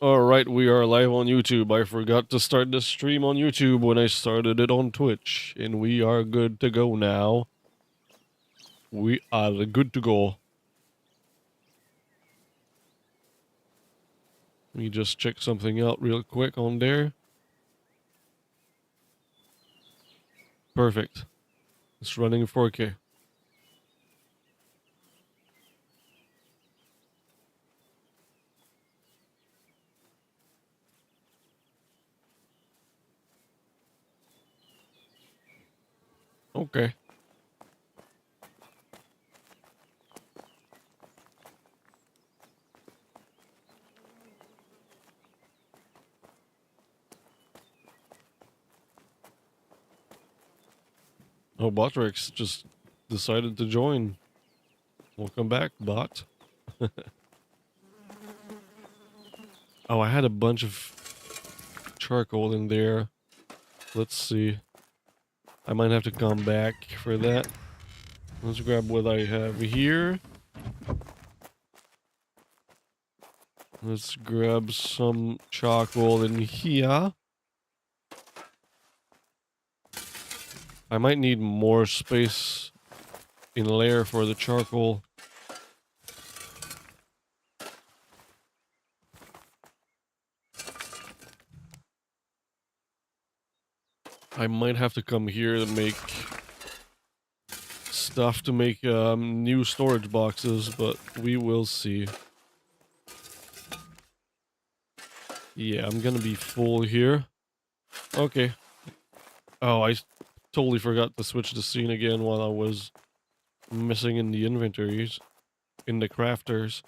Alright, we are live on YouTube. I forgot to start the stream on YouTube when I started it on Twitch. And we are good to go now. We are good to go. Let me just check something out real quick on there. Perfect. It's running in 4K. Okay. Oh, Botrix just decided to join. Welcome back, bot. Oh, I had a bunch of charcoal in there. Let's see. I might have to come back for that. Let's grab what I have here. Let's grab some charcoal in here. I might need more space in lair for the charcoal. I might have to come here to make stuff to make new storage boxes, but we will see. Yeah, I'm gonna be full here. Okay. Oh, I totally forgot to switch the scene again while I was missing in the inventories. In the crafters.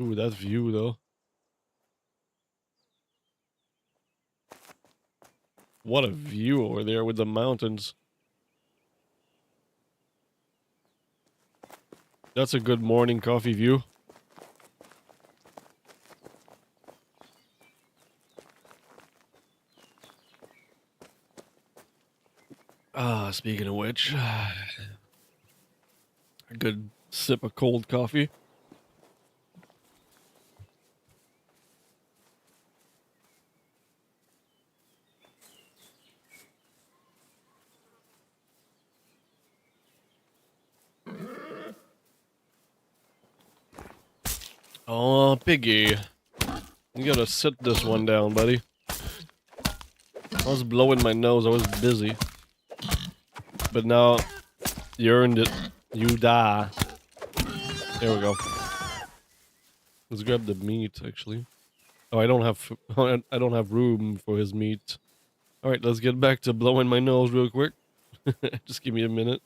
Ooh, that view though. What a view over there with the mountains. That's a good morning coffee view. Speaking of which, a good sip of cold coffee. Oh, Piggy. You gotta sit this one down, buddy. I was blowing my nose, I was busy. But now, you earned it. You die. There we go. Let's grab the meat, actually. Oh, I don't have room for his meat. Alright, let's get back to blowing my nose real quick. Just give me a minute.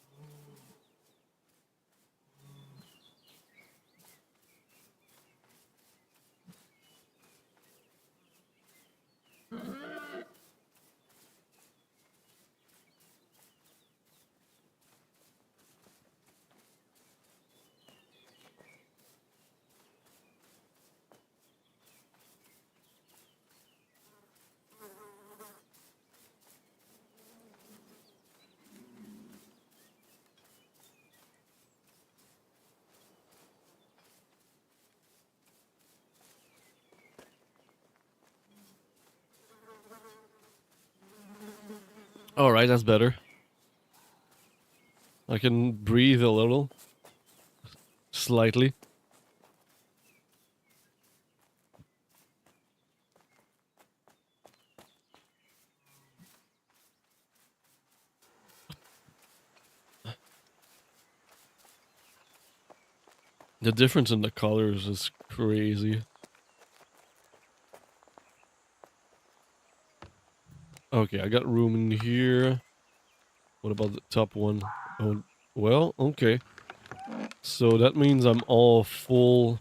Alright, that's better. I can breathe a little. Slightly. The difference in the colors is crazy. Okay, I got room in here. What about the top one? Oh, well, okay. So that means I'm all full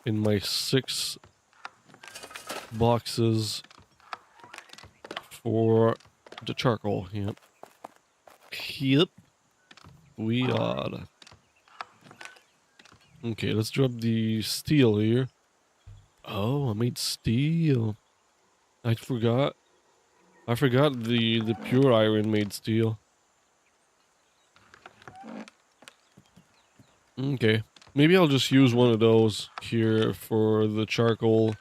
in my 6 boxes for the charcoal. Yep. Yep. We are. Okay, let's drop the steel here. Oh, I made steel. I forgot. I forgot the pure iron made steel. Okay. Maybe I'll just use one of those here for the charcoal.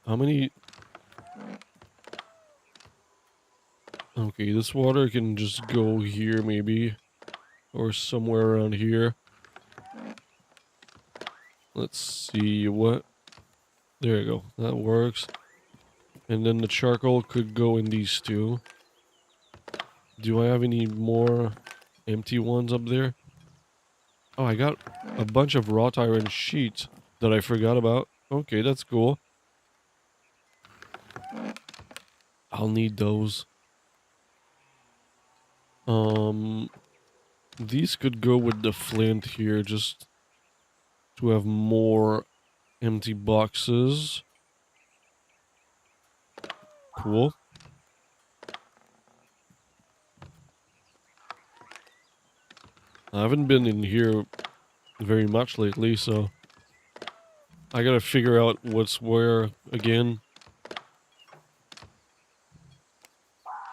How many? Okay, this water can just go here maybe. Or somewhere around here. Let's see what... There you go. That works. And then the charcoal could go in these two. Do I have any more empty ones up there? Oh, I got a bunch of wrought iron sheets that I forgot about. Okay, that's cool. I'll need those. These could go with the flint here, just to have more empty boxes. Cool. I haven't been in here very much lately, so I gotta figure out what's where again.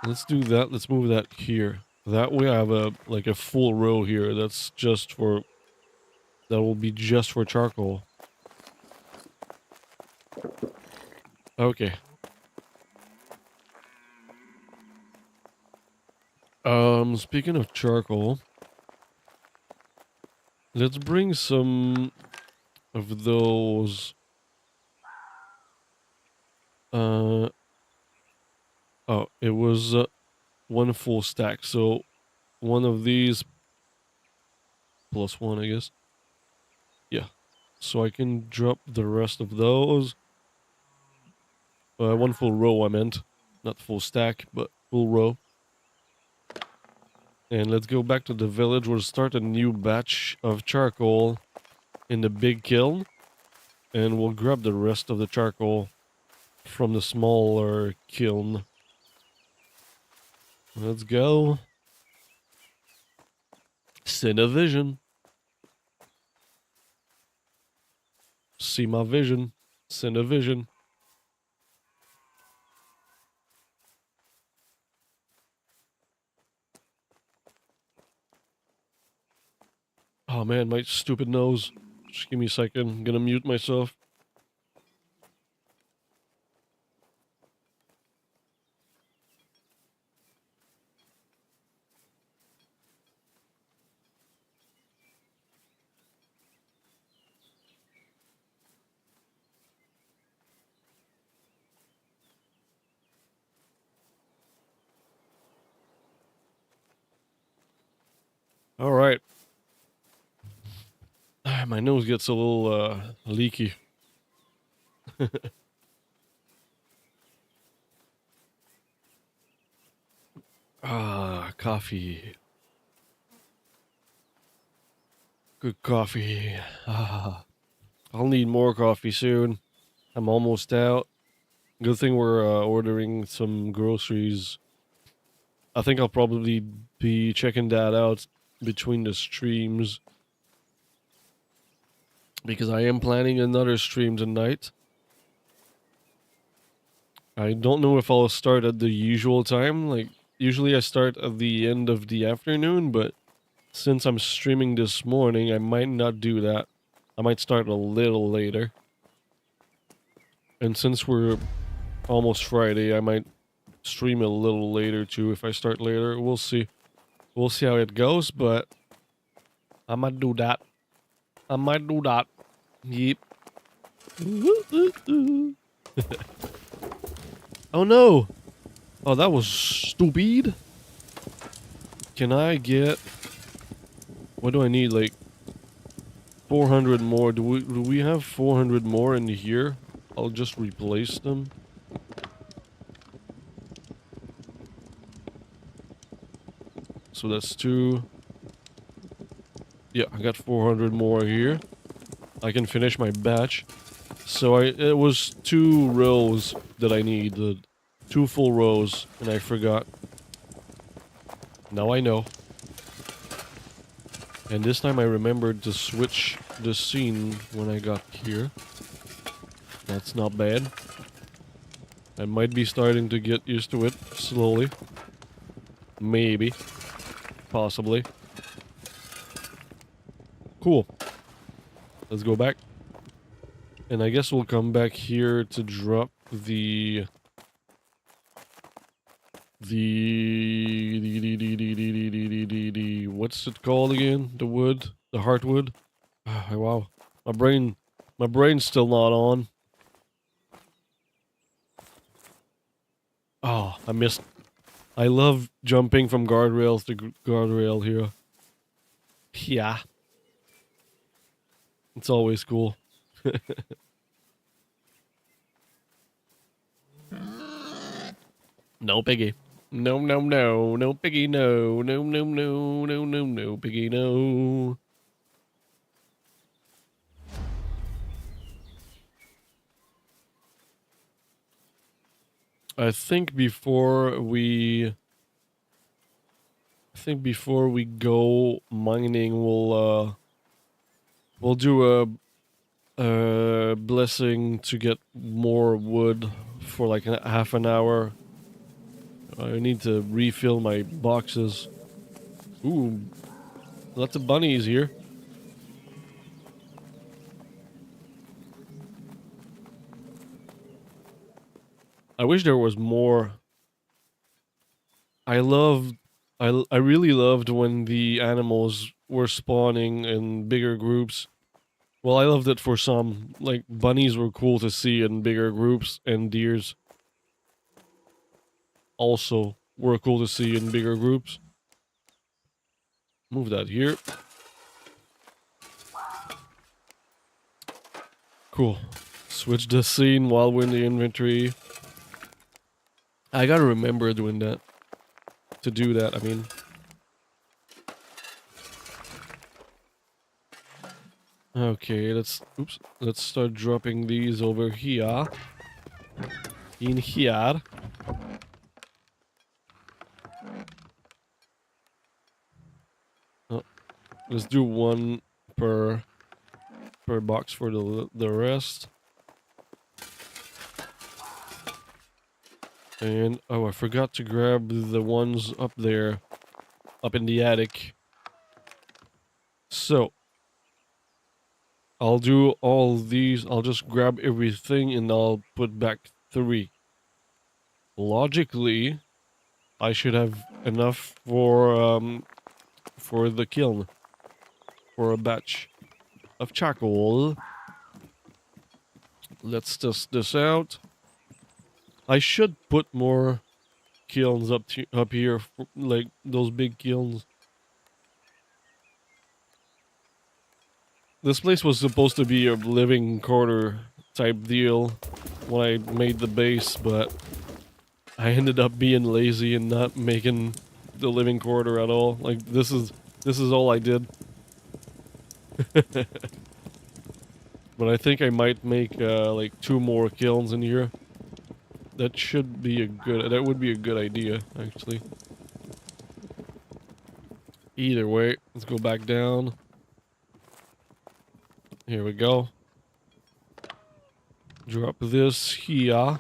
Let's do that. Let's move that here. That way I have a full row here. That's just for... That will be just for charcoal. Okay. Speaking of charcoal, let's bring some of those. Oh, it was one full stack. So one of these plus one, I guess. Yeah. So I can drop the rest of those. One full row, I meant. Not full stack, but full row. And let's go back to the village. We'll start a new batch of charcoal in the big kiln. And we'll grab the rest of the charcoal from the smaller kiln. Let's go. CineVision. See my vision. CineVision. Oh man, my stupid nose. Just give me a second. I'm gonna mute myself. Alright. My nose gets a little leaky. Coffee. Good coffee. I'll need more coffee soon. I'm almost out. Good thing we're ordering some groceries. I think I'll probably be checking that out between the streams. Because I am planning another stream tonight. I don't know if I'll start at the usual time. Like, usually I start at the end of the afternoon, but since I'm streaming this morning, I might not do that. I might start a little later. And since we're almost Friday, I might stream a little later too if I start later. We'll see. We'll see how it goes, but I might do that. I might do that. Yep. Oh no! Oh, that was stupid. Can I get... What do I need? Like 400 more. Do we have 400 more in here? I'll just replace them. So that's 2. Yeah, I got 400 more here. I can finish my batch. So it was 2 rows that I needed. 2 full rows, and I forgot. Now I know. And this time I remembered to switch the scene when I got here. That's not bad. I might be starting to get used to it slowly. Maybe. Possibly. Cool. Let's go back. And I guess we'll come back here to drop the what's it called again? The wood? The heartwood? Wow. My brain's still not on. Oh, I missed. I love jumping from guardrail to guardrail here. Yeah. It's always cool. No piggy. No, no, no. No piggy, no. No, no, no. No, no, no. Piggy, no. I think before we go mining, we'll do a blessing to get more wood for like half an hour. I need to refill my boxes. Ooh, lots of bunnies here. I wish there was more. I really loved when the animals were spawning in bigger groups. Well, I loved it for some. Like, bunnies were cool to see in bigger groups, and deers also were cool to see in bigger groups. Move that here. Cool. Switch the scene while we're in the inventory. I gotta remember doing that. To do that, I mean. Okay, let's start dropping these over here. In here. Oh, let's do one per box for the rest. And oh, I forgot to grab the ones up there, up in the attic. So I'll do all these. I'll just grab everything and I'll put back 3. Logically, I should have enough for the kiln, for a batch of charcoal. Let's test this out. I should put more kilns up here, like those big kilns. This place was supposed to be a living quarter type deal when I made the base, but I ended up being lazy and not making the living quarter at all. Like, this is all I did. But I think I might make like 2 more kilns in here. That would be a good idea, actually. Either way, let's go back down. Here we go. Drop this here.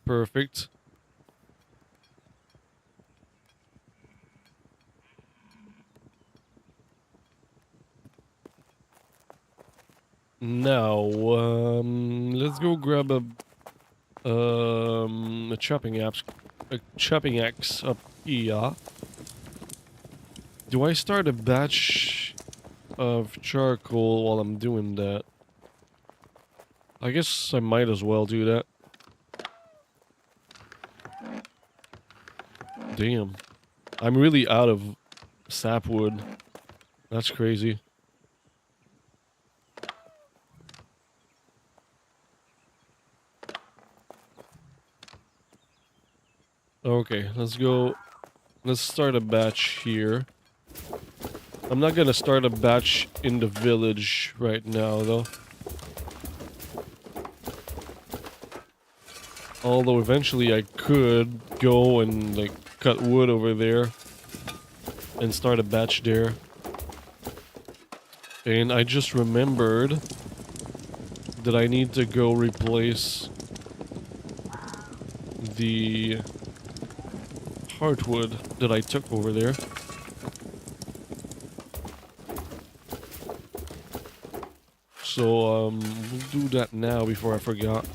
Perfect. Now, let's go grab a chopping axe up here. Do I start a batch of charcoal while I'm doing that? I guess I might as well do that. Damn. I'm really out of sapwood. That's crazy. Okay, let's go. Let's start a batch here. I'm not gonna start a batch in the village right now, though. Although eventually I could go and like cut wood over there and start a batch there. And I just remembered that I need to go replace the heartwood that I took over there. So we'll do that now before I forget.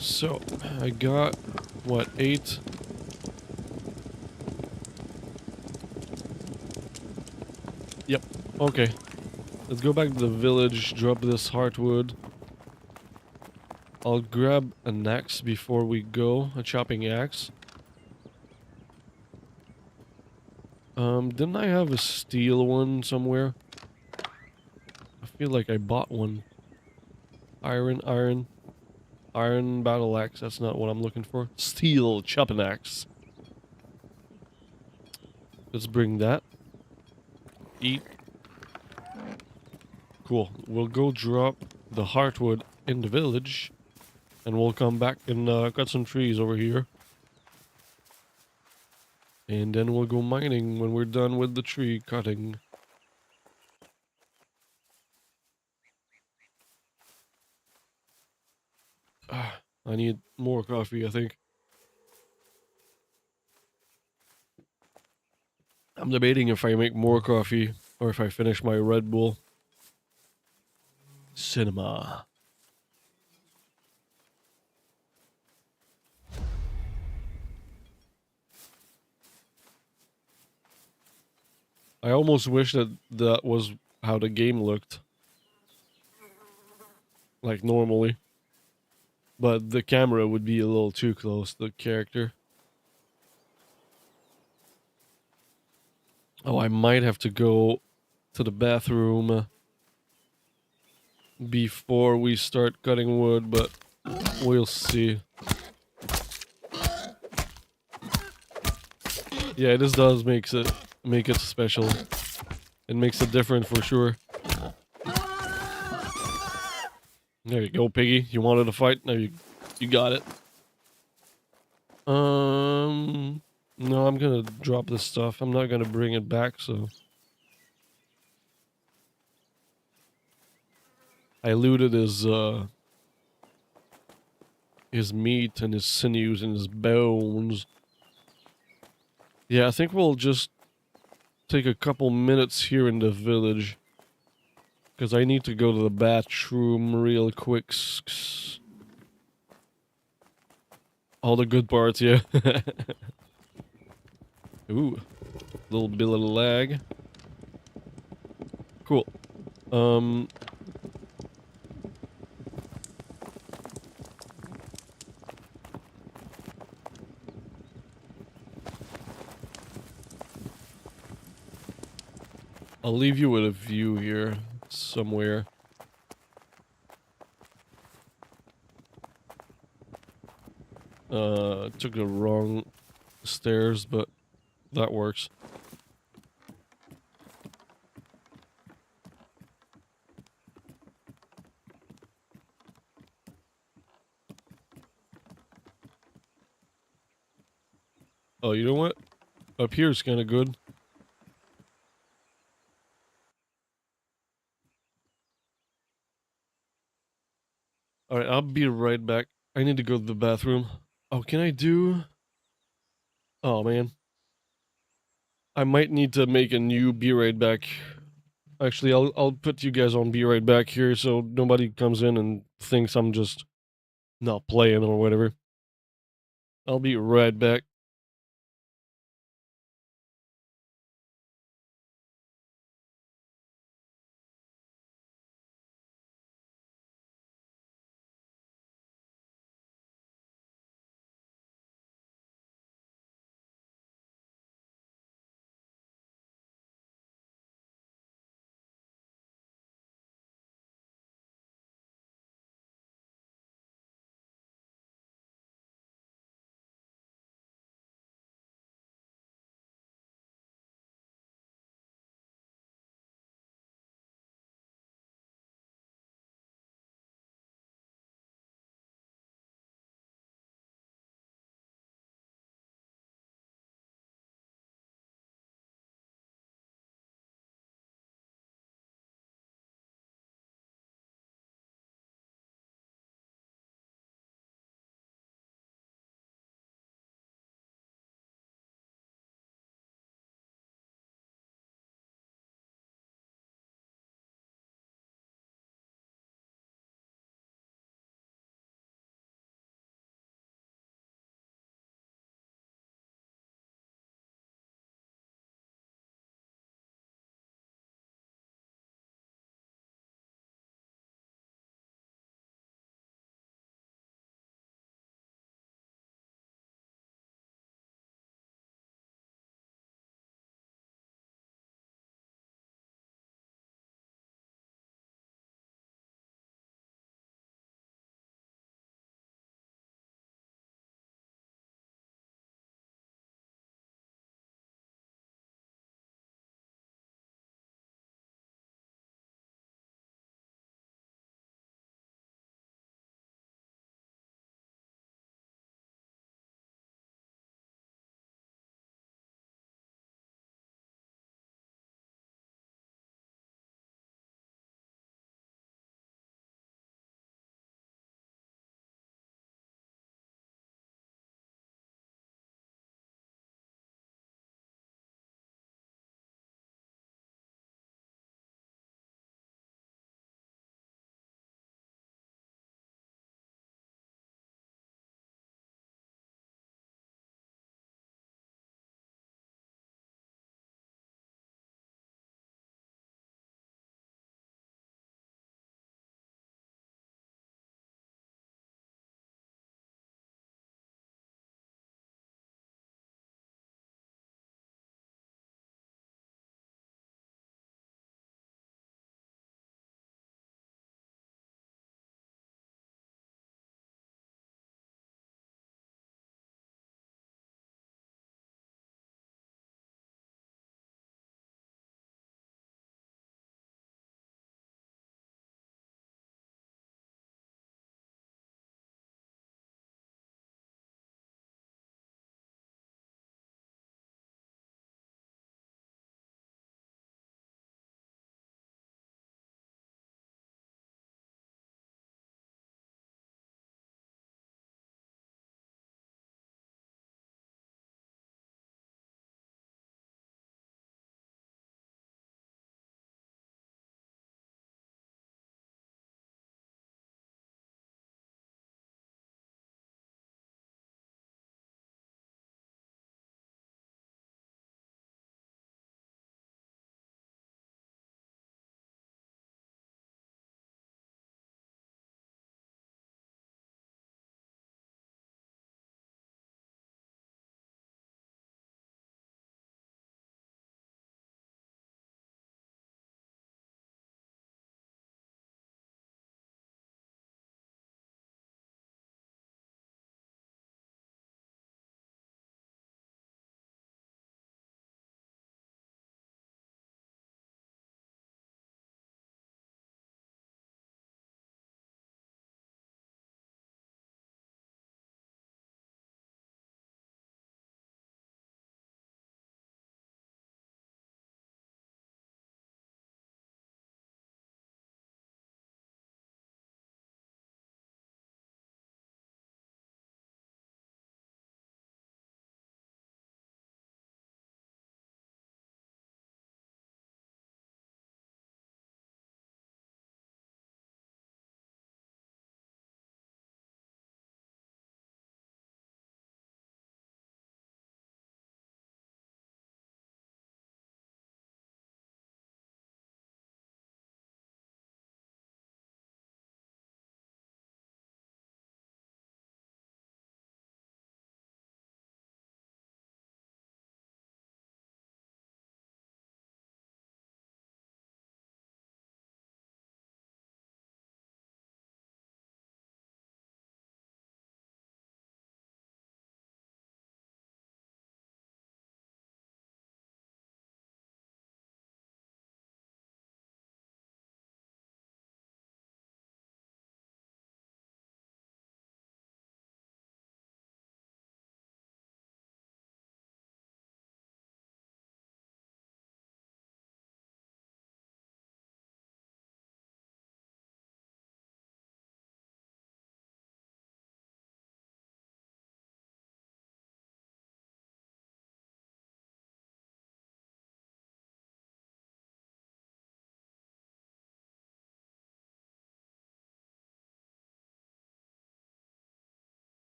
So I got what, 8? Yep. Okay. Let's go back to the village, drop this heartwood. I'll grab an axe before we go, a chopping axe. Didn't I have a steel one somewhere? I feel like I bought one. Iron battle axe, that's not what I'm looking for. Steel chopping axe. Let's bring that. Eat. Cool. We'll go drop the heartwood in the village. And we'll come back and cut some trees over here. And then we'll go mining when we're done with the tree cutting. I need more coffee, I think. I'm debating if I make more coffee or if I finish my Red Bull. Cinema. I almost wish that that was how the game looked. Like normally. But the camera would be a little too close to the character. Oh, I might have to go to the bathroom before we start cutting wood, but we'll see. Yeah, this does make it special. It makes it different for sure. There you go, Piggy. You wanted a fight? No, you got it. No, I'm gonna drop this stuff. I'm not gonna bring it back, so. I looted his meat and his sinews and his bones. Yeah, I think we'll just take a couple minutes here in the village. Because I need to go to the bathroom real quick. All the good parts, yeah. Ooh, little bit of lag. Cool. I'll leave you with a view here somewhere. Took the wrong stairs, but that works. Oh, you know what? Up here is kind of good. Alright, I'll be right back. I need to go to the bathroom. Oh, can I do... Oh, man. I might need to make a new be right back. Actually, I'll put you guys on be right back here so nobody comes in and thinks I'm just not playing or whatever. I'll be right back.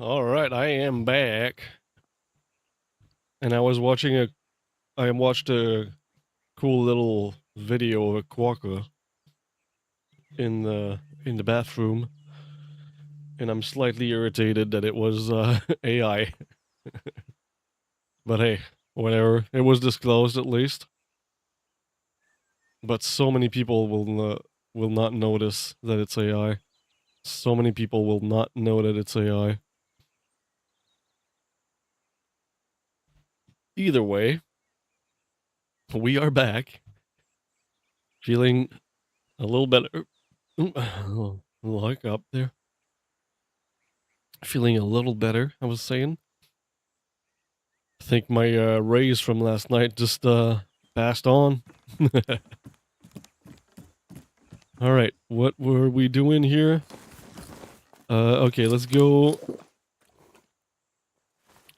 All right, I am back, and I watched a cool little video of a quokka in the bathroom, and I'm slightly irritated that it was AI. But hey, whatever. It was disclosed at least. But so many people will not notice that it's AI. So many people will not know that it's AI. Either way, we are back, feeling a little better. Like up there. Feeling a little better, I was saying. I think my raise from last night just passed on. All right, what were we doing here? Okay, let's go.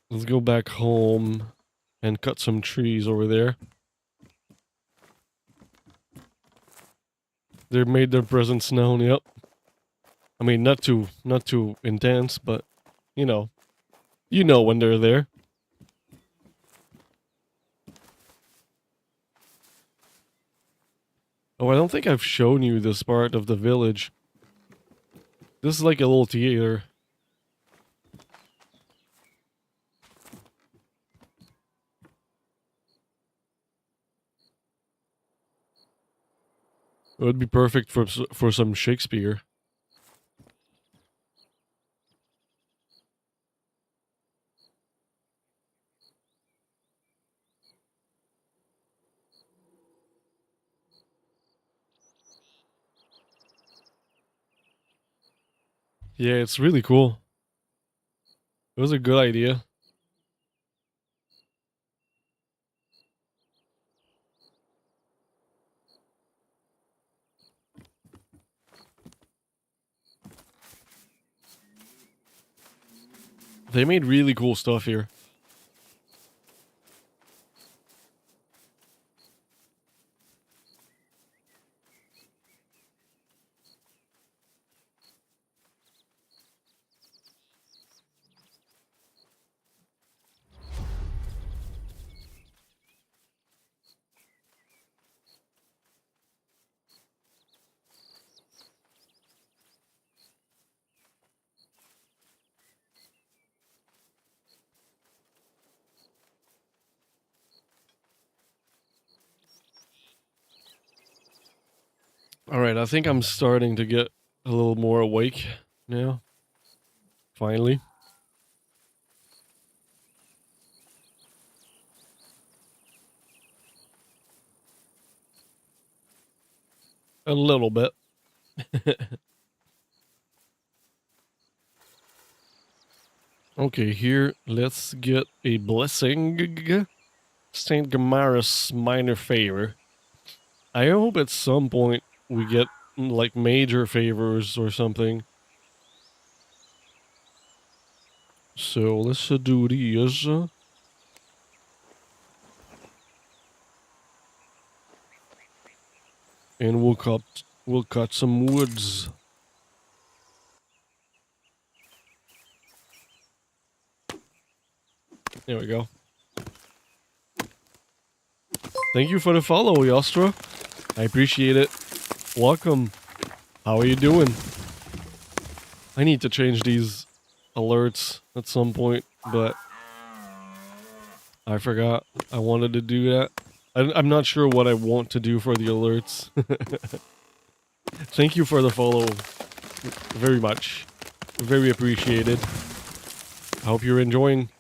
Let's go back home and cut some trees over there. They made their presence known. Yep. I mean, not too intense, but you know when they're there. Oh, I don't think I've shown you this part of the village. This is like a little theater. It would be perfect for some Shakespeare. Yeah, it's really cool. It was a good idea. They made really cool stuff here. All right, I think I'm starting to get a little more awake now. Finally. A little bit. Okay, here, let's get a blessing. St. Gamaris minor favor. I hope at some point we get like major favors or something. So let's do these. And we'll cut some woods. There we go. Thank you for the follow, Yostra. I appreciate it. Welcome. How are you doing? I need to change these alerts at some point, but I forgot I wanted to do that. I'm not sure what I want to do for the alerts. Thank you for the follow very much. Very appreciated. I hope you're enjoying.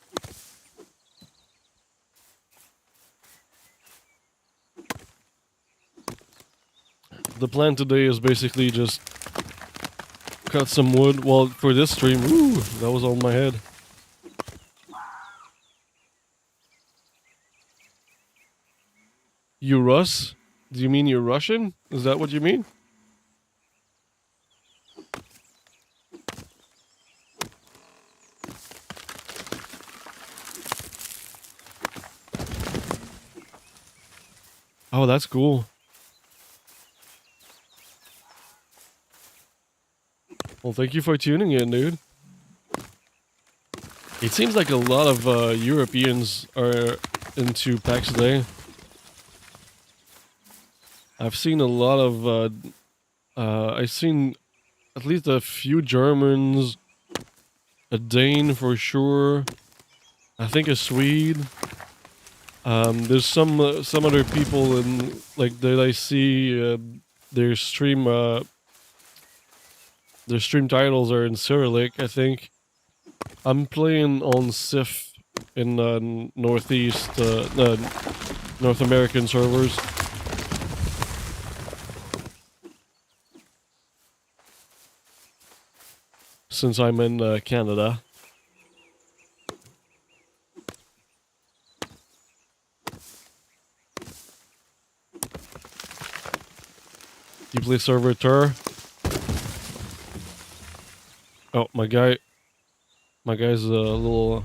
The plan today is basically just cut some wood. Well, for this stream, ooh, that was on my head. You Russ? Do you mean you're Russian? Is that what you mean? Oh, that's cool. Well, thank you for tuning in, dude. It seems like a lot of Europeans are into Pax Dei. I've seen a lot of, I've seen at least a few Germans, a Dane for sure, I think a Swede. There's some other people in, like, that I see, their stream titles are in Cyrillic, I think. I'm playing on Sif in Northeast, North American servers. Since I'm in Canada. You play server tour? Oh, my guy's a little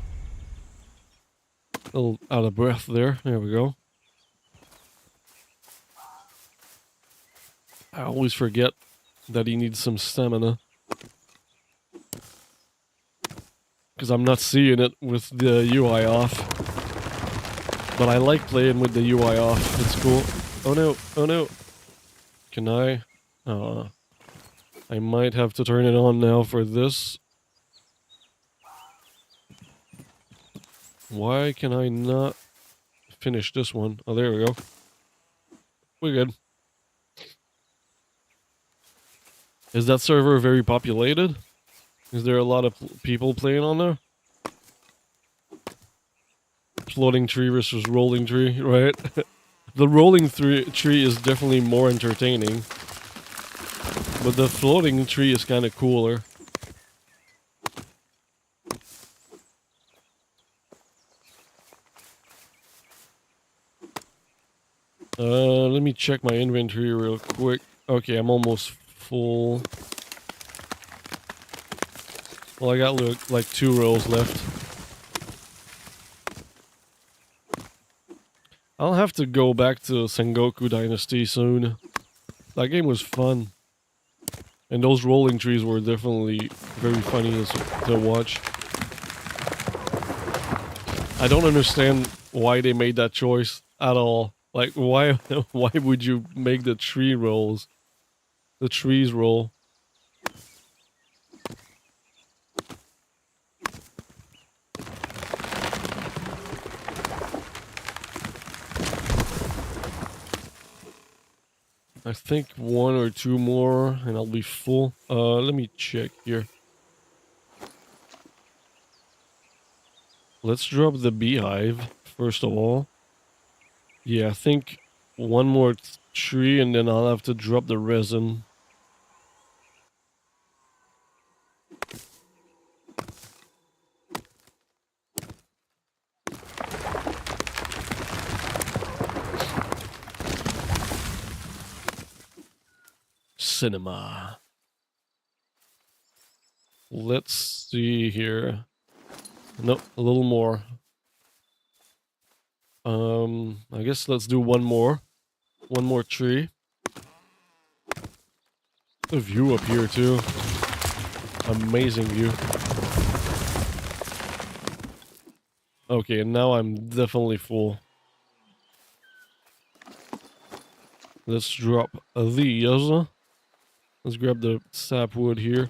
out of breath there. There we go. I always forget that he needs some stamina. Because I'm not seeing it with the UI off. But I like playing with the UI off. It's cool. Oh no, oh no. Can I? I might have to turn it on now for this. Why can I not finish this one? Oh, there we go. We're good. Is that server very populated? Is there a lot of people playing on there? Floating tree versus rolling tree, right? The rolling tree is definitely more entertaining. But the floating tree is kind of cooler. Let me check my inventory real quick. Okay, I'm almost full. Well, I got like 2 rolls left. I'll have to go back to Sengoku Dynasty soon. That game was fun. And those rolling trees were definitely very funny to watch. I don't understand why they made that choice at all. Like, why would you make the trees roll? I think 1 or 2 more and I'll be full. Let me check here. Let's drop the beehive first of all. Yeah, I think 1 more tree and then I'll have to drop the resin. Cinema. Let's see here. Nope, a little more. I guess let's do 1 more. 1 more tree. The view up here too. Amazing view. Okay, and now I'm definitely full. Let's drop these. Let's grab the sapwood here.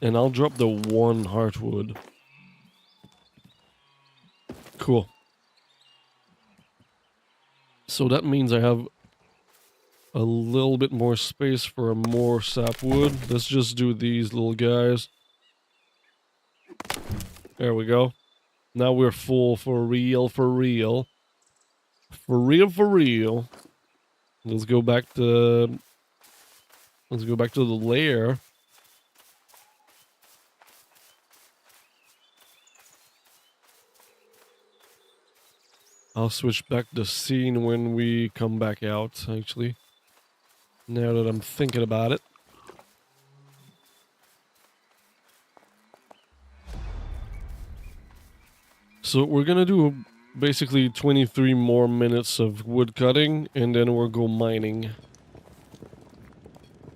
And I'll drop the 1 heartwood. Cool. So that means I have a little bit more space for more sapwood. Let's just do these little guys. There we go. Now we're full for real, for real. For real, for real. Let's go back to the lair. I'll switch back the scene when we come back out, actually. Now that I'm thinking about it. So we're gonna do basically 23 more minutes of wood cutting, and then we'll go mining.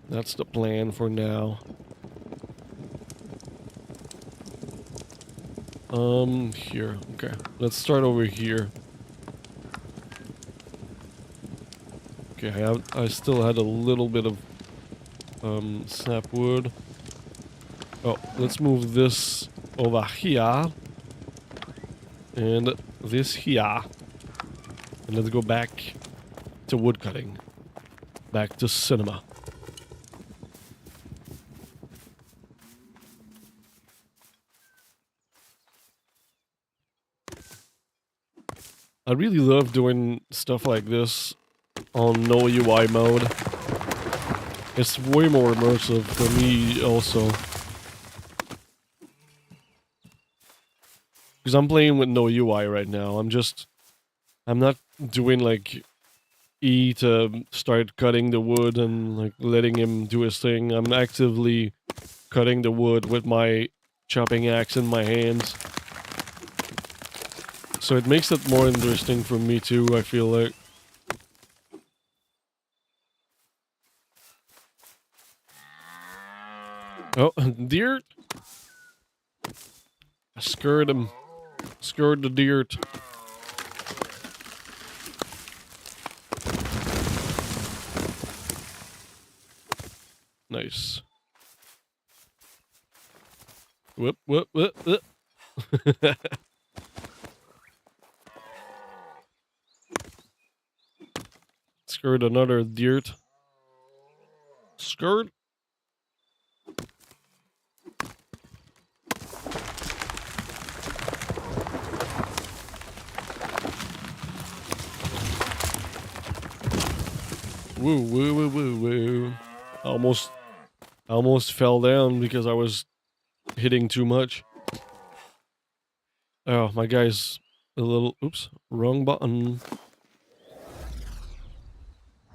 That's the plan for now. Here. Okay. Let's start over here. Okay, I still had a little bit of sapwood. Oh, let's move this over here. And this here. And let's go back to woodcutting. Back to cinema. I really love doing stuff like this on no UI mode. It's way more immersive for me also. Because I'm playing with no UI right now. I'm not doing like E to start cutting the wood and like letting him do his thing. I'm actively cutting the wood with my chopping axe in my hands. So it makes it more interesting for me too, I feel like. Oh, deer! I scared him. Scared the deer. Nice. Whoop, whoop, whoop, whoop. Scared another deer. Scared. Woo, woo, woo, woo, woo. I almost fell down because I was hitting too much. Oh, my guy's a little... Oops, wrong button.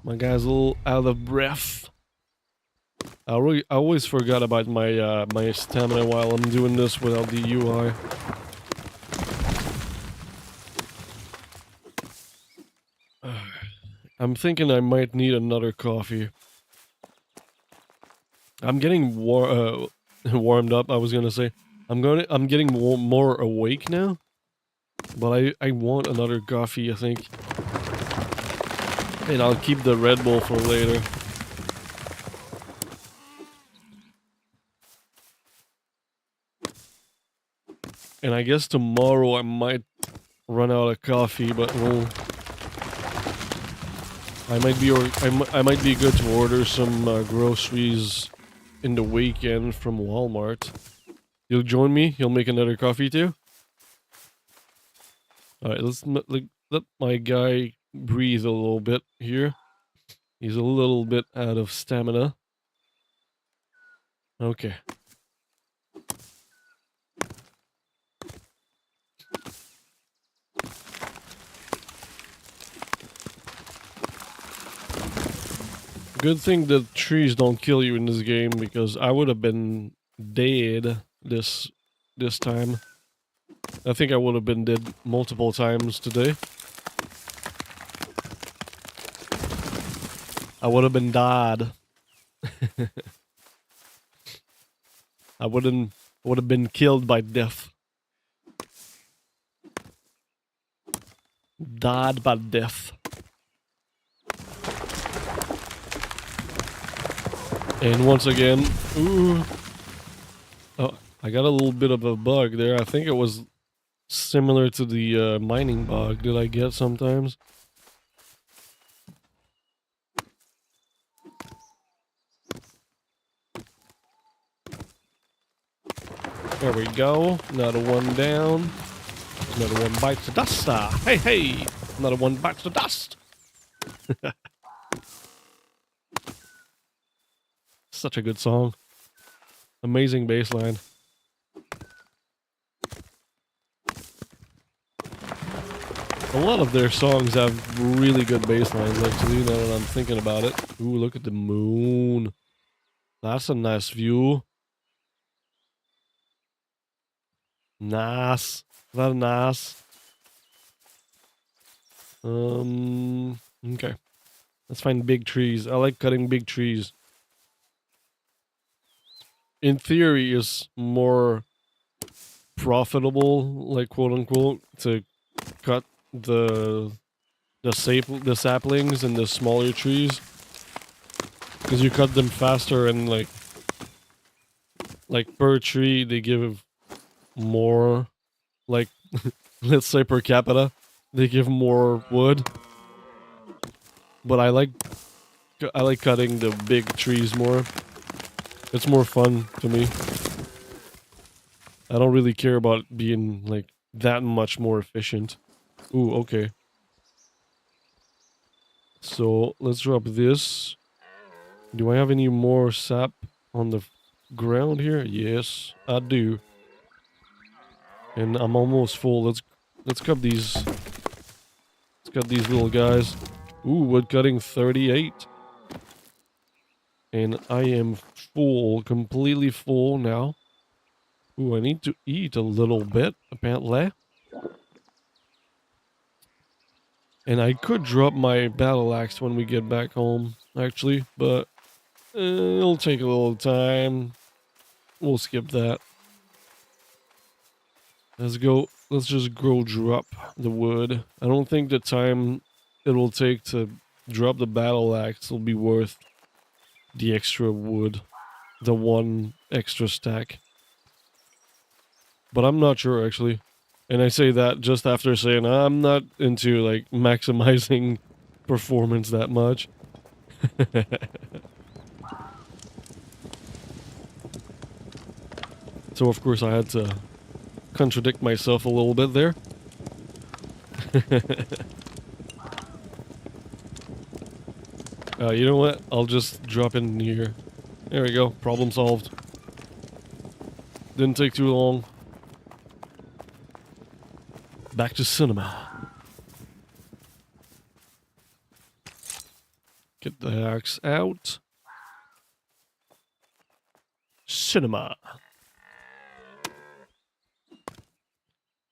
My guy's a little out of breath. I always forgot about my my stamina while I'm doing this without the UI. I'm thinking I might need another coffee. I'm getting warmed up. I was gonna say I'm getting more awake now, but I want another coffee. I think, and I'll keep the Red Bull for later. And I guess tomorrow I might run out of coffee, but I might be good to order some groceries in the weekend from Walmart. You'll join me? You'll make another coffee too? Alright, let my guy breathe a little bit here. He's a little bit out of stamina. Okay. Good thing the trees don't kill you in this game, because I would have been dead this time. I think I would have been dead multiple times today. I would have been died. I would have been killed by death. Died by death. And once again, ooh. Oh, I got a little bit of a bug there. I think it was similar to the mining bug that I get sometimes. There we go. Another one down. Another one bites the dust. Hey, hey! Another one bites the dust. Such a good song. Amazing bass line. A lot of their songs have really good bass lines, actually, now that I'm thinking about it. Ooh, look at the moon. That's a nice view. Nice. Very nice. Okay. Let's find big trees. I like cutting big trees. In theory, is more profitable, like quote unquote, to cut the saplings and the smaller trees, because you cut them faster and like per tree they give more, like let's say per capita they give more wood. But I like cutting the big trees more. It's more fun to me. I don't really care about being like that much more efficient. Ooh, okay. So let's drop this. Do I have any more sap on the ground here? Yes, I do. And I'm almost full. Let's cut these. Let's cut these little guys. Ooh, wood cutting 38. And I am full, completely full now. Ooh, I need to eat a little bit, apparently. And I could drop my battle axe when we get back home, actually, but it'll take a little time. We'll skip that. Let's go. Let's just go drop the wood. I don't think the time it'll take to drop the battle axe will be worth the extra wood, the one extra stack. But I'm not sure, actually. And I say that just after saying I'm not into like maximizing performance that much. So of course I had to contradict myself a little bit there. You know what? I'll just drop in here. There we go. Problem solved. Didn't take too long. Back to cinema. Get the axe out. Cinema.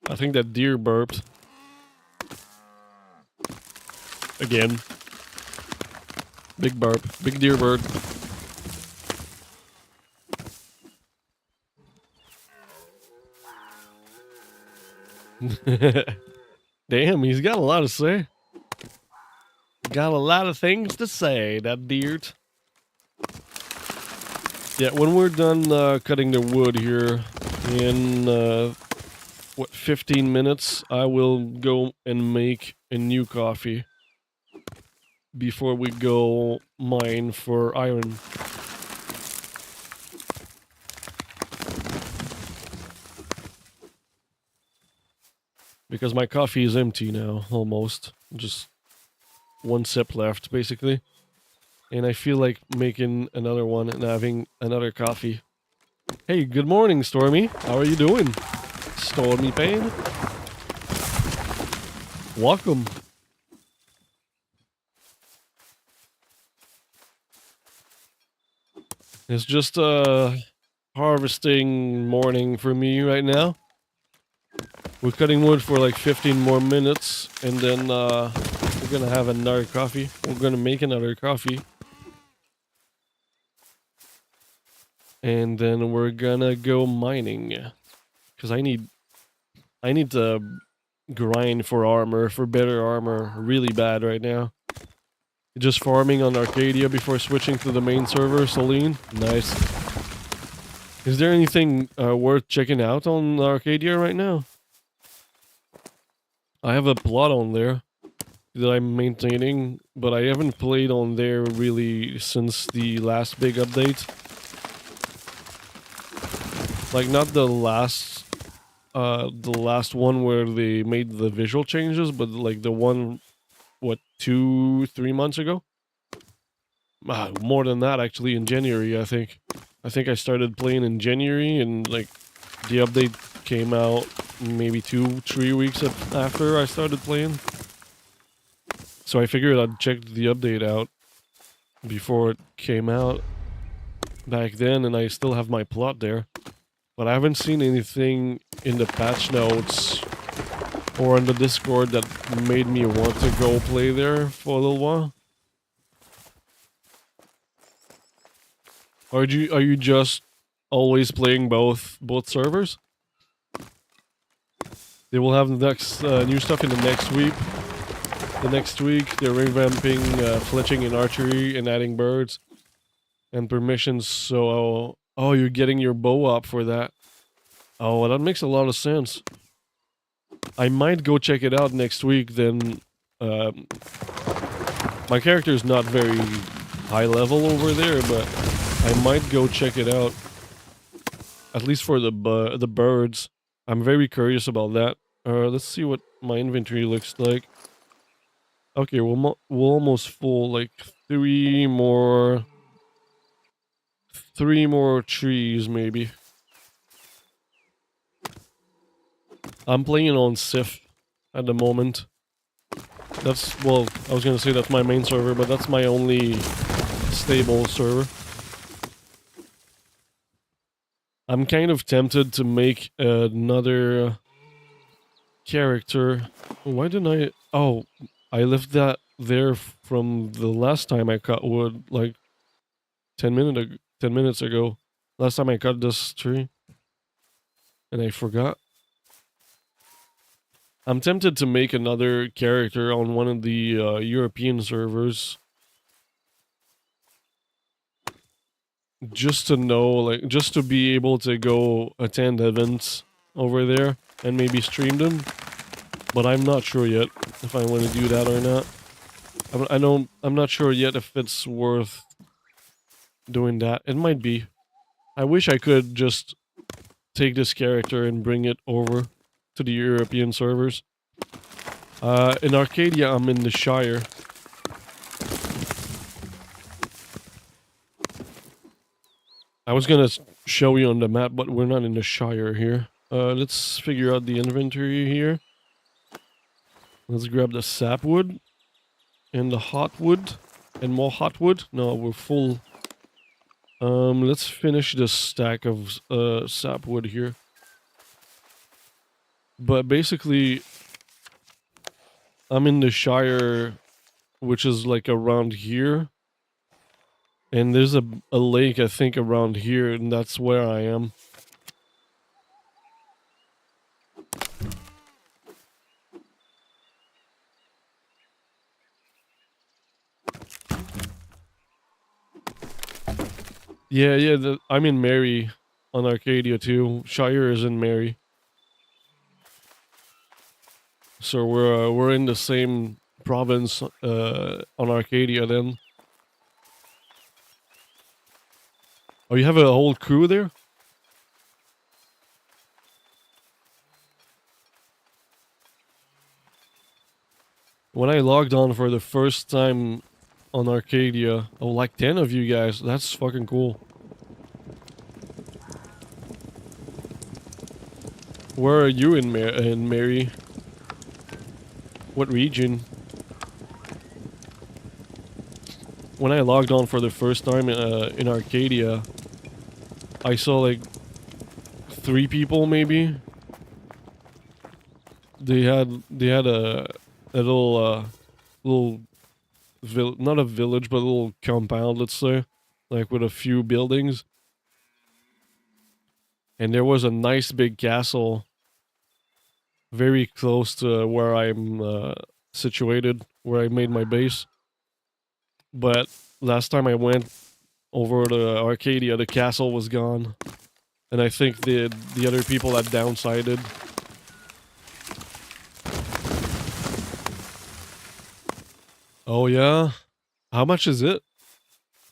I think that deer burped. Again. Big burp. Big deer bird. Damn, he's got a lot to say. Got a lot of things to say, that deer. Yeah, when we're done cutting the wood here in, what, 15 minutes, I will go and make a new coffee before we go mine for iron. Because my coffee is empty now, almost. Just one sip left, basically. And I feel like making another one and having another coffee. Hey, good morning, Stormy. How are you doing? Stormy Pain? Welcome. It's just harvesting morning for me right now. We're cutting wood for like 15 more minutes, and then we're gonna have another coffee. We're gonna make another coffee. And then we're gonna go mining. Because I need to grind for armor, for better armor, really bad right now. Just farming on Arcadia before switching to the main server, Celine. Nice. Is there anything worth checking out on Arcadia right now? I have a plot on there that I'm maintaining, but I haven't played on there really since the last big update. Like, not the last one where they made the visual changes, but like the one, what, 2-3 months ago? More than that, actually, in January, I think. I think I started playing in January, and like the update came out maybe 2-3 weeks after I started playing. So I figured I'd check the update out before it came out back then, and I still have my plot there. But I haven't seen anything in the patch notes or on the Discord that made me want to go play there for a little while. Are you just always playing both servers? They will have the next new stuff in the next week. The next week, they're revamping fletching and archery and adding birds and permissions. So, oh, you're getting your bow up for that. Oh, well, that makes a lot of sense. I might go check it out next week. Then, my character is not very high level over there, but I might go check it out. At least for the birds. I'm very curious about that. Let's see what my inventory looks like. Okay, we're almost full. Like three more trees, maybe. I'm playing on Sif at the moment. That's, well, I was gonna say that's my main server, but that's my only stable server. I'm kind of tempted to make another character. Why didn't I? Oh, I left that there from the last time I cut wood, like 10 minutes ago. Last time I cut this tree, and I forgot. I'm tempted to make another character on one of the European servers. Just to know, like, just to be able to go attend events over there and maybe stream them. But I'm not sure yet if I want to do that or not. I'm not sure yet if it's worth doing that. It might be. I wish I could just take this character and bring it over to the European servers. In Arcadia, I'm in the Shire. I was gonna show you on the map, but we're not in the Shire here. Let's figure out the inventory here. Let's grab the sapwood and the hotwood and more hotwood. No, we're full. Let's finish this stack of sapwood here. But basically, I'm in the Shire, which is like around here. And there's a lake, I think, around here, and that's where I am. Yeah, I'm in Mary on Arcadia too. Shire is in Mary. So we're in the same province on Arcadia then. Oh, you have a whole crew there? When I logged on for the first time on Arcadia, oh, like 10 of you guys. That's fucking cool. Where are you in Mary? What region? When I logged on for the first time in Arcadia, I saw like 3 people maybe. They had a little not a village, but a little compound, let's say, like with a few buildings. And there was a nice big castle very close to where I'm situated, where I made my base. But last time I went over to Arcadia, the castle was gone. And I think the other people had downsided. Oh yeah? How much is it?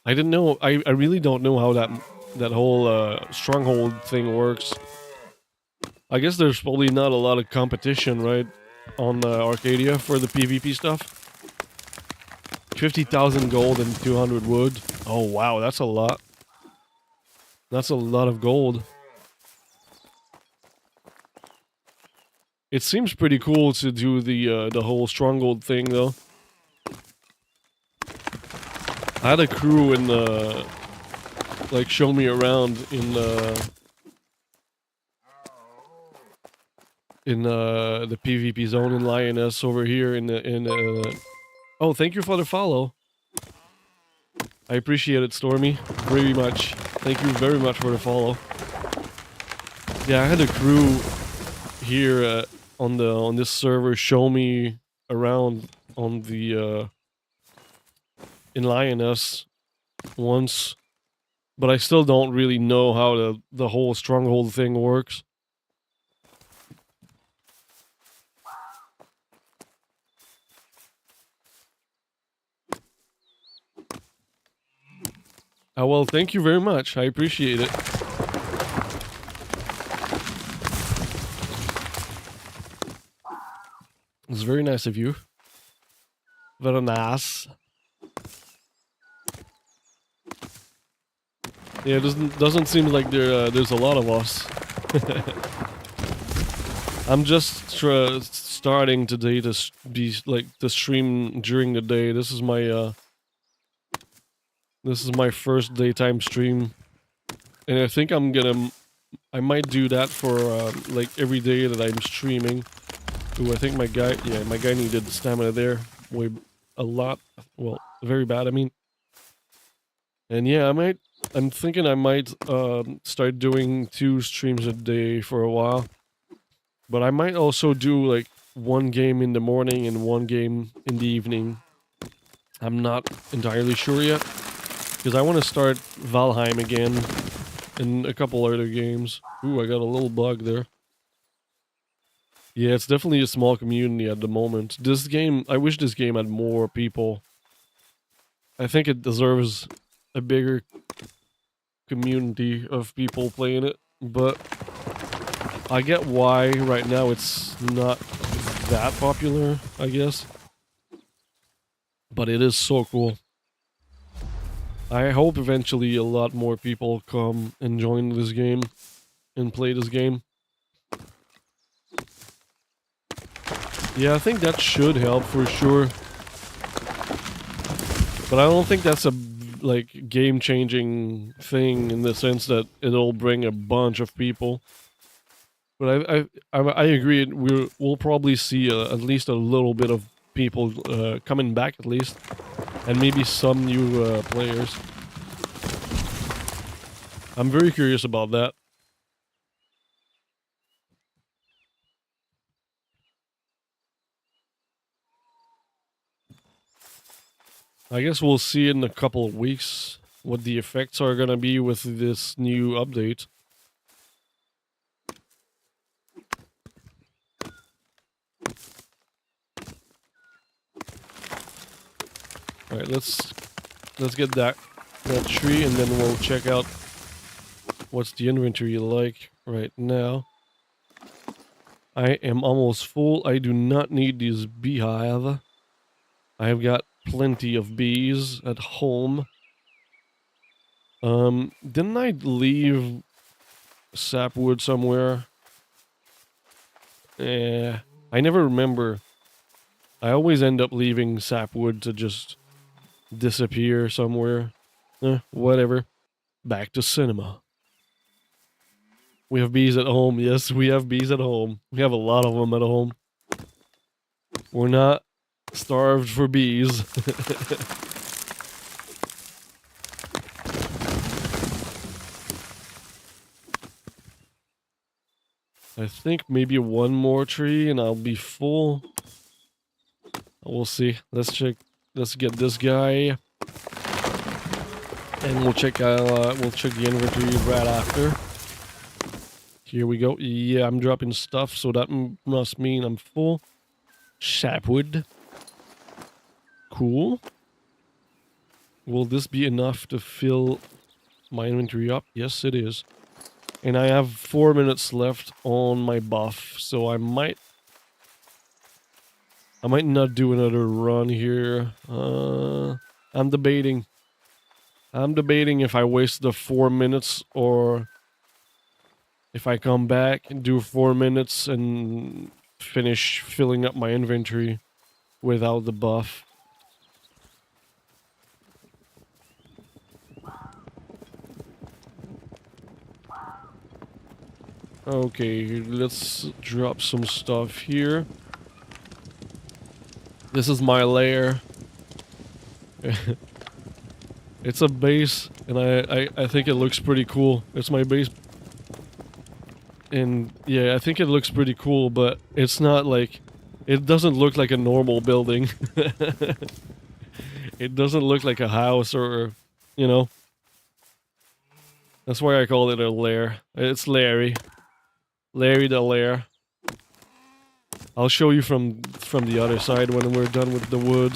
I didn't know. I really don't know how that whole stronghold thing works. I guess there's probably not a lot of competition, right? On Arcadia for the PvP stuff. 50,000 gold and 200 wood. Oh wow, that's a lot. That's a lot of gold. It seems pretty cool to do the whole stronghold thing though. I had a crew in the like show me around in the PvP zone in Lioness over here oh, thank you for the follow. I appreciate it, Stormy, very much. Thank you very much for the follow. Yeah, I had a crew here on this server show me around on the in Lioness once, but I still don't really know how the whole stronghold thing works. Oh, well, thank you very much. I appreciate it. It's very nice of you. Very nice. Yeah, it doesn't seem like there's a lot of us. I'm just starting today to be like to stream during the day. This is my first daytime stream, and I think I might do that for like every day that I'm streaming. Ooh, I think my guy needed stamina there, a lot, well, very bad. I mean, and yeah, I'm thinking I might start doing 2 streams a day for a while, but I might also do like 1 game in the morning and 1 game in the evening. I'm not entirely sure yet, because I want to start Valheim again and a couple other games. Ooh, I got a little bug there. Yeah, it's definitely a small community at the moment. This game, I wish this game had more people. I think it deserves a bigger community of people playing it, but I get why right now it's not that popular, I guess. But it is so cool. I hope eventually a lot more people come and join this game and play this game. Yeah, I think that should help for sure. But I don't think that's a like game-changing thing in the sense that it'll bring a bunch of people. But I agree. We'll probably see at least a little bit of people coming back at least, and maybe some new players. I'm very curious about that. I guess we'll see in a couple of weeks what the effects are gonna be with this new update. Alright, let's get that tree, and then we'll check out what's the inventory like right now. I am almost full. I do not need this beehive. I have got plenty of bees at home. Didn't I leave sapwood somewhere? I never remember. I always end up leaving sapwood to just disappear somewhere. Whatever. Back to cinema. We have bees at home. Yes, we have bees at home. We have a lot of them at home. We're not starved for bees. I think maybe 1 more tree and I'll be full. We'll see. Let's check. Let's get this guy. And we'll check the inventory right after. Here we go. Yeah, I'm dropping stuff, so that must mean I'm full. Sapwood. Cool. Will this be enough to fill my inventory up? Yes, it is. And I have 4 minutes left on my buff, so I might not do another run here. I'm debating. I'm debating if I waste the 4 minutes or if I come back and do 4 minutes and finish filling up my inventory without the buff. Okay, let's drop some stuff here. This is my lair. It's a base, and I think it looks pretty cool. It's my base. And yeah, I think it looks pretty cool, but it's not like... It doesn't look like a normal building. It doesn't look like a house or... You know? That's why I call it a lair. It's Larry. Larry the lair. I'll show you from the other side when we're done with the wood.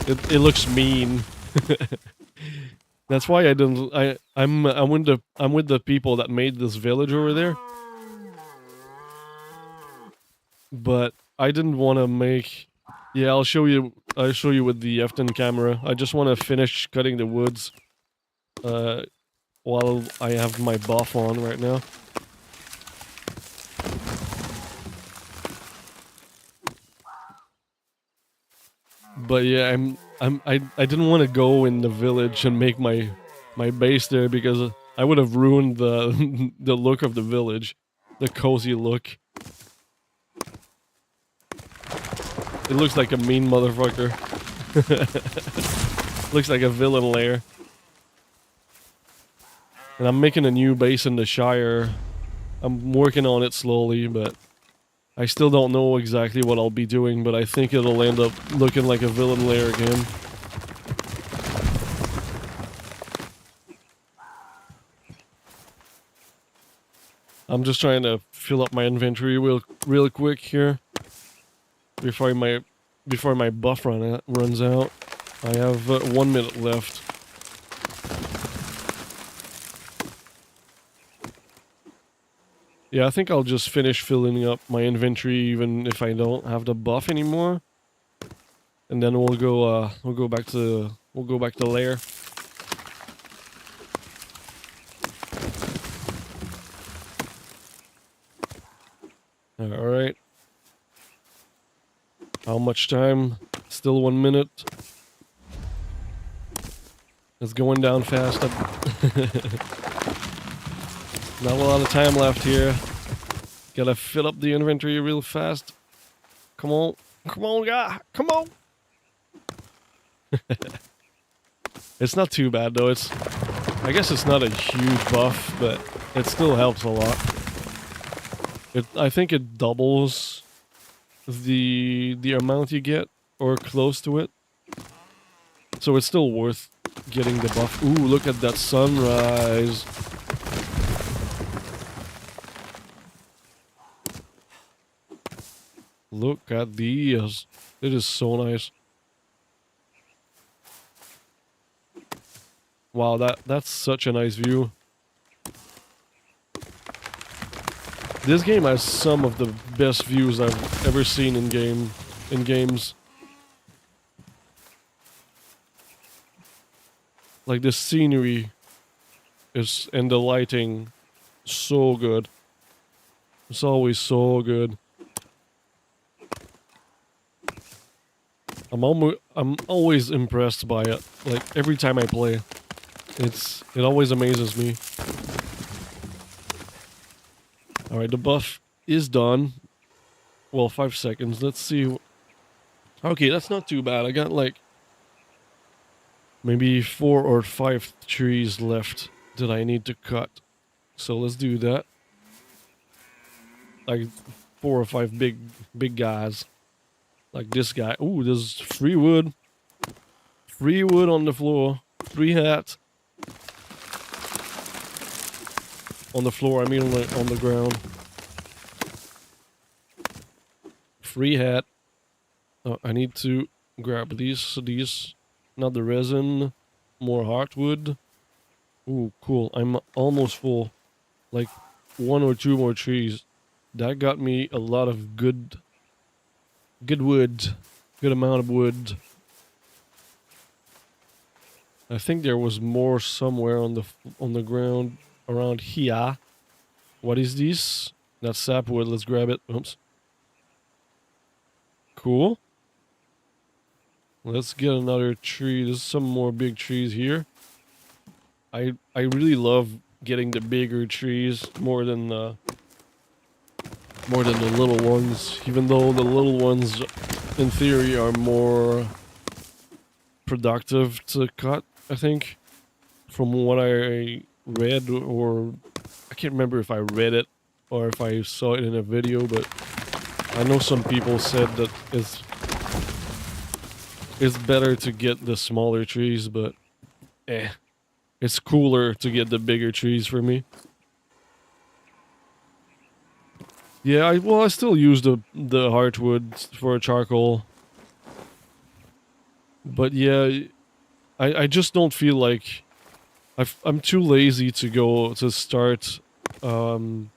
It looks mean. That's why I didn't. I'm with the people that made this village over there. But I didn't want to make. Yeah, I'll show you. I'll show you with the F10 camera. I just want to finish cutting the woods. While I have my buff on right now. But yeah, I didn't want to go in the village and make my base there because I would have ruined the the look of the village, the cozy look. It looks like a mean motherfucker. Looks like a villain lair. And I'm making a new base in the Shire. I'm working on it slowly, but I still don't know exactly what I'll be doing, but I think it'll end up looking like a villain lair again. I'm just trying to fill up my inventory real quick here before my buff runs out. I have 1 minute left. Yeah, I think I'll just finish filling up my inventory even if I don't have the buff anymore. And then we'll go back to lair. All right. How much time? Still 1 minute. It's going down fast. Not a lot of time left here. Gotta fill up the inventory real fast. Come on. Come on, guy. Come on. It's not too bad, though. I guess it's not a huge buff, but it still helps a lot. I think it doubles the amount you get, or close to it. So it's still worth getting the buff. Ooh, look at that sunrise. Look at these. It is so nice. Wow, that's such a nice view. This game has some of the best views I've ever seen in games. Like the scenery and the lighting, so good. It's always so good. I'm always impressed by it. Like every time I play, it always amazes me. All right, the buff is done. Well, 5 seconds. Let's see. Okay, that's not too bad. I got like maybe 4 or 5 trees left that I need to cut. So let's do that. Like 4 or 5 big guys. Like this guy. Ooh, there's free wood. Free wood on the floor. Free hat. On the floor, I mean on the ground. Free hat. Oh, I need to grab these. Not the resin. More heartwood. Ooh, cool. I'm almost full. Like 1 or 2 more trees. That got me a lot of good wood. Good amount of wood. I think there was more somewhere on the ground around here. What is this? That's sapwood. Let's grab it. Oops. Cool. Let's get another tree. There's some more big trees here. I really love getting the bigger trees more than the little ones, even though the little ones in theory are more productive to cut, I think, from what I read or can't remember if I read it or if I saw it in a video, but I know some people said that it's better to get the smaller trees, but it's cooler to get the bigger trees for me. Yeah, I still use the heartwood for charcoal. But yeah, I just don't feel like I'm too lazy to go to start um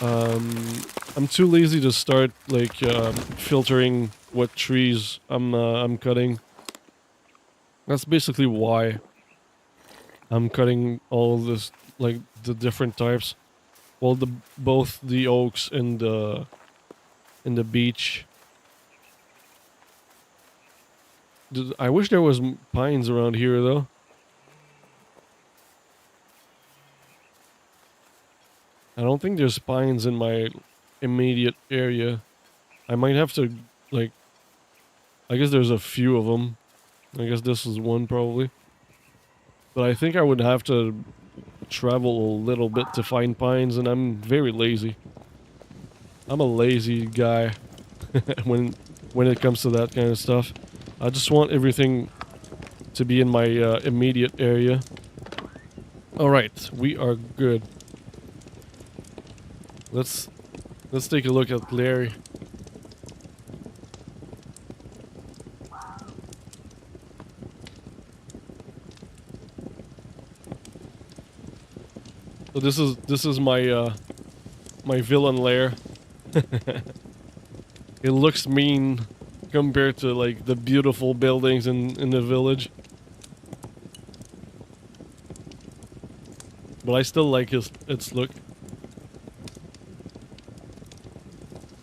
I'm too lazy to start like filtering what trees I'm cutting. That's basically why I'm cutting all this, like the different types. Well, both the oaks and the beech. I wish there was pines around here though. I don't think there's pines in my immediate area. I might have to, like, I guess there's a few of them. I guess this is one probably. But I think I would have to travel a little bit to find pines, and I'm very lazy. I'm a lazy guy when it comes to that kind of stuff. I just want everything to be in my immediate area. Alright, we are good. Let's take a look at Larry. So this is my my villain lair. It looks mean compared to like the beautiful buildings in the village. But I still like its look.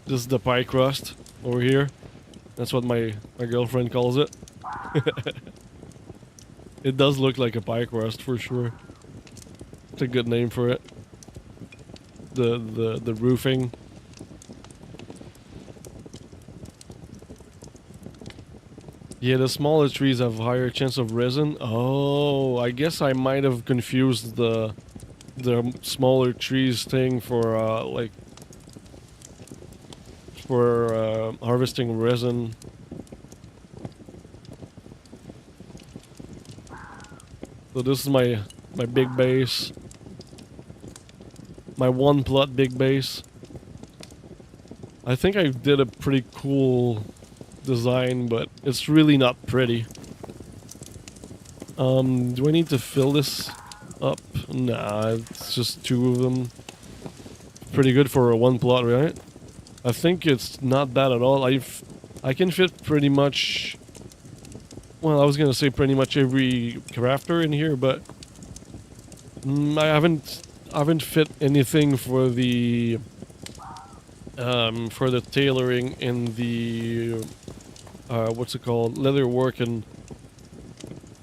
This is the pie crust over here. That's what my girlfriend calls it. It does look like a pie crust for sure. It's a good name for it. The roofing. Yeah, the smaller trees have higher chance of resin. Oh, I guess I might have confused the smaller trees thing for like for harvesting resin. So this is my big base. My one plot big base. I think I did a pretty cool design, but it's really not pretty. Do I need to fill this up? Nah, it's just two of them. Pretty good for a one plot, right? I think it's not bad at all. I can fit pretty much. Well, I was gonna say pretty much every crafter in here, but I haven't fit anything for the tailoring and the what's it called, leather work, and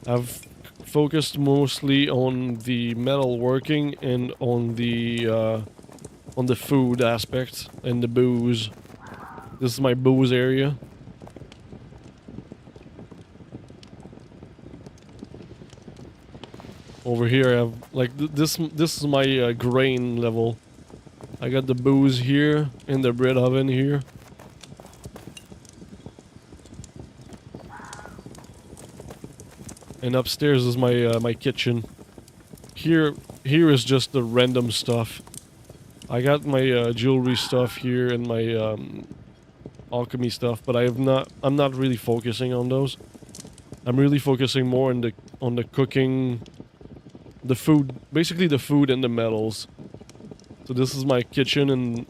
I've focused mostly on the metal working and on the food aspect and the booze. This is my booze area. Over here I have like this is my grain level. I got the booze here and the bread oven here. And upstairs is my my kitchen. Here is just the random stuff. I got my jewelry stuff here and my alchemy stuff, but I'm not really focusing on those. I'm really focusing more on the cooking, the food, basically the food and the metals. So this is my kitchen and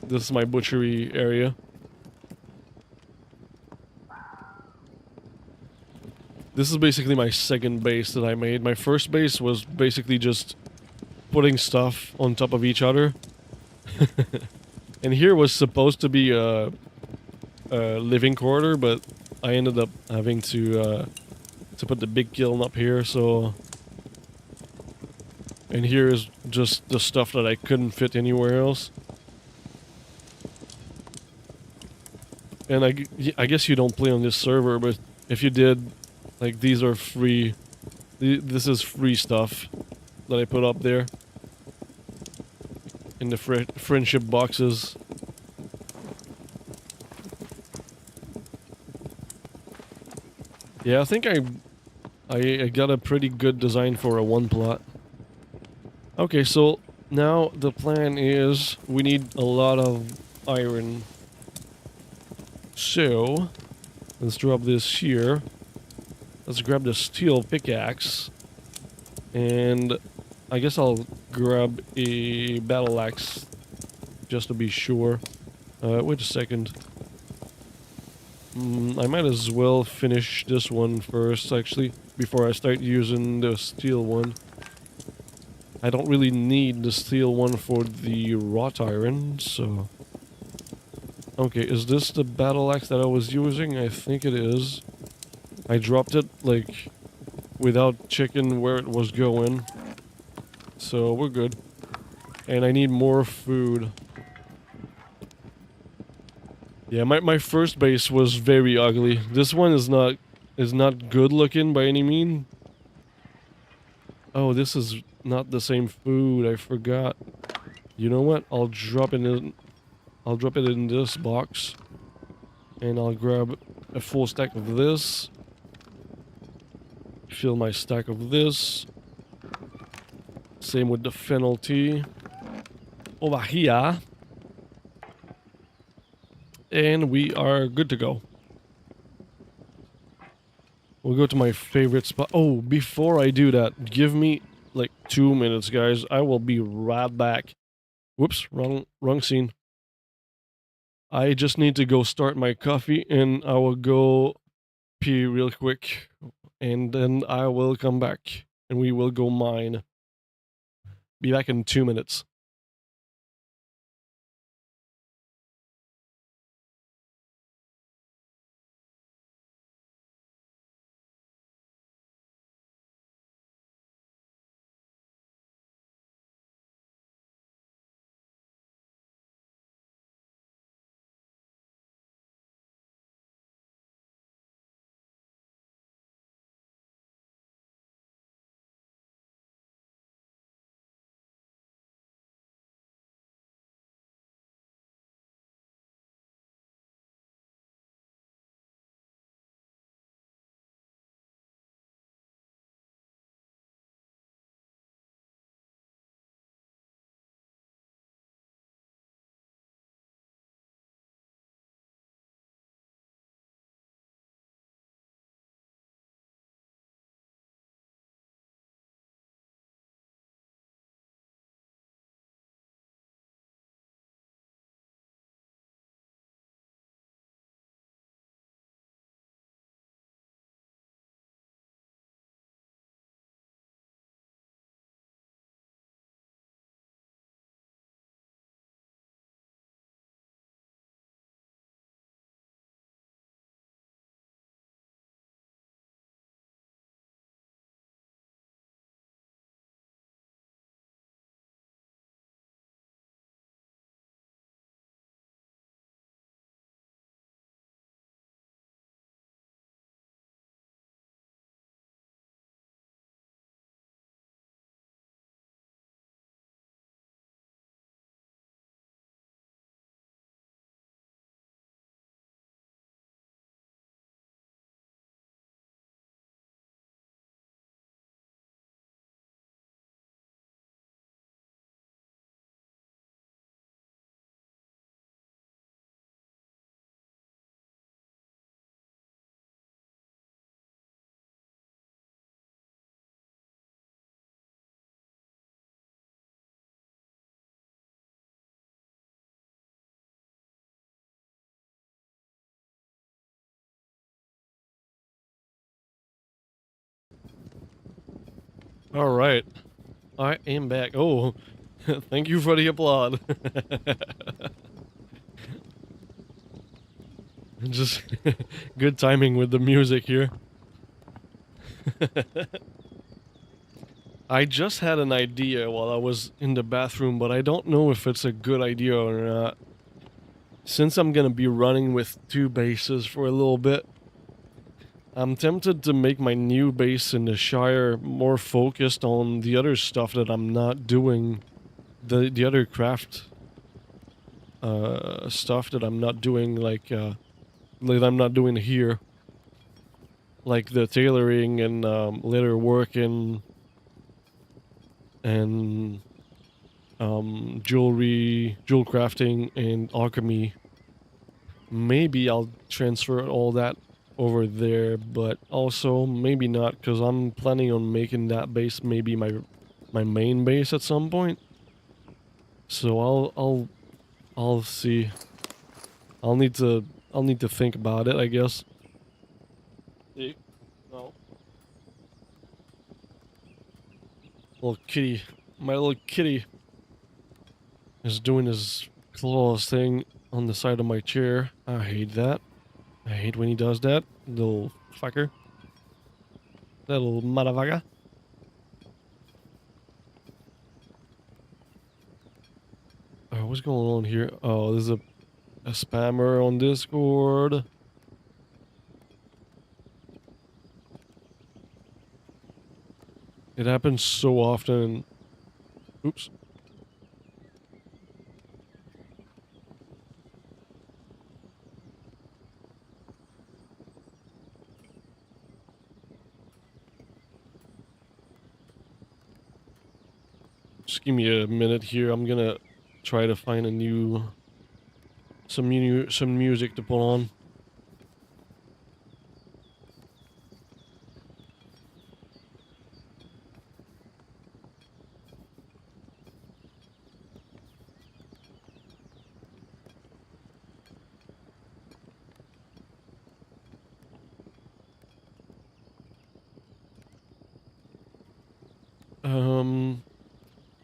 this is my butchery area. This is basically my second base that I made. My first base was basically just putting stuff on top of each other. And here was supposed to be a living quarter, but I ended up having to put the big kiln up here, so... And here is just the stuff that I couldn't fit anywhere else. And I guess you don't play on this server, but if you did, like, these are free This is free stuff that I put up there in the friendship boxes. Yeah, I think I got a pretty good design for a one plot. Okay, so now the plan is we need a lot of iron. So let's drop this here. Let's grab the steel pickaxe. And I guess I'll grab a battle axe just to be sure. Wait a second. I might as well finish this one first, actually, before I start using the steel one. I don't really need the steel one for the wrought iron, so... Okay, is this the battle axe that I was using? I think it is. I dropped it, like, without checking where it was going. So, we're good. And I need more food. Yeah, my first base was very ugly. This one is not good looking by any mean. Oh, this is not the same food. I forgot. You know what? I'll drop it in this box. And I'll grab a full stack of this. Fill my stack of this. Same with the fennel tea. Over here. And we are good to go. We'll go to my favorite spot. Oh, before I do that, give me like 2 minutes, guys. I will be right back. Whoops, wrong scene. I just need to go start my coffee and I will go pee real quick. And then I will come back and we will go mine. Be back in 2 minutes. All right. I am back. Oh, thank you for the applaud. Just good timing with the music here. I just had an idea while I was in the bathroom, but I don't know if it's a good idea or not. Since I'm gonna be running with 2 bases for a little bit, I'm tempted to make my new base in the Shire more focused on the other stuff that I'm not doing. The other craft stuff that I'm not doing, like I'm not doing here. Like the tailoring and leather working and jewelry, jewel crafting and alchemy. Maybe I'll transfer all that over there, but also maybe not, because I'm planning on making that base maybe my main base at some point. So I'll see. I'll need to think about it, I guess. See? No. Little kitty. My little kitty is doing his claws thing on the side of my chair. I hate that. I hate when he does that. Little fucker. Little motherfucker. What's going on here? Oh, there's a spammer on Discord. It happens so often. Oops. Just give me a minute here. I'm gonna try to find some music to put on.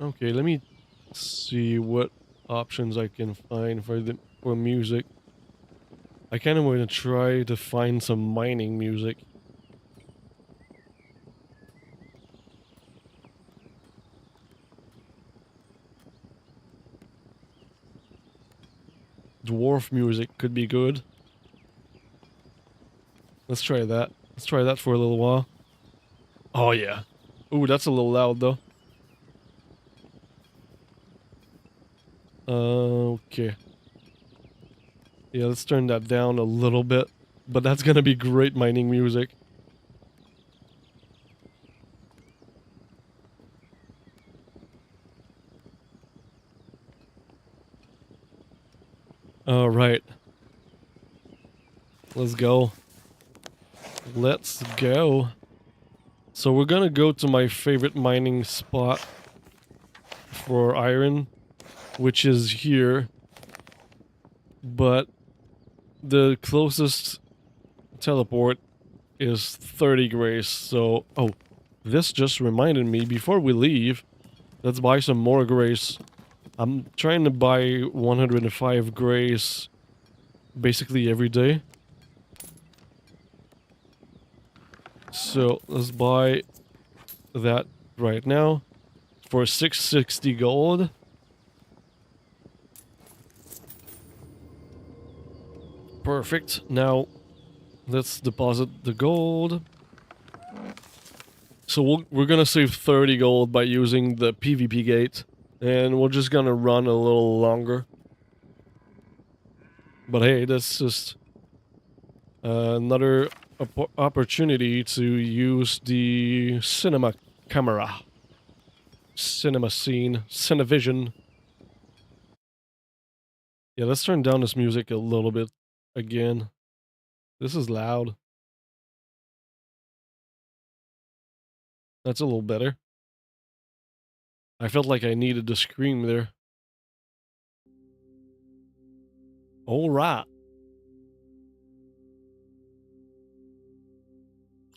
Okay, let me see what options I can find for music. I kind of want to try to find some mining music. Dwarf music could be good. Let's try that. Let's try that for a little while. Oh yeah. Ooh, that's a little loud though. Okay. Yeah, let's turn that down a little bit. But that's gonna be great mining music. Alright. Let's go. Let's go. So we're gonna go to my favorite mining spot for iron, which is here. But the closest teleport is 30 grace, so... Oh, this just reminded me, before we leave, let's buy some more grace. I'm trying to buy 105 grace basically every day. So let's buy that right now for 660 gold. Perfect. Now let's deposit the gold. So we're gonna save 30 gold by using the PvP gate, and we're just gonna run a little longer. But hey, that's just another opportunity to use the cinema camera. Cinema scene. CineVision. Yeah, let's turn down this music a little bit again. This is loud. That's a little better. I felt like I needed to scream there. Alright.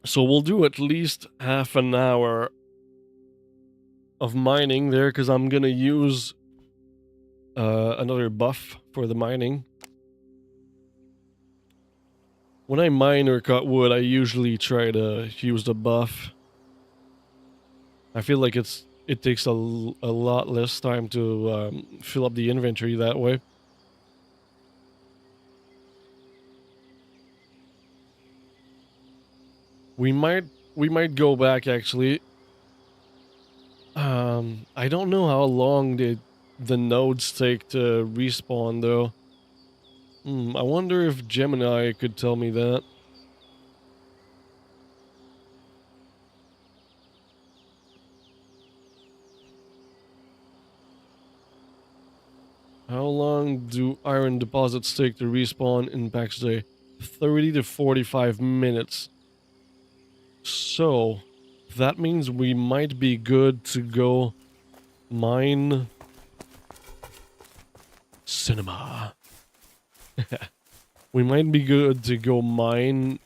So we'll do at least half an hour of mining there, because I'm gonna use another buff for the mining. When I mine or cut wood, I usually try to use the buff. I feel like it takes a lot less time to fill up the inventory that way. We might go back actually. I don't know how long the nodes take to respawn though. I wonder if Gemini could tell me that. How long do iron deposits take to respawn in Pax Dei? 30 to 45 minutes. So, that means we might be good to go mine cinema. We might be good to go mine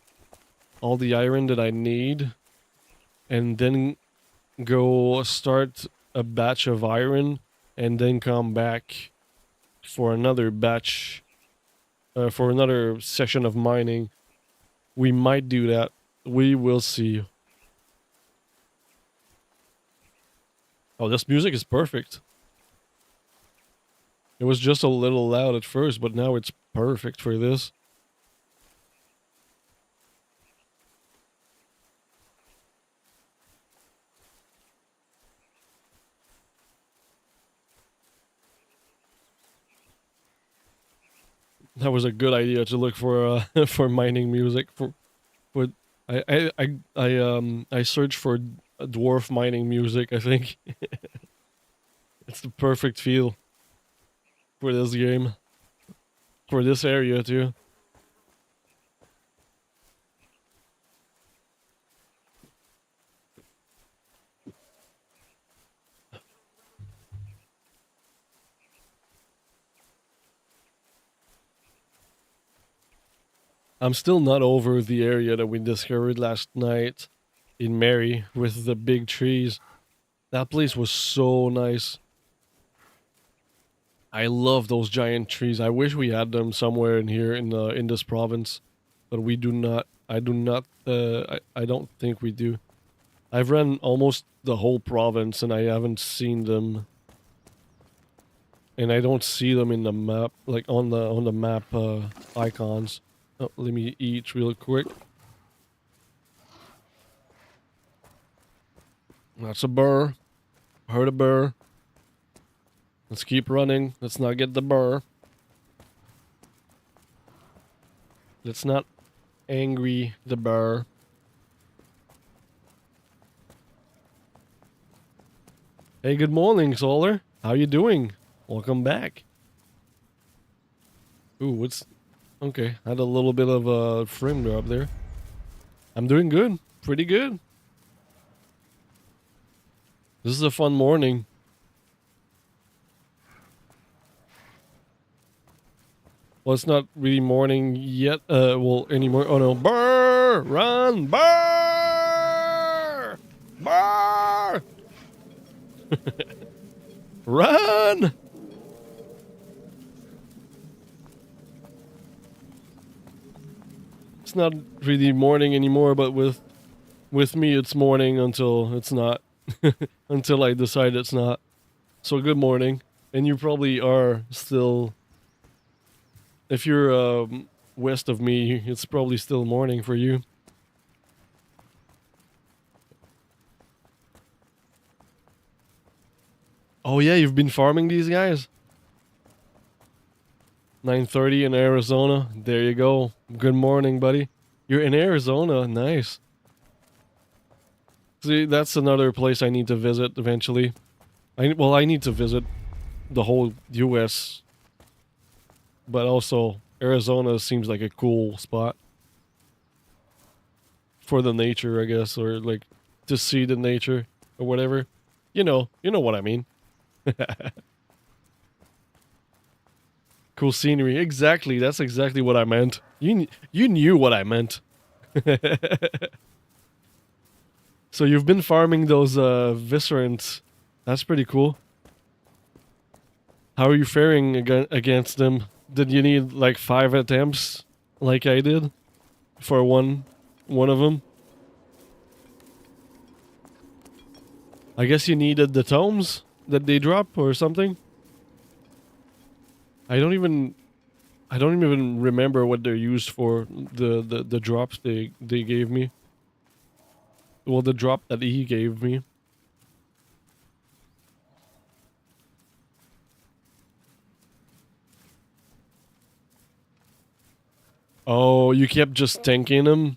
all the iron that I need and then go start a batch of iron and then come back for another batch, for another session of mining. We might do that. We will see. Oh, this music is perfect. It was just a little loud at first, but now it's perfect for this. That was a good idea to look for for mining music. For I searched for dwarf mining music. I think it's the perfect feel for this game, for this area too. I'm still not over the area that we discovered last night in Mary with the big trees. That place was so nice. I love those giant trees. I wish we had them somewhere in here in this province, but we do not. I do not. I don't think we do. I've run almost the whole province and I haven't seen them. And I don't see them in the map, like on the map icons. Oh, let me eat real quick. That's a burr. Heard a burr. Let's keep running. Let's not get the burr. Let's not angry the burr. Hey, good morning, Solar. How you doing? Welcome back. Ooh, what's... Okay, had a little bit of a frame drop there. I'm doing good. Pretty good. This is a fun morning. Well, it's not really morning yet. Well, anymore. Oh no. Burr! Run! Burr! Burr! Run! It's not really morning anymore, but with me it's morning until it's not. Until I decide it's not. So good morning. And you probably are still... If you're west of me, it's probably still morning for you. Oh yeah, you've been farming these guys? 9:30 in Arizona. There you go. Good morning, buddy. You're in Arizona. Nice. See, that's another place I need to visit eventually. I need to visit the whole US. But also, Arizona seems like a cool spot. For the nature, I guess, or like to see the nature or whatever. You know what I mean. Cool scenery. Exactly. That's exactly what I meant. You knew what I meant. So you've been farming those viscerants. That's pretty cool. How are you faring against them? Did you need like 5 attempts like I did for one of them? I guess you needed the tomes that they drop or something. I don't even remember what they're used for. The drops they gave me. Well, the drop that he gave me. Oh, you kept just tanking him?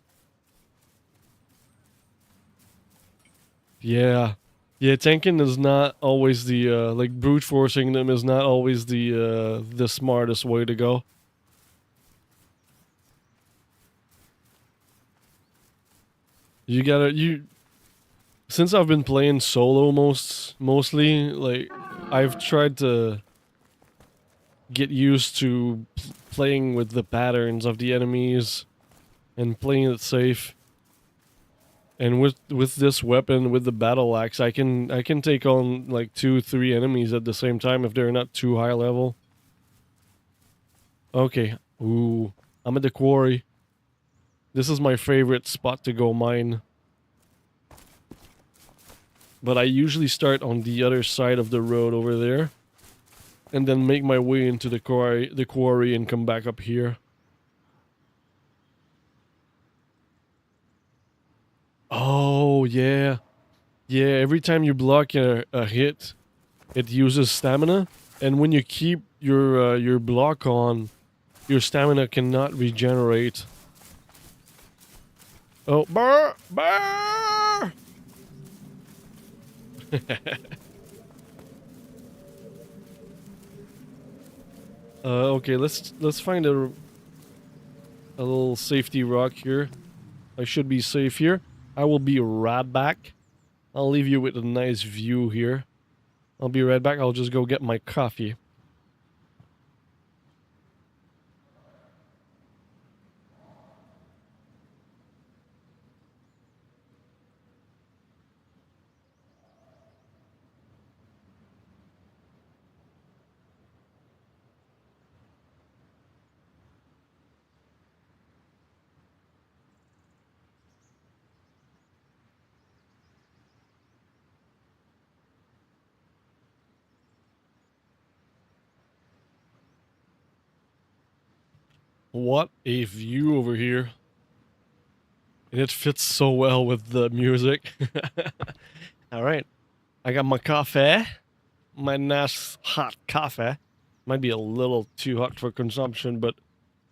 Yeah. Yeah, tanking is not always the, like, brute forcing them is not always the smartest way to go. You gotta, since I've been playing solo mostly, like, I've tried to get used to playing with the patterns of the enemies and playing it safe. And with this weapon, with the battle axe, I can take on like 2-3 enemies at the same time if they're not too high level. Okay. Ooh, I'm at the quarry. This is my favorite spot to go mine. But I usually start on the other side of the road over there, and then make my way into the quarry and come back up here. Oh yeah. Yeah, every time you block a hit, it uses stamina, and when you keep your block on, your stamina cannot regenerate. Oh, burr, burr! Okay, let's find a little safety rock here. I should be safe here. I will be right back. I'll leave you with a nice view here. I'll be right back. I'll just go get my coffee. What a view over here. And it fits so well with the music. Alright. I got my coffee. My nice hot coffee. Might be a little too hot for consumption, but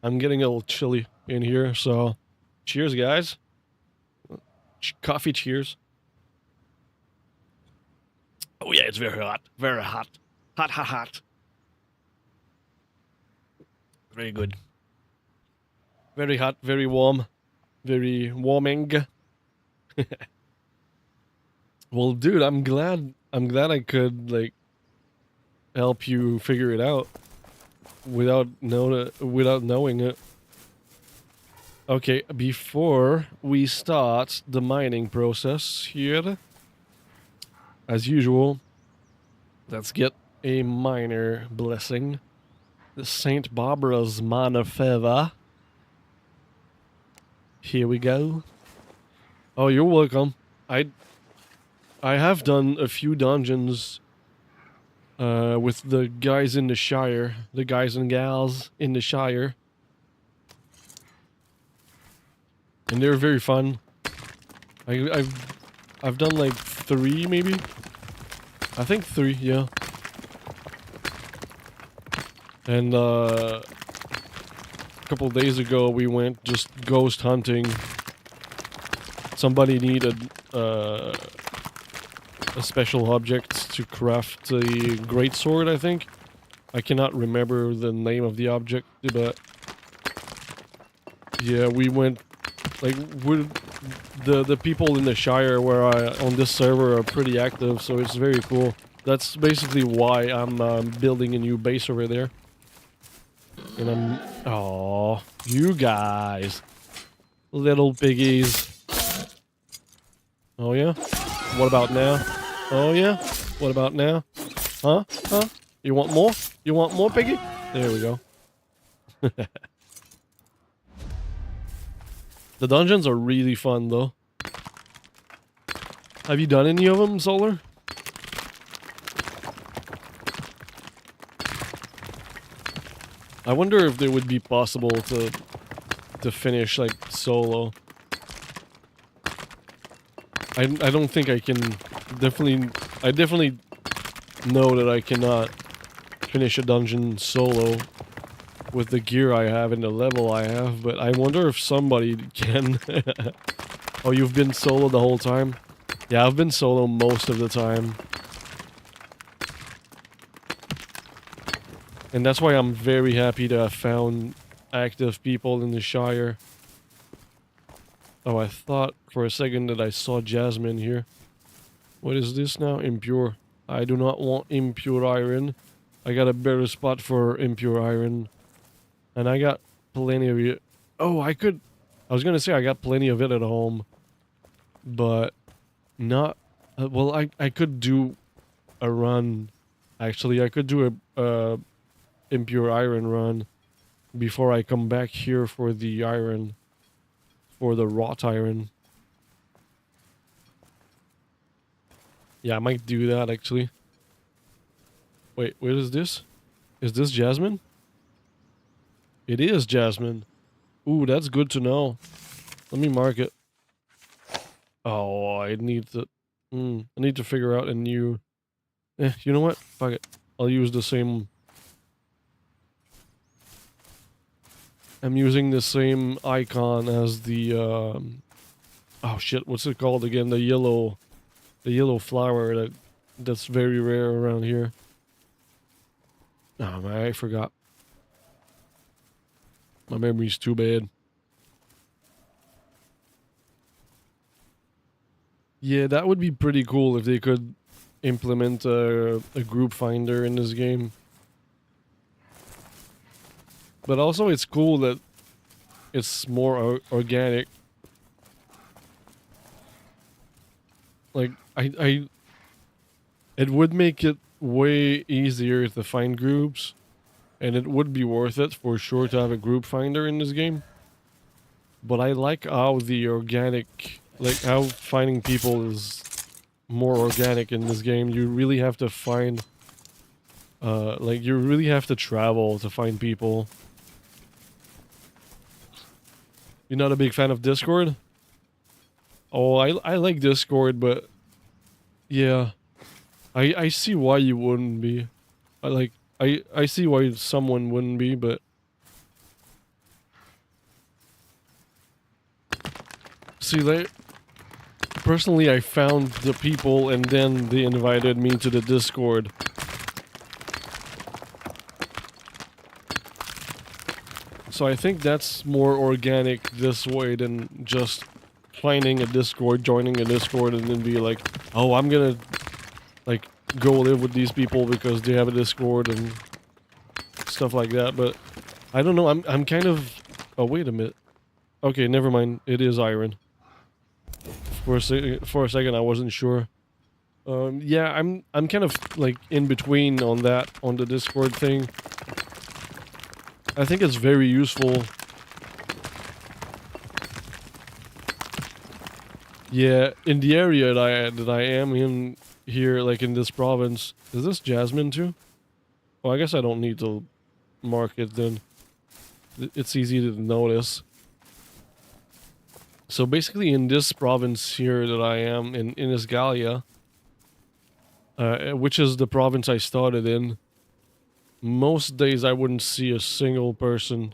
I'm getting a little chilly in here, so cheers, guys. Coffee cheers. Oh yeah, it's very hot. Very hot. Hot, hot, hot. Very good. Very hot, very warm. Very warming. Well, dude, I'm glad I could, like, help you figure it out without knowing it. Okay, before we start the mining process here, as usual, let's get a miner blessing. The St. Barbara's Mana Feva. Here we go. Oh, you're welcome. I have done a few dungeons with the guys in the Shire, the guys and gals in the Shire. And they're very fun. I've done like 3 maybe. I think 3, yeah. And a couple days ago we went just ghost hunting. Somebody needed a special object to craft a greatsword, I think. I cannot remember the name of the object, but yeah, we went, like, the people in the Shire where on this server are pretty active, so it's very cool. That's basically why I'm building a new base over there. And oh, you guys, little piggies. Oh yeah? What about now? Oh yeah? What about now? Huh? Huh? You want more? You want more, piggy? There we go. The dungeons are really fun, though. Have you done any of them, Solar? I wonder if they would be possible to finish, like, solo. I don't think I can I definitely know that I cannot finish a dungeon solo with the gear I have and the level I have, but I wonder if somebody can. Oh, you've been solo the whole time? Yeah, I've been solo most of the time. And that's why I'm very happy to have found active people in the Shire. Oh, I thought for a second that I saw Jasmine here. What is this now? Impure. I do not want impure iron. I got a better spot for impure iron. And I got plenty of it. Oh, I was gonna say I got plenty of it at home. But not... well, I could do a run. Actually, I could do a impure iron run before I come back here for the iron. For the wrought iron. Yeah, I might do that actually. Wait, what is this? Is this Jasmine? It is Jasmine. Ooh, that's good to know. Let me mark it. Oh, I need to... I need to figure out a new... you know what? Fuck it. I'll use the same... I'm using the same icon as the... oh shit, what's it called again? The yellow flower that's very rare around here. Oh man, I forgot. My memory's too bad. Yeah, that would be pretty cool if they could implement a group finder in this game. But also it's cool that it's more organic. Like, it would make it way easier to find groups. And it would be worth it for sure to have a group finder in this game. But I like how the organic, like how finding people is more organic in this game. You really have to find, like you really have to travel to find people. You're not a big fan of Discord? Oh, I like Discord, but yeah, I see why you wouldn't be. I see why someone wouldn't be, but see, like, personally, I found the people and then they invited me to the Discord. So I think that's more organic this way than just finding a Discord, joining a Discord, and then be like, oh, I'm gonna, like, go live with these people because they have a Discord and stuff like that. But I don't know, I'm kind of... Oh, wait a minute. Okay, never mind. It is iron. For a second, I wasn't sure. Yeah, I'm kind of, like, in between on the Discord thing. I think it's very useful. Yeah, in the area that I am in here, like in this province. Is this Jasmine too? Oh, I guess I don't need to mark it then. It's easy to notice. So basically in this province here that I am, in Isgalia, which is the province I started in, most days I wouldn't see a single person.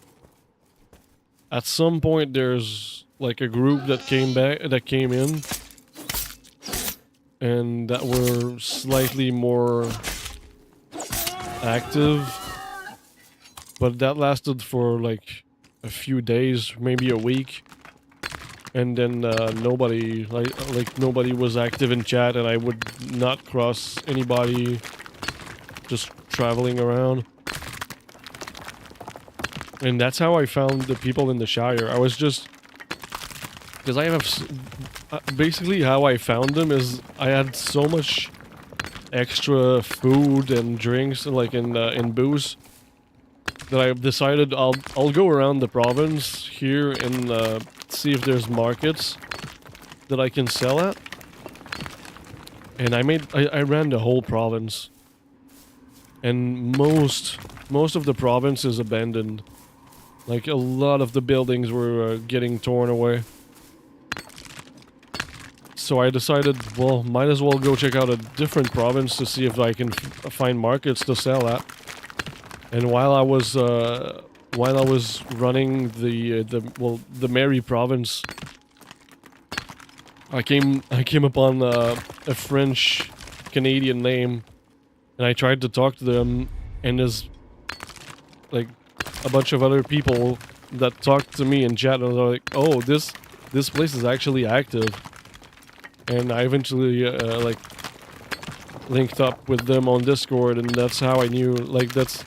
At some point there's like a group that came in, and that were slightly more active, but that lasted for like a few days, maybe a week, and then nobody was active in chat, and I would not cross anybody just traveling around. And that's how I found the people in the Shire. I was just... Because I have... basically how I found them is I had so much extra food and drinks, like in booze, that I decided I'll go around the province here and see if there's markets that I can sell at. And I ran the whole province. And most of the province is abandoned. Like, a lot of the buildings were getting torn away. So I decided, well, might as well go check out a different province to see if I can find markets to sell at. And while I was running the Mary province, I came upon a French Canadian name, and I tried to talk to them, and there's like a bunch of other people that talked to me in chat, and I was like, oh, this place is actually active. And I eventually like linked up with them on Discord, and that's how I knew, like, that's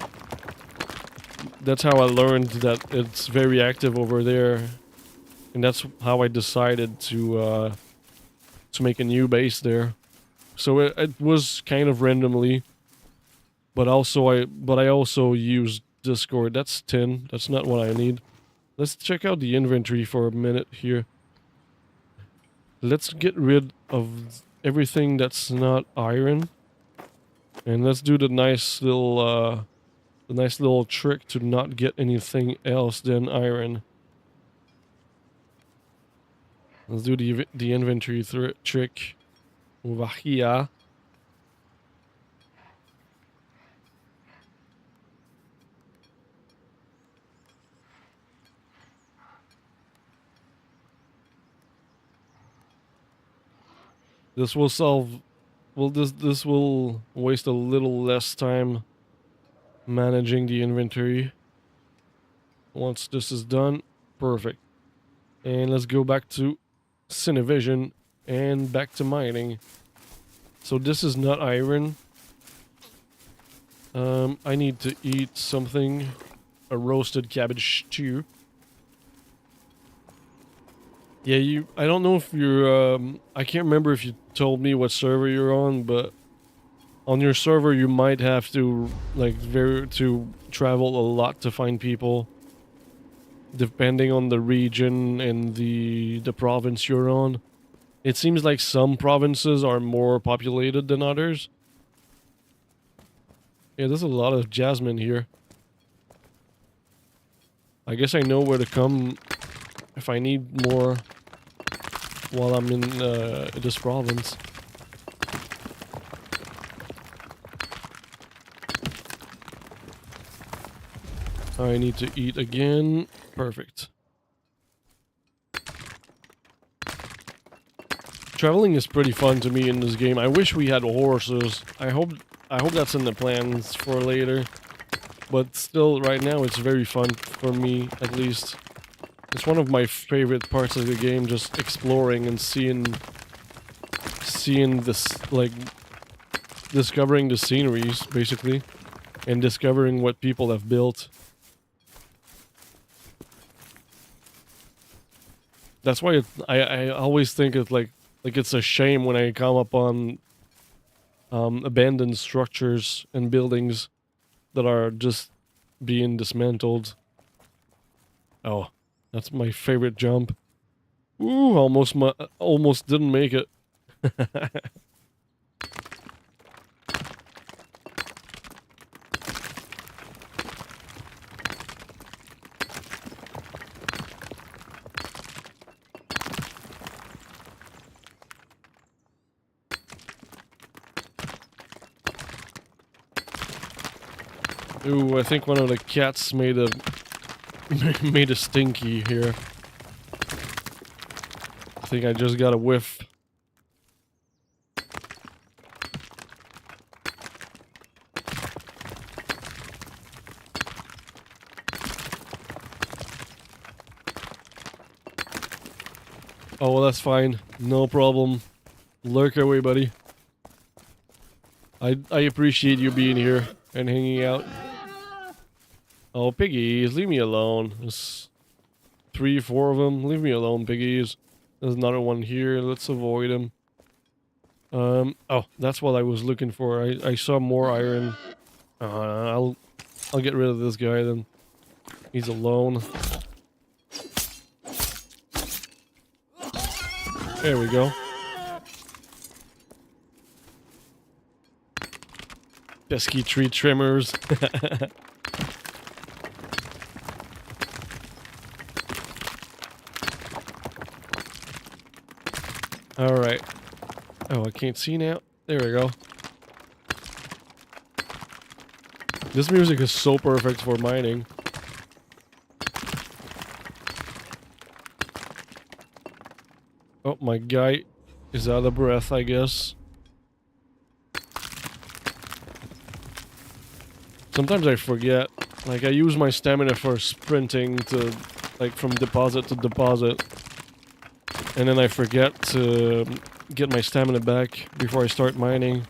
how I learned that it's very active over there, and that's how I decided to make a new base there. So it was kind of randomly, but I also used Discord. That's 10. That's not what I need. Let's check out the inventory for a minute here. Let's get rid of everything that's not iron, and let's do the nice little trick to not get anything else than iron. Let's do the inventory trick over here. This will solve, well, this will waste a little less time managing the inventory. Once this is done, perfect. And let's go back to CineVision and back to mining. So this is not iron. I need to eat something, a roasted cabbage stew. Yeah, I don't know if you're, I can't remember if you told me what server you're on, but on your server you might have to, like, to travel a lot to find people, depending on the region and the province you're on. It seems like some provinces are more populated than others. Yeah, there's a lot of jasmine here. I guess I know where to come if I need more while I'm in this province. I need to eat again. Perfect. Traveling is pretty fun to me in this game. I wish we had horses. I hope that's in the plans for later. But still, right now, it's very fun for me, at least. It's one of my favorite parts of the game, just exploring and seeing this, like, discovering the sceneries, basically, and discovering what people have built. That's why I always think it's like it's a shame when I come upon abandoned structures and buildings that are just being dismantled. Oh, that's my favorite jump. Ooh, almost didn't make it. Ooh, I think one of the cats made a stinky here. I think I just got a whiff. Oh, well, that's fine. No problem. Lurk away, buddy. I appreciate you being here and hanging out. Oh, piggies, leave me alone. There's 3, 4 of them. Leave me alone, piggies. There's another one here. Let's avoid him. Oh, that's what I was looking for. I saw more iron. I'll get rid of this guy then. He's alone. There we go. Pesky tree trimmers. Alright. Oh, I can't see now. There we go. This music is so perfect for mining. Oh, my guy is out of breath, I guess. Sometimes I forget. Like, I use my stamina for sprinting to, like, from deposit to deposit. And then I forget to get my stamina back before I start mining.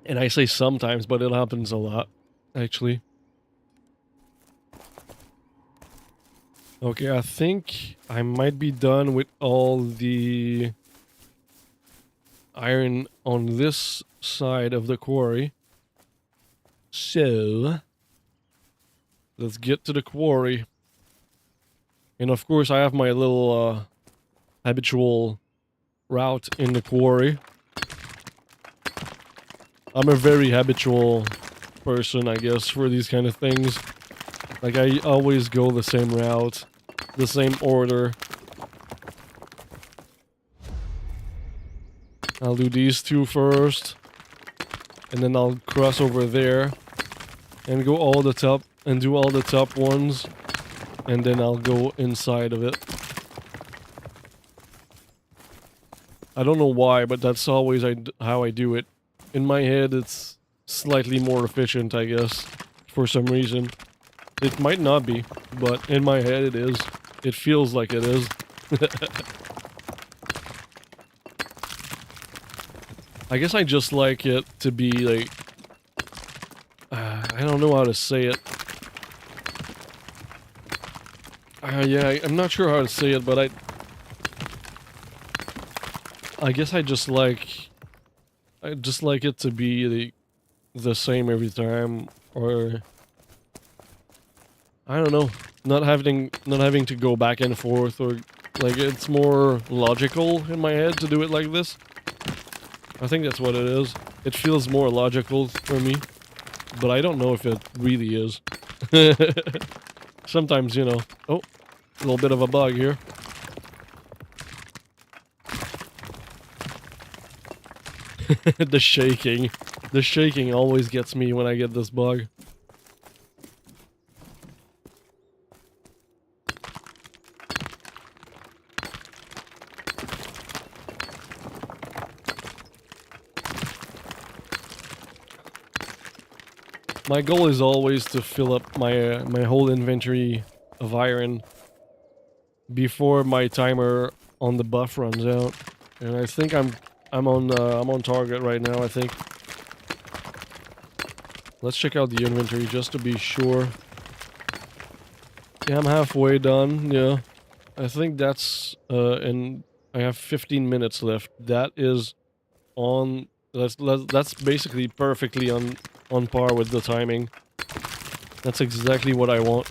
And I say sometimes, but it happens a lot, actually. Okay, I think I might be done with all the iron on this side of the quarry. So, let's get to the quarry. And of course, I have my little habitual route in the quarry. I'm a very habitual person, I guess, for these kind of things. Like, I always go the same route, the same order. I'll do these two first, and then I'll cross over there, and go all the top, and do all the top ones, and then I'll go inside of it. I don't know why, but that's always how I do it. In my head, it's slightly more efficient, I guess, for some reason. It might not be, but in my head it is. It feels like it is. I guess I just like it to be like... I don't know how to say it. Yeah, I'm not sure how to say it, but I guess I just like it to be the same every time, or... I don't know, not having to go back and forth, or like it's more logical in my head to do it like this. I think that's what it is. It feels more logical for me, but I don't know if it really is. Sometimes, you know. Oh, a little bit of a bug here. The shaking always gets me when I get this bug. My goal is always to fill up my my whole inventory of iron before my timer on the buff runs out, and I think I'm on target right now. I think. Let's check out the inventory just to be sure. Yeah, I'm halfway done. Yeah, I think that's and I have 15 minutes left. That is on. That's basically perfectly on par with the timing. That's exactly what I want.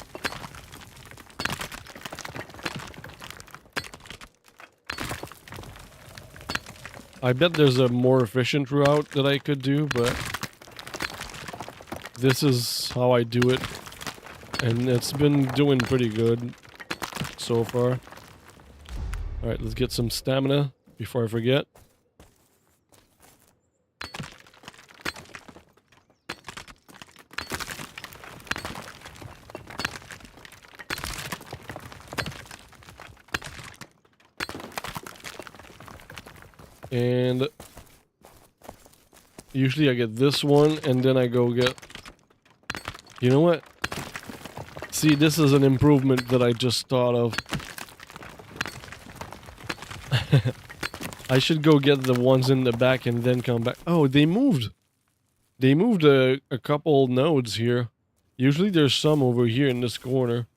I bet there's a more efficient route that I could do, but this is how I do it, and it's been doing pretty good so far. Alright, let's get some stamina before I forget. And usually I get this one, and then I go get... You know what? See, this is an improvement that I just thought of. I should go get the ones in the back and then come back. Oh, they moved. They moved a couple nodes here. Usually there's some over here in this corner.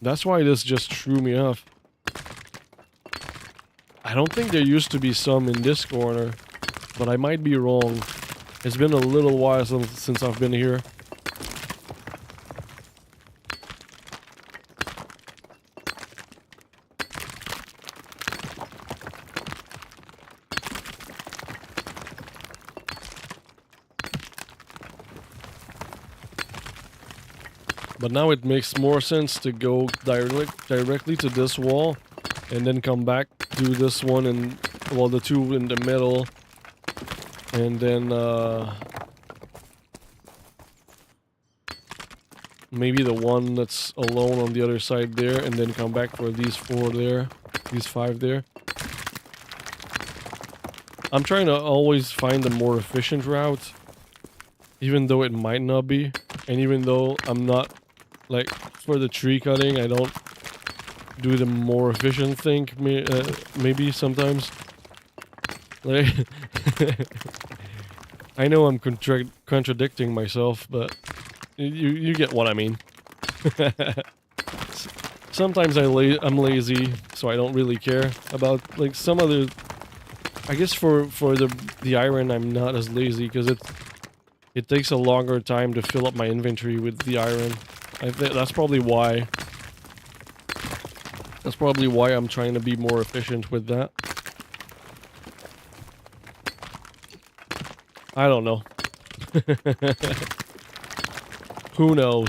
That's why this just threw me off. I don't think there used to be some in this corner, but I might be wrong. It's been a little while since I've been here. But now it makes more sense to go directly to this wall and then come back, do this one and, well, the two in the middle, and then maybe the one that's alone on the other side there, and then come back for these 4 there, these 5 there. I'm trying to always find the more efficient route, even though it might not be, and even though I'm not, like, for the tree cutting, I don't do the more efficient thing, maybe sometimes. Like, I know I'm contradicting myself, but you get what I mean. Sometimes I'm lazy, so I don't really care about, like, some other... I guess for the iron, I'm not as lazy, because it takes a longer time to fill up my inventory with the iron. That's probably why. That's probably why I'm trying to be more efficient with that. I don't know. Who knows?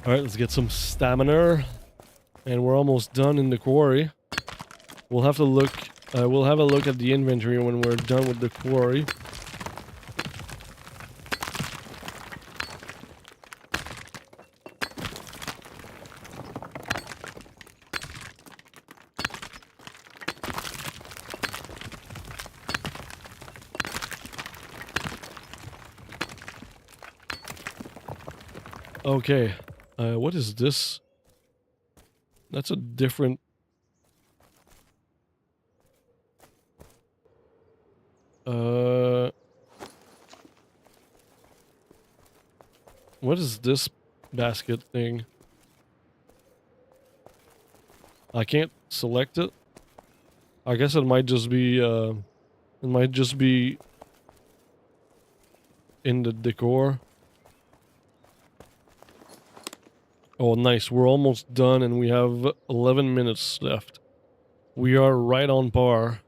Alright, let's get some stamina. And we're almost done in the quarry. We'll have to look... we'll have a look at the inventory when we're done with the quarry. Okay, what is this? That's a different... What is this basket thing? I can't select it. I guess it might just be, in the decor. Oh, nice. We're almost done and we have 11 minutes left. We are right on par.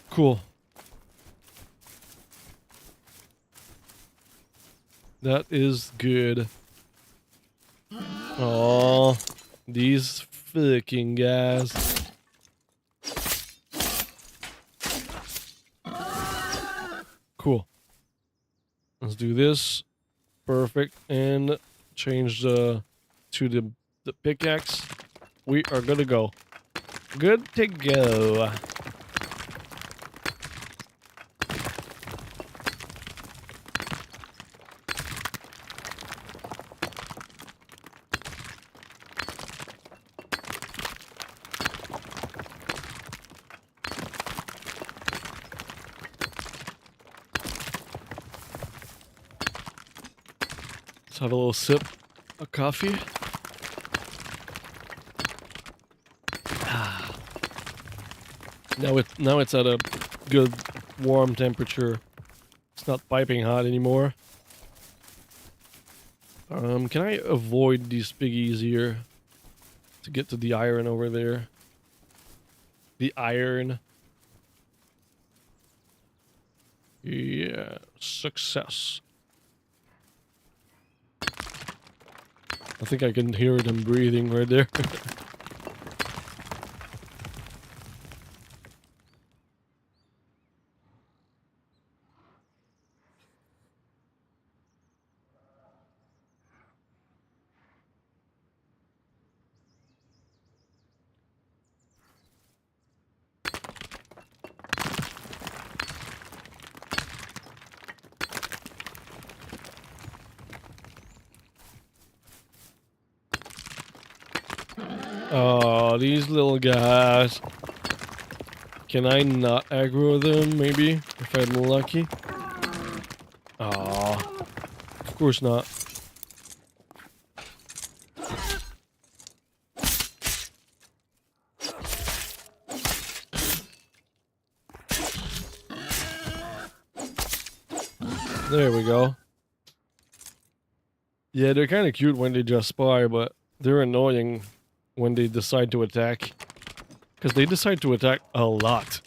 Cool. That is good. Oh, these fucking guys. Cool. Let's do this. Perfect. And change to the pickaxe. We are good to go. Good to go. Let's have a little sip of coffee. Now it's at a good warm temperature. It's not piping hot anymore. Can I avoid these piggies here to get to the iron over there? The iron. Yeah, success. I think I can hear them breathing right there. Oh, these little guys. Can I not aggro them, maybe? If I'm lucky? Oh, of course not. There we go. Yeah, they're kind of cute when they just spy, but they're annoying when they decide to attack. Because they decide to attack a lot.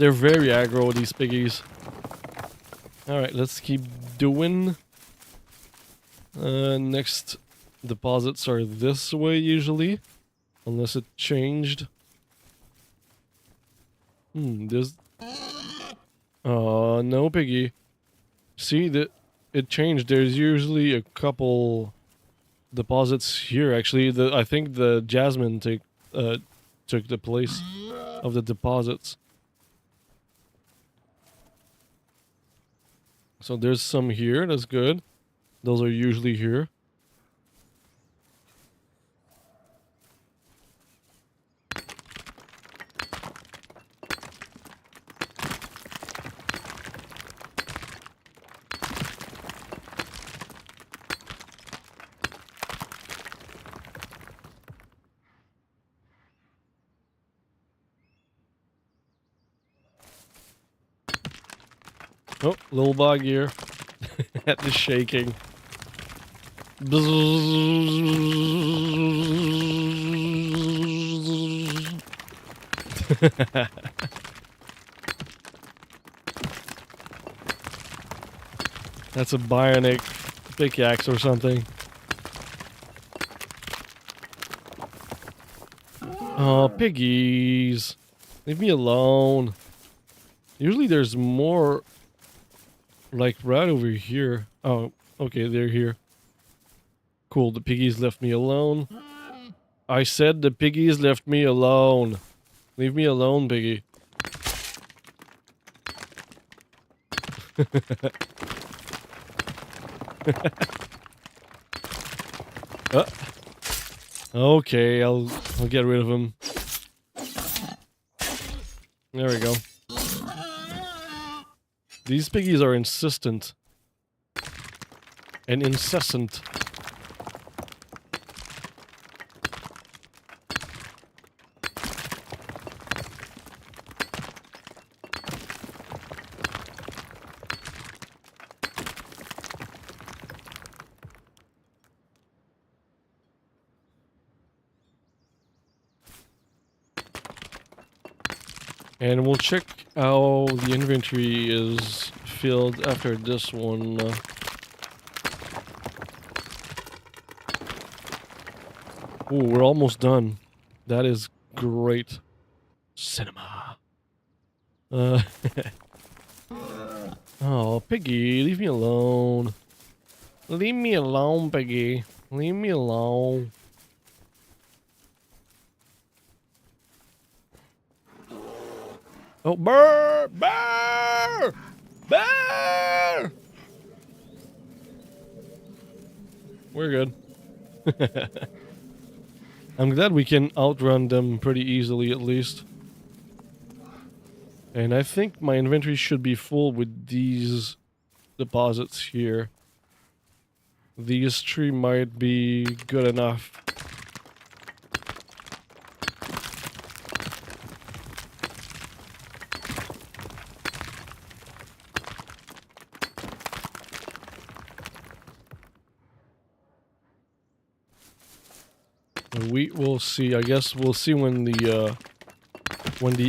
They're very aggro, these piggies. Alright, let's keep doing. Next deposits are this way usually. Unless it changed. There's... Oh, no piggy. See, that it changed. There's usually a couple deposits here. Actually, I think the jasmine took the place of the deposits. So there's some here. That's good. Those are usually here. Oh, little bug here. At the shaking. That's a bionic pickaxe or something. Oh, piggies. Leave me alone. Usually there's more, like, right over here. Oh, okay, they're here. Cool, the piggies left me alone. I said the piggies left me alone. Leave me alone, piggy. Okay, I'll get rid of him. There we go. These piggies are insistent. And incessant. And we'll check how the inventory is filled after this one. Ooh, we're almost done. That is great. Cinema. Oh, piggy, leave me alone. Leave me alone, piggy. Leave me alone. Oh, burr! Burr! Burr! We're good. I'm glad we can outrun them pretty easily, at least. And I think my inventory should be full with these deposits here. These three might be good enough. We will see. I guess we'll see when the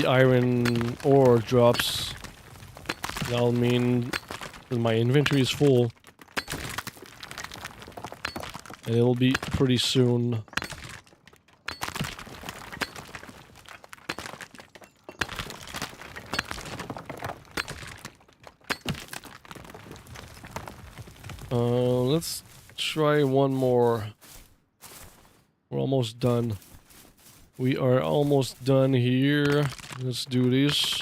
iron ore drops. That'll mean that my inventory is full, and it'll be pretty soon. Let's try one more. We're almost done. We are almost done here. Let's do this.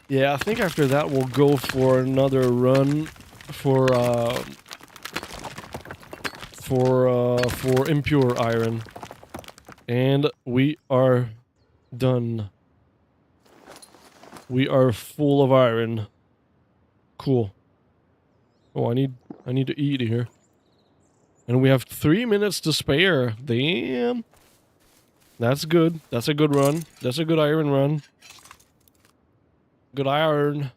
Yeah, I think after that we'll go for another run for impure iron. And we are done. We are full of iron. Cool. Oh, I need to eat here. And we have 3 minutes to spare. Damn. That's good. That's a good run. That's a good iron run. Good iron.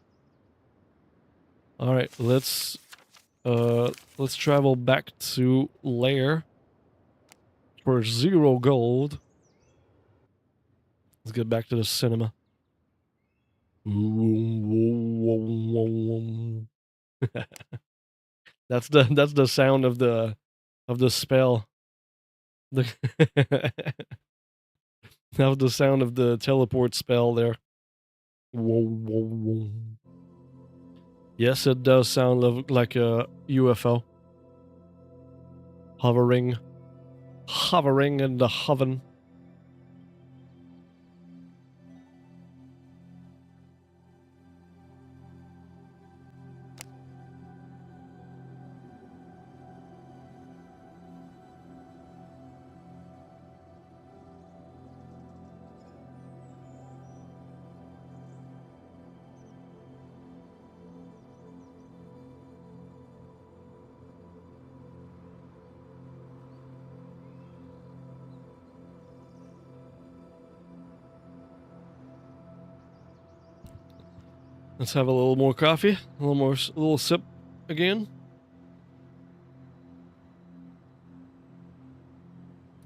All right, let's travel back to lair for 0 gold. Let's get back to the cinema. That's the sound of the spell. The that was the sound of the teleport spell there. Yes, it does sound like a UFO. Hovering in the oven. Let's have a little more coffee, a little sip again.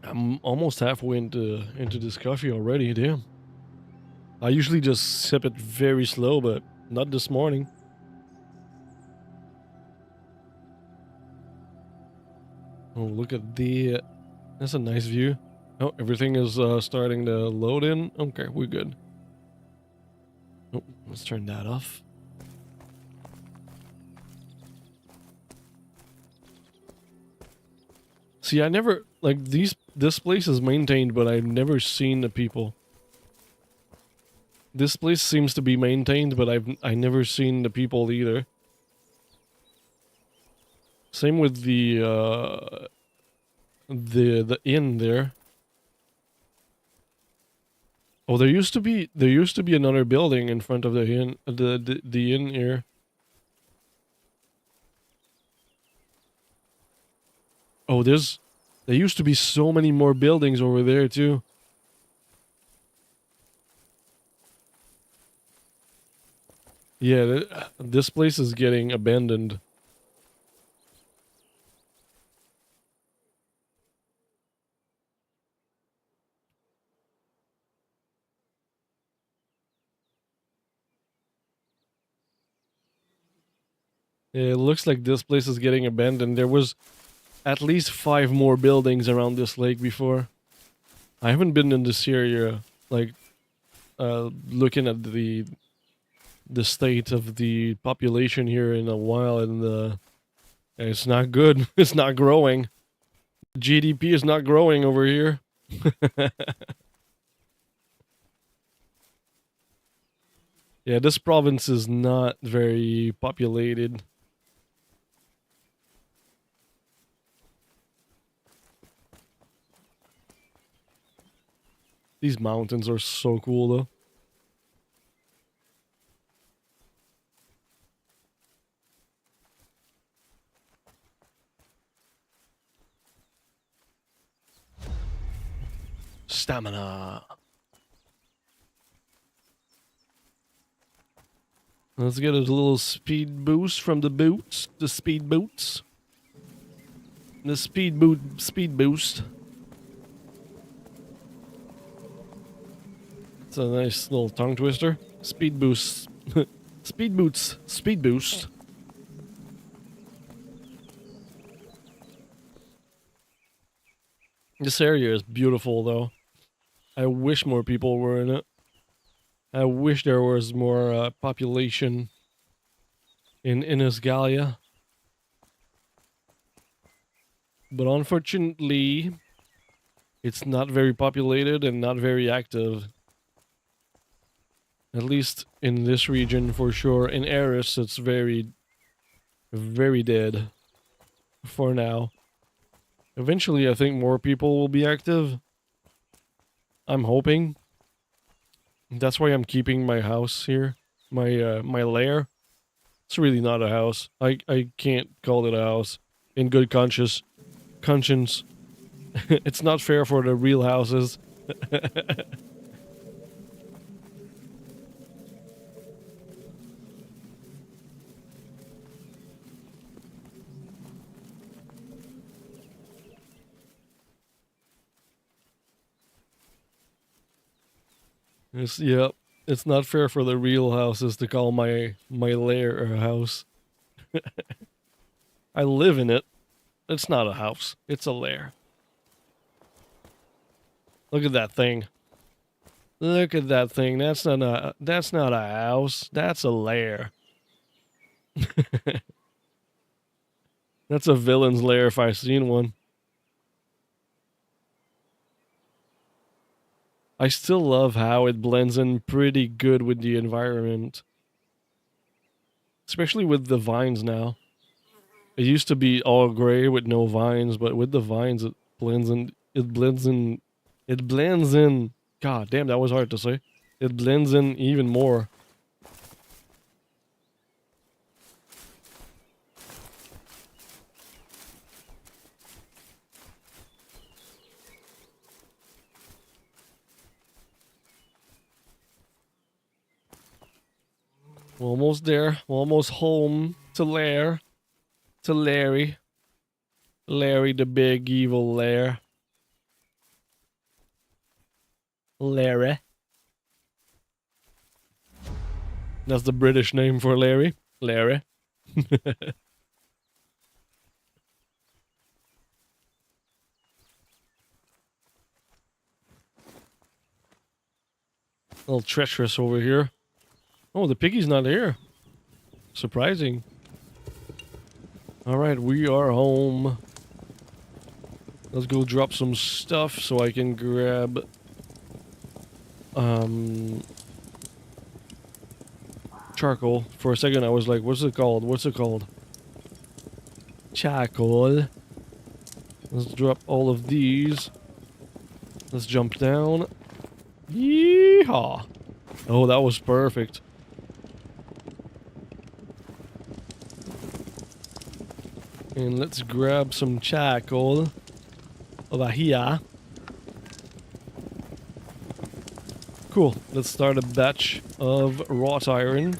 I'm almost halfway into this coffee already. Damn. I usually just sip it very slow, but not this morning. Oh, look at the. That's a nice view. Oh, everything is starting to load in. Okay, we're good. Oh, let's turn that off. See, I never like this place is maintained, but I've never seen the people. This place seems to be maintained, but I never seen the people either. Same with the inn there. Oh, there used to be another building in front of the inn, the inn here. Oh, there used to be so many more buildings over there too. Yeah, this place is getting abandoned. Yeah, it looks like this place is getting abandoned. There was at least 5 more buildings around this lake before. I haven't been in this area, like, looking at the state of the population here in a while, and it's not good. It's not growing. GDP is not growing over here. Yeah, this province is not very populated. These mountains are so cool, though. Stamina. Let's get a little speed boost from the boots. The speed boots. The speed boost. It's a nice little tongue twister. Speed boost. Speed boots. Speed boost. This area is beautiful, though. I wish more people were in it. I wish there was more population in Innisgalia. But unfortunately, it's not very populated and not very active. At least in this region, for sure. In Eris, it's very, very dead. For now. Eventually, I think more people will be active. I'm hoping. That's why I'm keeping my house here. My lair. It's really not a house. I can't call it a house. In good conscience. It's not fair for the real houses. Yep. It's not fair for the real houses to call my lair a house. I live in it. It's not a house. It's a lair. Look at that thing. Look at that thing. That's not a house. That's a lair. That's a villain's lair if I've seen one. I still love how it blends in pretty good with the environment. Especially with the vines now. It used to be all gray with no vines, but with the vines it blends in. It blends in. It blends in. God damn, that was hard to say. It blends in even more. We're almost there. We're almost home to Lair. To Larry. Larry the big evil Lair. Larry. That's the British name for Larry. Larry. A little treacherous over here. Oh, the piggy's not here. Surprising. Alright, we are home. Let's go drop some stuff so I can grab... charcoal. For a second I was like, what's it called? What's it called? Charcoal. Let's drop all of these. Let's jump down. Yeehaw! Oh, that was perfect. And let's grab some charcoal over here. Cool. Let's start a batch of wrought iron.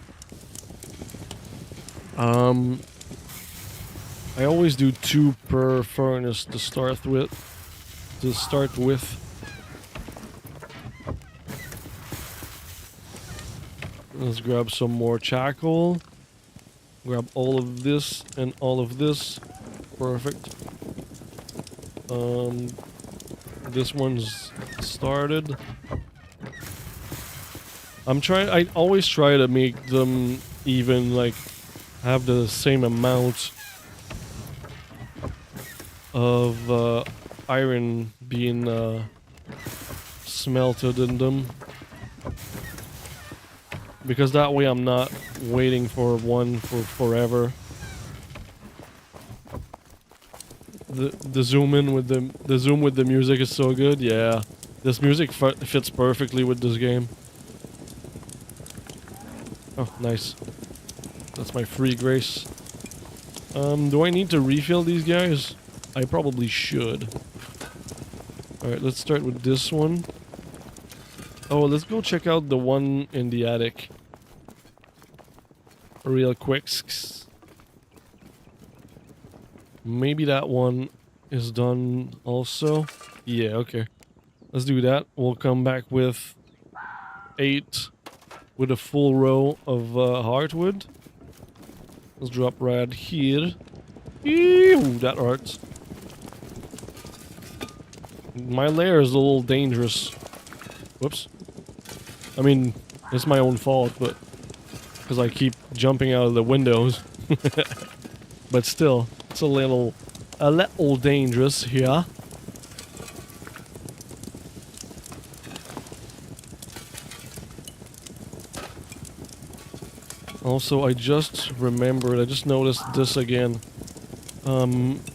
I always do 2 per furnace to start with. Let's grab some more charcoal. Grab all of this and all of this. Perfect. This one's started. I always try to make them even, like, have the same amount of iron being smelted in them. Because that way I'm not waiting for one for forever. The zoom with the music is so good. Yeah, this music fits perfectly with this game. Oh, nice. That's my free grace. Do I need to refill these guys? I probably should. Alright, let's start with this one. Oh, let's go check out the one in the attic. Real quick. Maybe that one is done also. Yeah, okay. Let's do that. We'll come back with 8 with a full row of hardwood. Let's drop right here. Ew, that hurts. My lair is a little dangerous. Whoops. I mean, it's my own fault, but because I keep jumping out of the windows. But still, it's a little dangerous here. Also, I just noticed this again.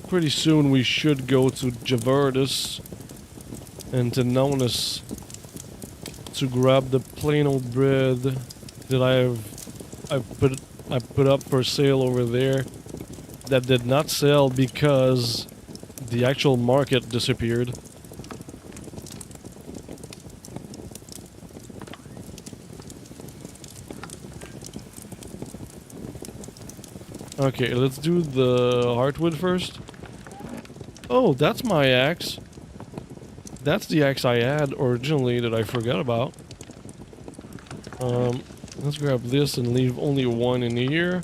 Pretty soon we should go to Javerdis and to Nonus to grab the plain old bread that I put up for sale over there that did not sell because the actual market disappeared. Okay, let's do the hardwood first. Oh, that's my axe. That's the axe I had originally that I forgot about. Let's grab this and leave only one in here.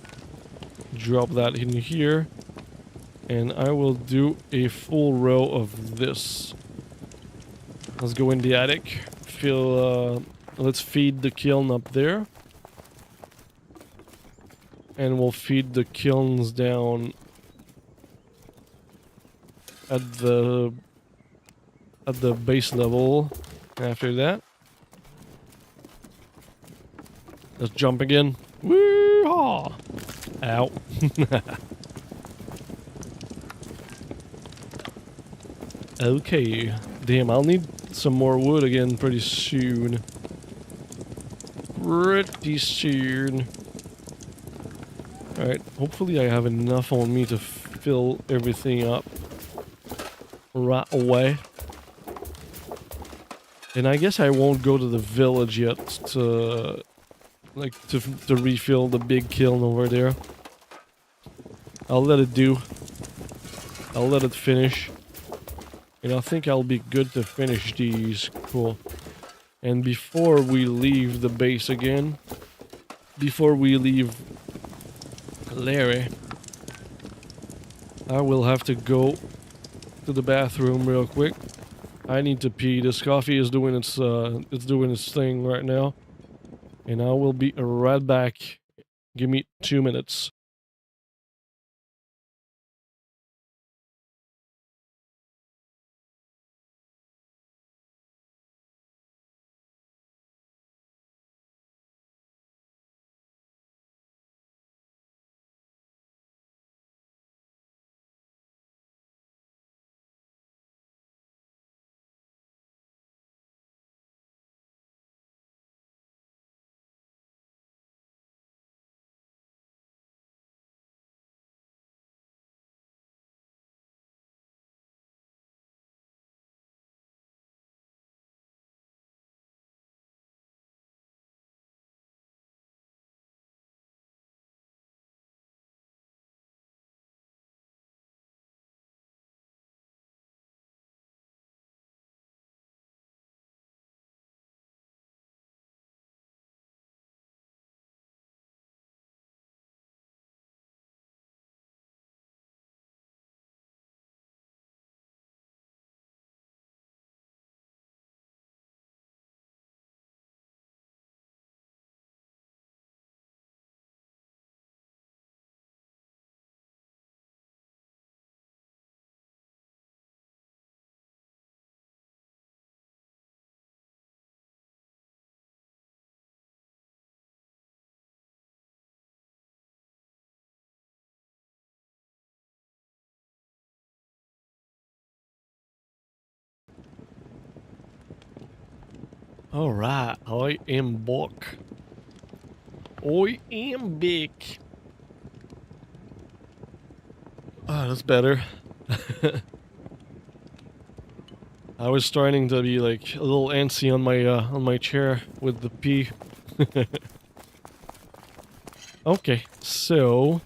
Drop that in here. And I will do a full row of this. Let's go in the attic. Let's feed the kiln up there. And we'll feed the kilns down at the base level after that. Let's jump again. Woo-haw! Ow. Okay. Damn, I'll need some more wood again pretty soon. Pretty soon. Alright, hopefully I have enough on me to fill everything up right away. And I guess I won't go to the village yet to refill the big kiln over there. I'll let it do. I'll let it finish. And I think I'll be good to finish these. Cool. And before we leave the base again, before we leave Larry, I will have to go to the bathroom real quick. I need to pee. This coffee is doing its thing right now. And I will be right back. Give me 2 minutes. Alright, I am back. I am back. Ah, that's better. I was starting to be like a little antsy on my chair with the pee. Okay, so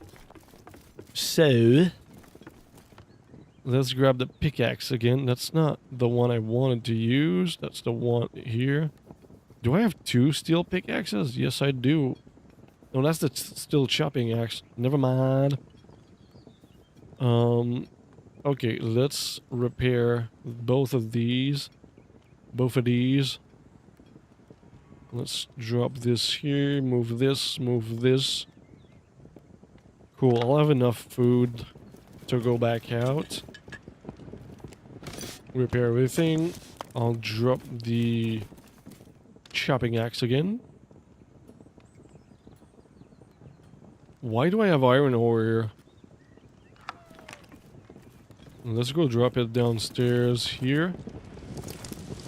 let's grab the pickaxe again. That's not the one I wanted to use. That's the one here. Do I have 2 steel pickaxes? Yes, I do. No, that's the steel chopping axe. Never mind. Okay, let's repair both of these. Let's drop this here, move this, move this. Cool, I'll have enough food to go back out. Repair everything. I'll drop the chopping axe again. Why do I have iron ore here? Let's go drop it downstairs here.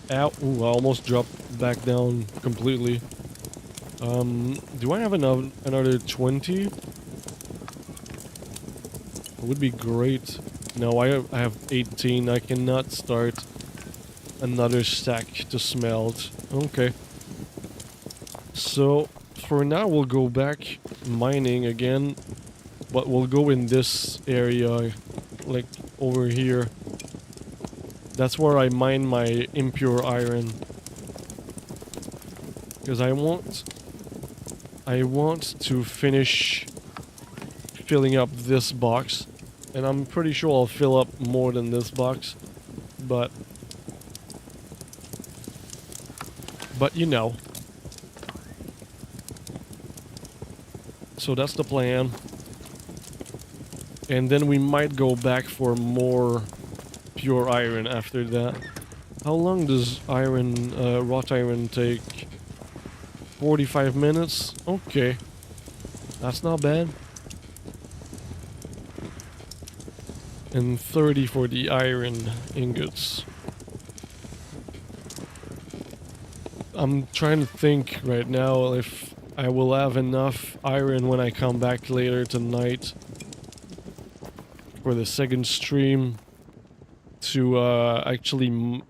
Ow. Ooh, I almost dropped back down completely. Do I have another 20? It would be great. No, I have 18. I cannot start another stack to smelt. Okay. So, for now we'll go back mining again. But we'll go in this area, like over here. That's where I mine my impure iron. Because I want I want to finish filling up this box, and I'm pretty sure I'll fill up more than this box, but you know. So that's the plan. And then we might go back for more pure iron after that. How long does iron, wrought iron take? 45 minutes? Okay. That's not bad. And 30 for the iron ingots. I'm trying to think right now if I will have enough iron when I come back later tonight for the second stream to actually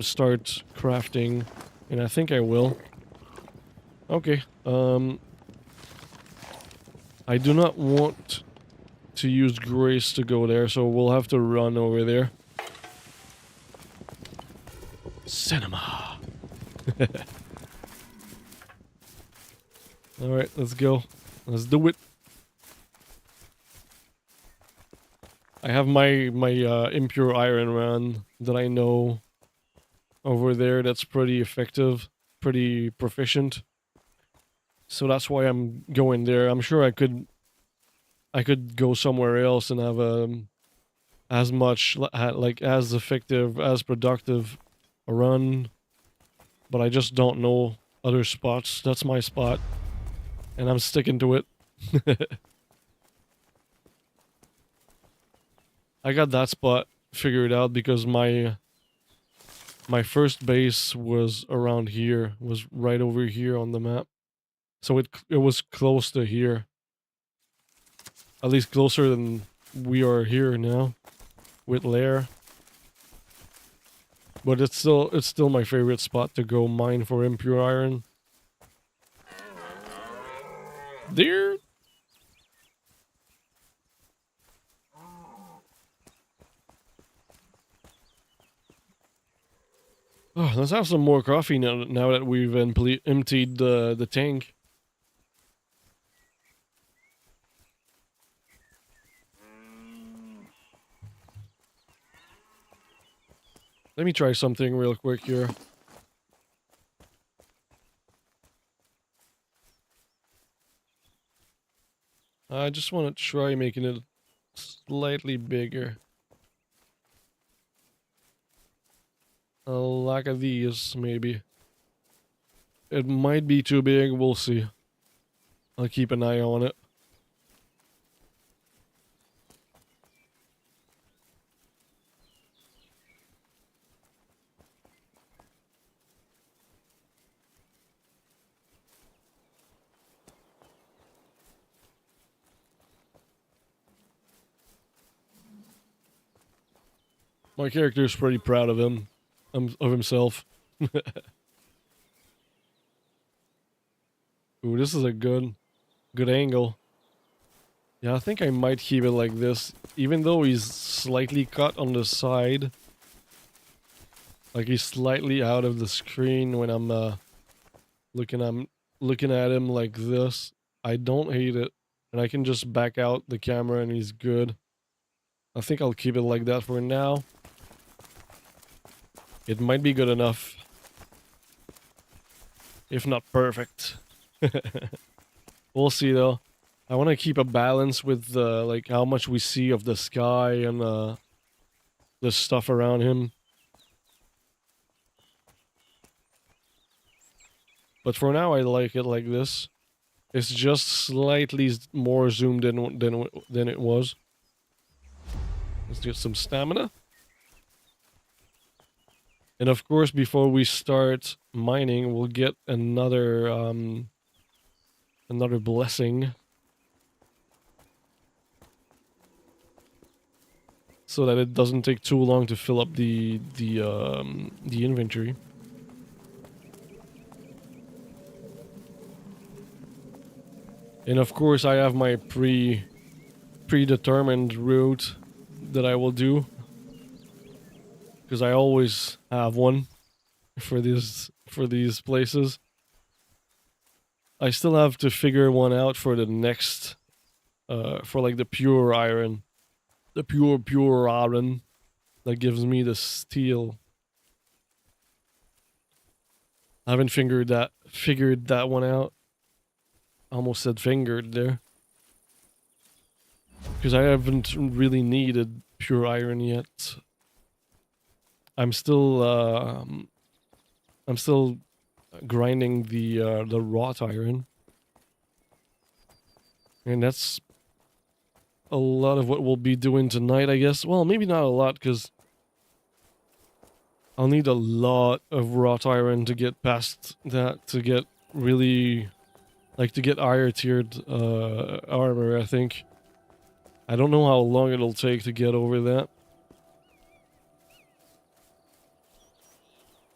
start crafting, and I think I will. Okay, I do not want to use Grace to go there, so we'll have to run over there. Cinema! Alright, let's go. Let's do it. I have my impure iron run that I know over there that's pretty effective, pretty proficient. So that's why I'm going there. I'm sure I could go somewhere else and have as much, like, as effective, as productive a run, but I just don't know other spots. That's my spot, and I'm sticking to it. I got that spot figured out because my first base was around here, was right over here on the map. So it was close to here. At least closer than we are here now with Lair. But it's still my favorite spot to go mine for impure iron. There. Oh, let's have some more coffee now that we've emptied the tank. Let me try something real quick here. I just want to try making it slightly bigger. A lack of these, maybe. It might be too big, we'll see. I'll keep an eye on it. My character is pretty proud of him, of himself. Ooh, this is a good angle. Yeah, I think I might keep it like this, even though he's slightly cut on the side. Like he's slightly out of the screen when I'm looking at him like this. I don't hate it, and I can just back out the camera and he's good. I think I'll keep it like that for now. It might be good enough. If not perfect. We'll see though. I want to keep a balance with like how much we see of the sky and the stuff around him. But for now I like it like this. It's just slightly more zoomed in than it was. Let's get some stamina. And of course, before we start mining, we'll get another another blessing, so that it doesn't take too long to fill up the inventory. And of course, I have my predetermined route that I will do, because I always have one for these places. I still have to figure one out for the next, for like the pure iron. The pure iron that gives me the steel. I haven't figured that one out. Almost said fingered there. Because I haven't really needed pure iron yet. I'm still grinding the wrought iron. And that's a lot of what we'll be doing tonight, I guess. Well, maybe not a lot, because I'll need a lot of wrought iron to get past that, to get really, like, to get higher tiered armor, I think. I don't know how long it'll take to get over that.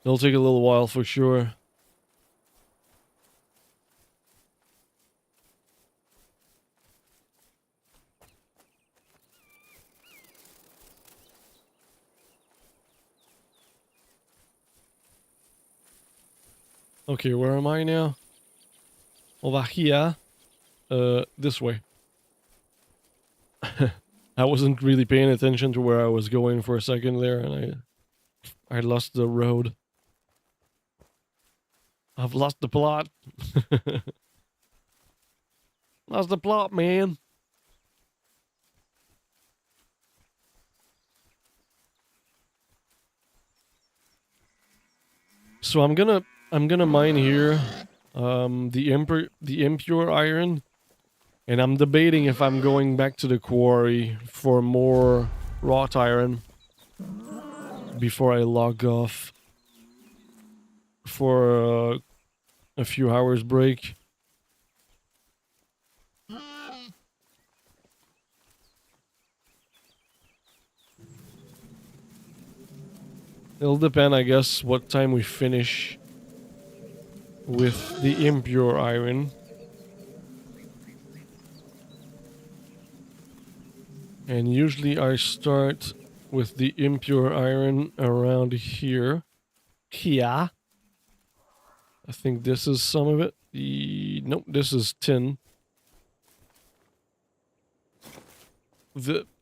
It'll take a little while for sure. Okay, where am I now? Over here. This way. I wasn't really paying attention to where I was going for a second there, and I lost the road. I've lost the plot. Lost the plot, man. So I'm gonna mine here, the impure iron, and I'm debating if I'm going back to the quarry for more wrought iron before I log off for a few hours break. It'll depend, I guess, what time we finish with the impure iron. And usually I start with the impure iron around here. Here. I think this is some of it. Nope, this is tin.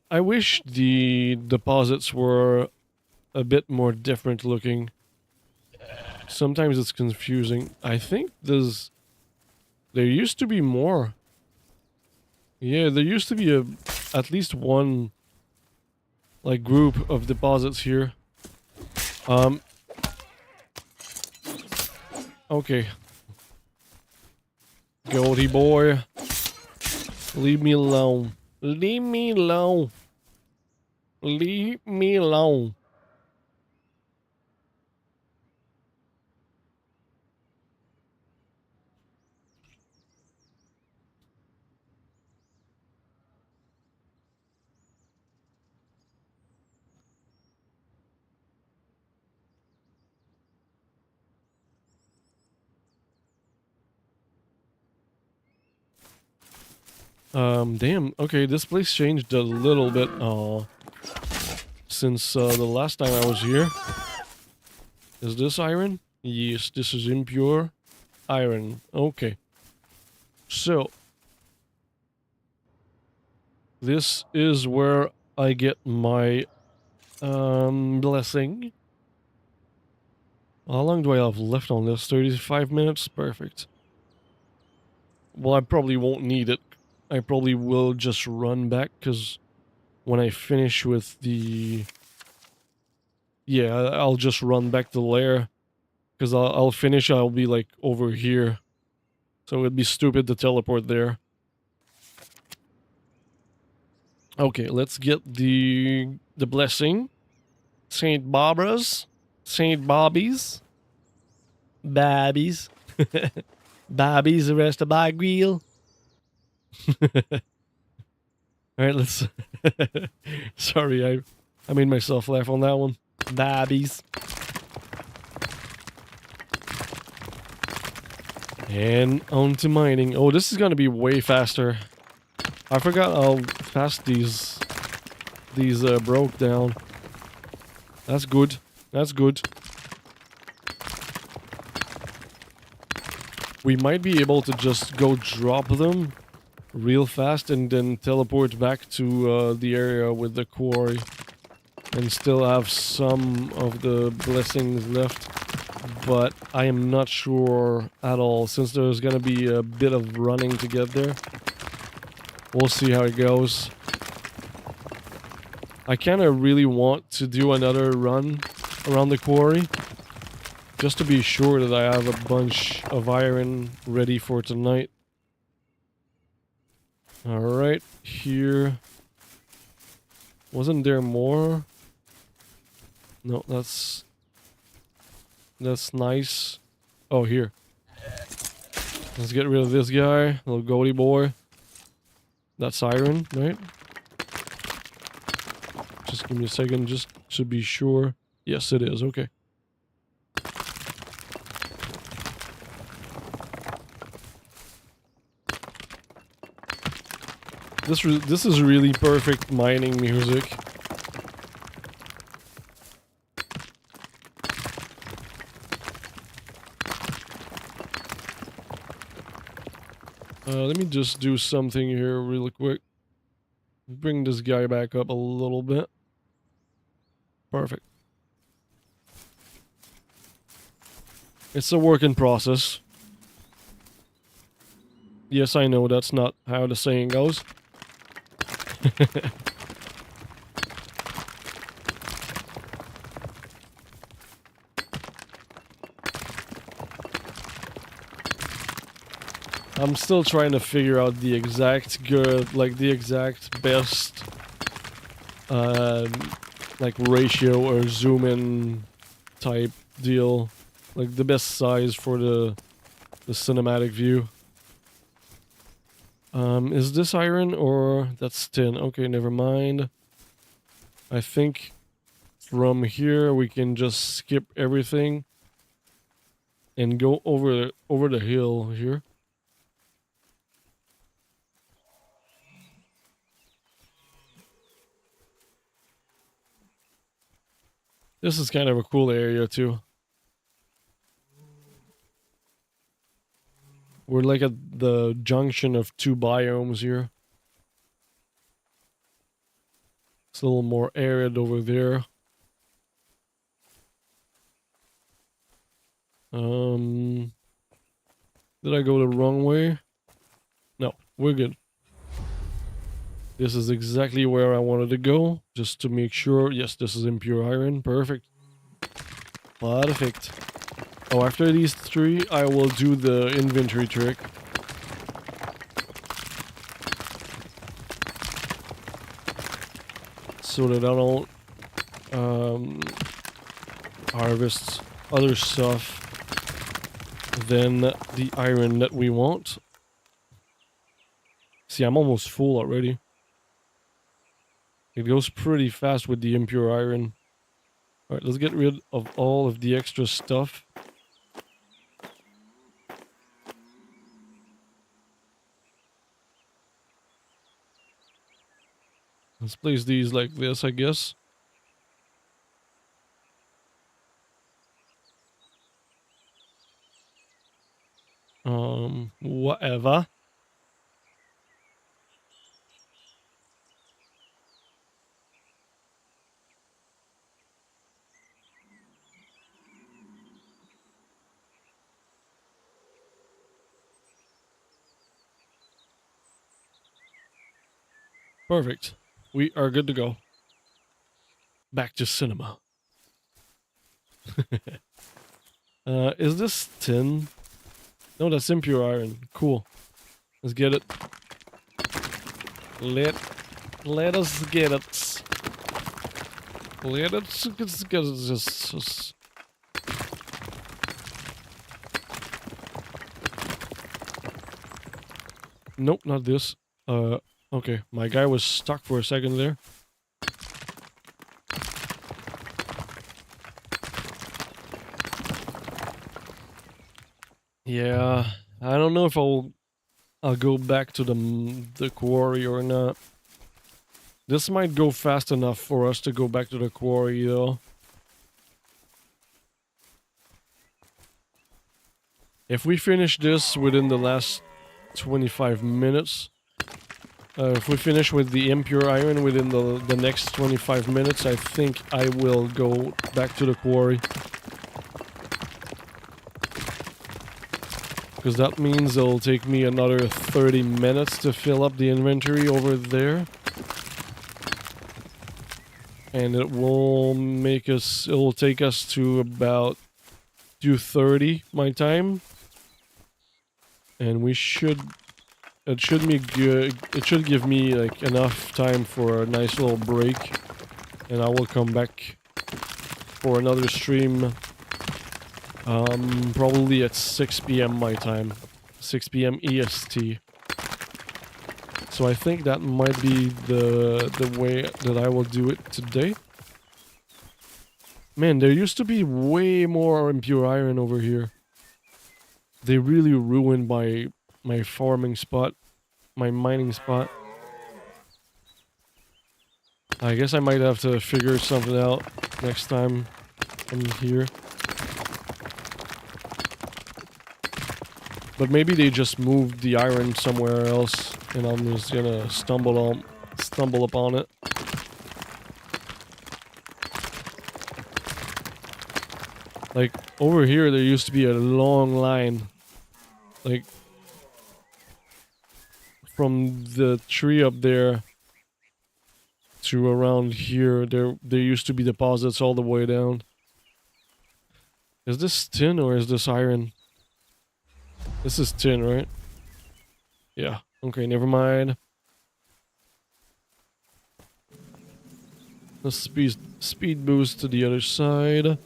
I wish the deposits were a bit more different looking. Sometimes it's confusing. I think there used to be more. Yeah, there used to be at least one like group of deposits here. Okay. Goldie boy. Leave me alone. Leave me alone. Leave me alone. Damn. Okay, this place changed a little bit, since, the last time I was here. Is this iron? Yes, this is impure iron. Okay. So, this is where I get my, blessing. How long do I have left on this? 35 minutes? Perfect. Well, I probably won't need it. I probably will just run back, because when I finish with the... Yeah, I'll just run back to the lair, because I'll finish, I'll be like over here. So it'd be stupid to teleport there. Okay, let's get the blessing. St. Barbara's. St. Bobby's. Babbies. Babbies arrested by Greel. Alright, let's... Sorry, I made myself laugh on that one. Babbies. And on to mining. Oh, this is gonna be way faster. I forgot how fast these broke down. That's good. That's good. we might be able to just go drop them real fast and then teleport back to the area with the quarry and still have some of the blessings left. But I am not sure at all, since there's gonna be a bit of running to get there. We'll see how it goes. I kinda really want to do another run around the quarry, just to be sure that I have a bunch of iron ready for tonight. Alright, here. Wasn't there more? No, that's nice. Oh, here. Let's get rid of this guy, little goatee boy. That's iron, right? Just give me a second, just to be sure. Yes, it is. Okay. This is really perfect mining music. Let me just do something here really quick. Bring this guy back up a little bit. Perfect. It's a work in process. Yes, I know that's not how the saying goes. I'm still trying to figure out the exact good, like the exact best, like ratio or zoom in type deal, like the best size for the cinematic view. Is this iron or that's tin? Okay, never mind. I think from here we can just skip everything and go over the hill here. This is kind of a cool area too. We're like at the junction of two biomes here. It's a little more arid over there. Did I go the wrong way? No, we're good. This is exactly where I wanted to go, just to make sure. Yes, this is impure iron. Perfect. Perfect. Oh, after these three, I will do the inventory trick. So that I don't harvest other stuff than the iron that we want. See, I'm almost full already. It goes pretty fast with the impure iron. Alright, let's get rid of all of the extra stuff. Let's place these like this, I guess. Whatever. Perfect. We are good to go. Back to cinema. Is this tin? No, that's impure iron. Cool. Let's get it. Let us get it. Let us get it. Just. Nope, not this. Okay. My guy was stuck for a second there. Yeah, I don't know if I'll go back to the quarry or not. This might go fast enough for us to go back to the quarry, though. If we finish this within the last 25 minutes, if we finish with the impure iron within the next 25 minutes, I think I will go back to the quarry. Because that means it'll take me another 30 minutes to fill up the inventory over there. And it will take us to about 2:30 my time. And it should give me like enough time for a nice little break. And I will come back for another stream. Probably at 6 p.m. my time. 6 p.m. EST. So I think that might be the way that I will do it today. Man, there used to be way more impure iron over here. They really ruined my farming spot, my mining spot. I guess I might have to figure something out next time I'm here. But maybe they just moved the iron somewhere else, and I'm just gonna stumble upon it. Like, over here there used to be a long line. Like, from the tree up there to around here, there used to be deposits all the way down. Is this tin or is this iron? This is tin, right? Yeah. Okay, never mind. Let's speed boost to the other side.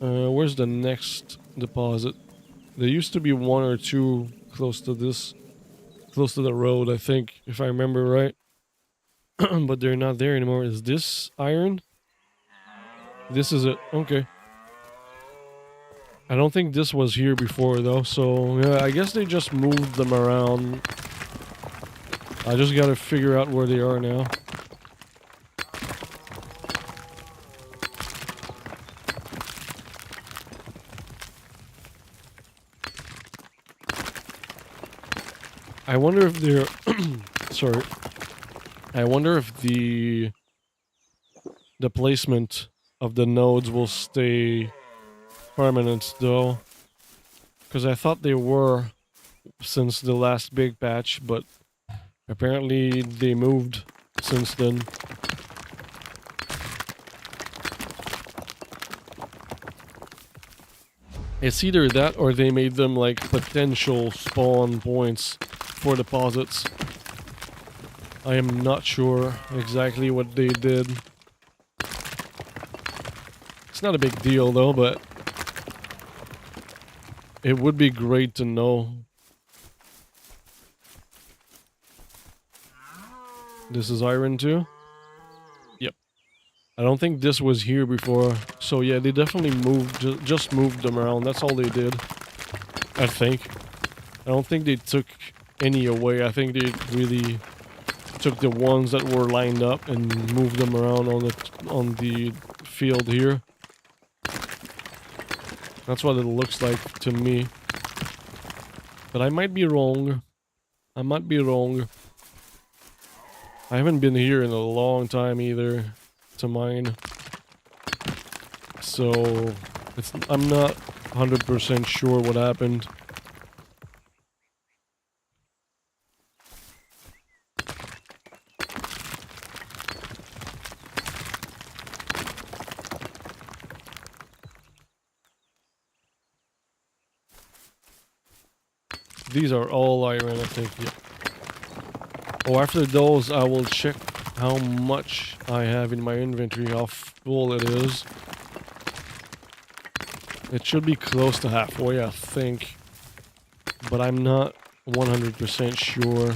Where's the next deposit? There used to be one or two close to the road, I think, if I remember right. But they're not there anymore. Is this iron? This is it. Okay. I don't think this was here before though, so yeah, I guess they just moved them around. I just gotta figure out where they are now. I wonder if they're sorry. I wonder if the placement of the nodes will stay permanent though, because I thought they were since the last big patch, but apparently they moved since then. It's either that or they made them like potential spawn points for deposits. I am not sure exactly what they did. It's not a big deal though, but it would be great to know. This is iron too? Yep. I don't think this was here before. So yeah, they definitely moved, just moved them around. That's all they did. I think. I don't think they took any away. I think they really took the ones that were lined up and moved them around on the field here. That's what it looks like to me. But I might be wrong. I might be wrong. I haven't been here in a long time either to mine. So I'm not 100% sure what happened. These are all iron, I think, yeah. Oh, after those, I will check how much I have in my inventory, how full it is. It should be close to halfway, I think. But I'm not 100% sure.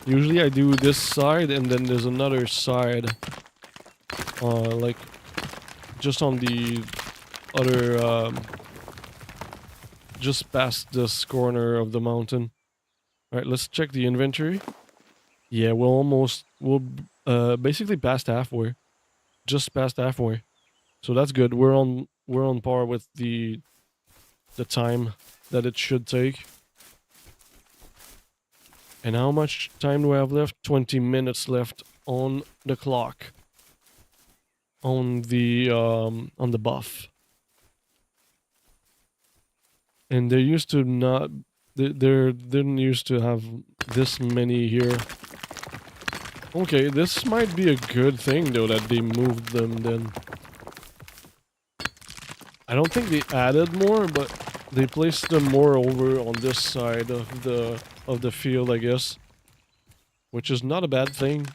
Usually I do this side, and then there's another side. Like, just on the other, just past this corner of the mountain. Alright, let's check the inventory. Yeah, we're basically past halfway. Just past halfway. So that's good. We're on par with the time that it should take. And how much time do I have left? 20 minutes left on the clock. On the buff. And they used to not there didn't used to have this many here. Okay, this might be a good thing though that they moved them then. I don't think they added more, but they placed them more over on this side of the field, I guess. Which is not a bad thing.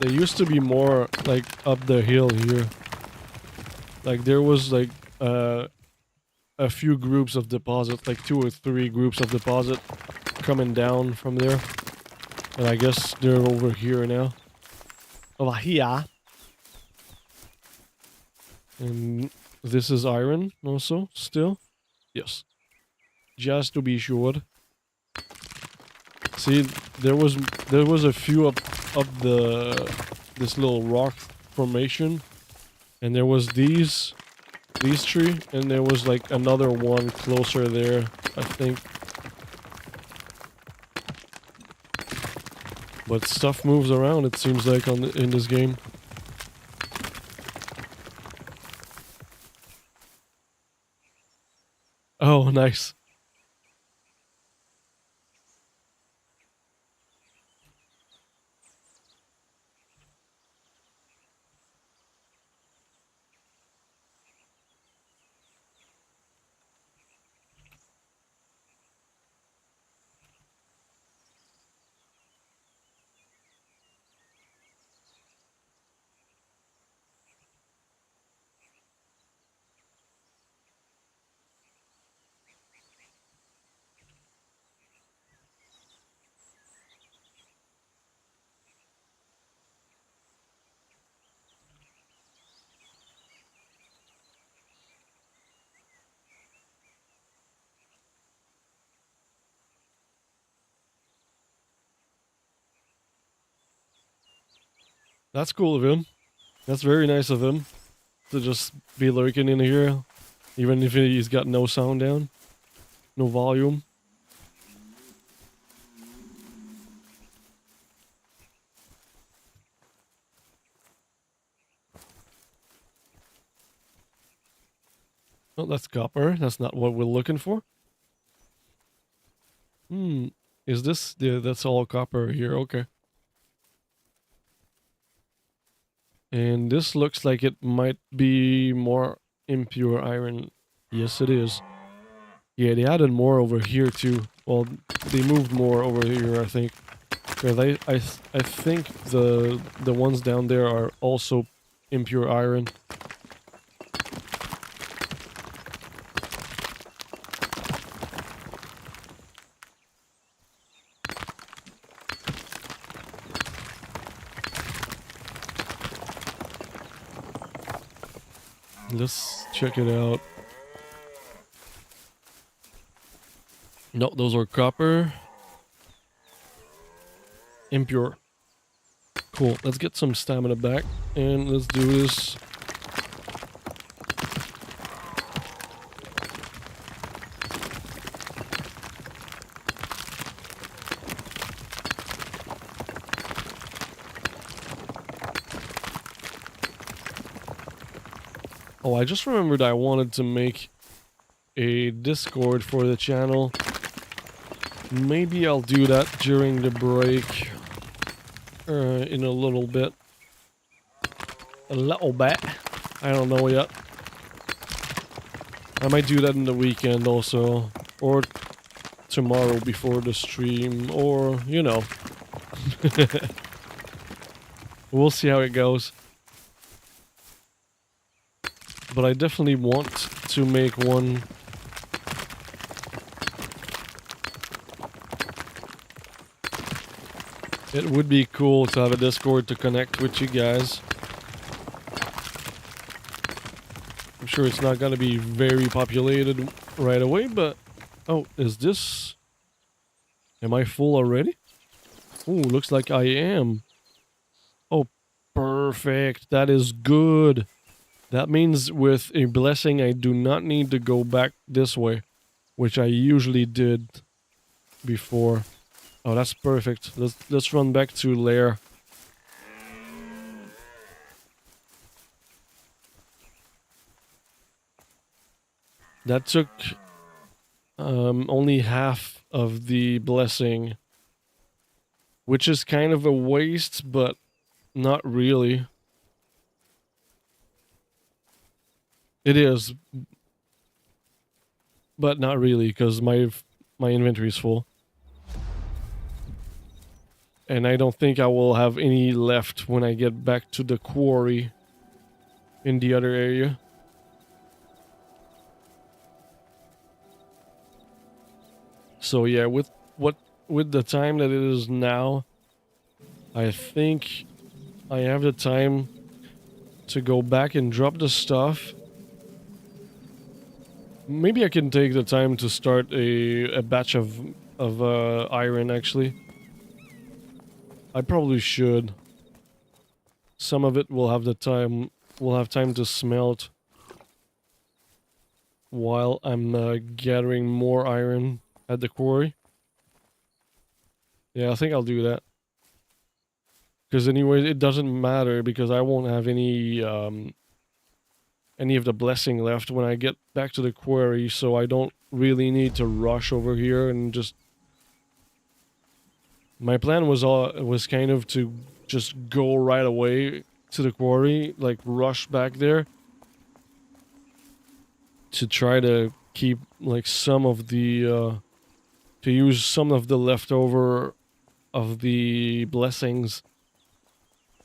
There used to be more like up the hill here. Like there was like a few groups of deposit, like 2 or 3 groups of deposit coming down from there. And I guess they're over here now. Over here. And this is iron also, still. Yes. Just to be sure. See, there was a few up this little rock formation. And there was these 3, and there was like another one closer there, I think. But stuff moves around, it seems like, in this game. Oh, nice. That's cool of him. That's very nice of him to just be lurking in here, even if he's got no sound down, no volume. Oh, that's copper. That's not what we're looking for. Is this? Yeah, that's all copper here. Okay. And this looks like it might be more impure iron. Yes, it is. Yeah, they added more over here too. Well, they moved more over here, I think. Because I think the ones down there are also impure iron. Let's check it out. No, those are copper. Impure. Cool. Let's get some stamina back and let's do this. Oh, I just remembered I wanted to make a Discord for the channel. Maybe I'll do that during the break. In a little bit. A little bit. I don't know yet. I might do that in the weekend also. Or tomorrow before the stream. Or, you know. We'll see how it goes. But I definitely want to make one. It would be cool to have a Discord to connect with you guys. I'm sure it's not gonna be very populated right away, but... Oh, is this... Am I full already? Ooh, looks like I am. Oh, perfect. That is good. That means with a blessing, I do not need to go back this way, which I usually did before. Oh, that's perfect. Let's run back to lair. That took only half of the blessing, which is kind of a waste, but not really. It is, but not really, because my inventory is full. And I don't think I will have any left when I get back to the quarry in the other area. So yeah, with the time that it is now, I think I have the time to go back and drop the stuff. Maybe I can take the time to start a batch of iron, actually. I probably should. Some of it will have time to smelt while I'm gathering more iron at the quarry. Yeah, I think I'll do that. Because anyway, it doesn't matter because I won't have any of the blessing left when I get back to the quarry, so I don't really need to rush over here and just... My plan was kind of to just go right away to the quarry, like rush back there to try to keep like some of the to use some of the leftover of the blessings.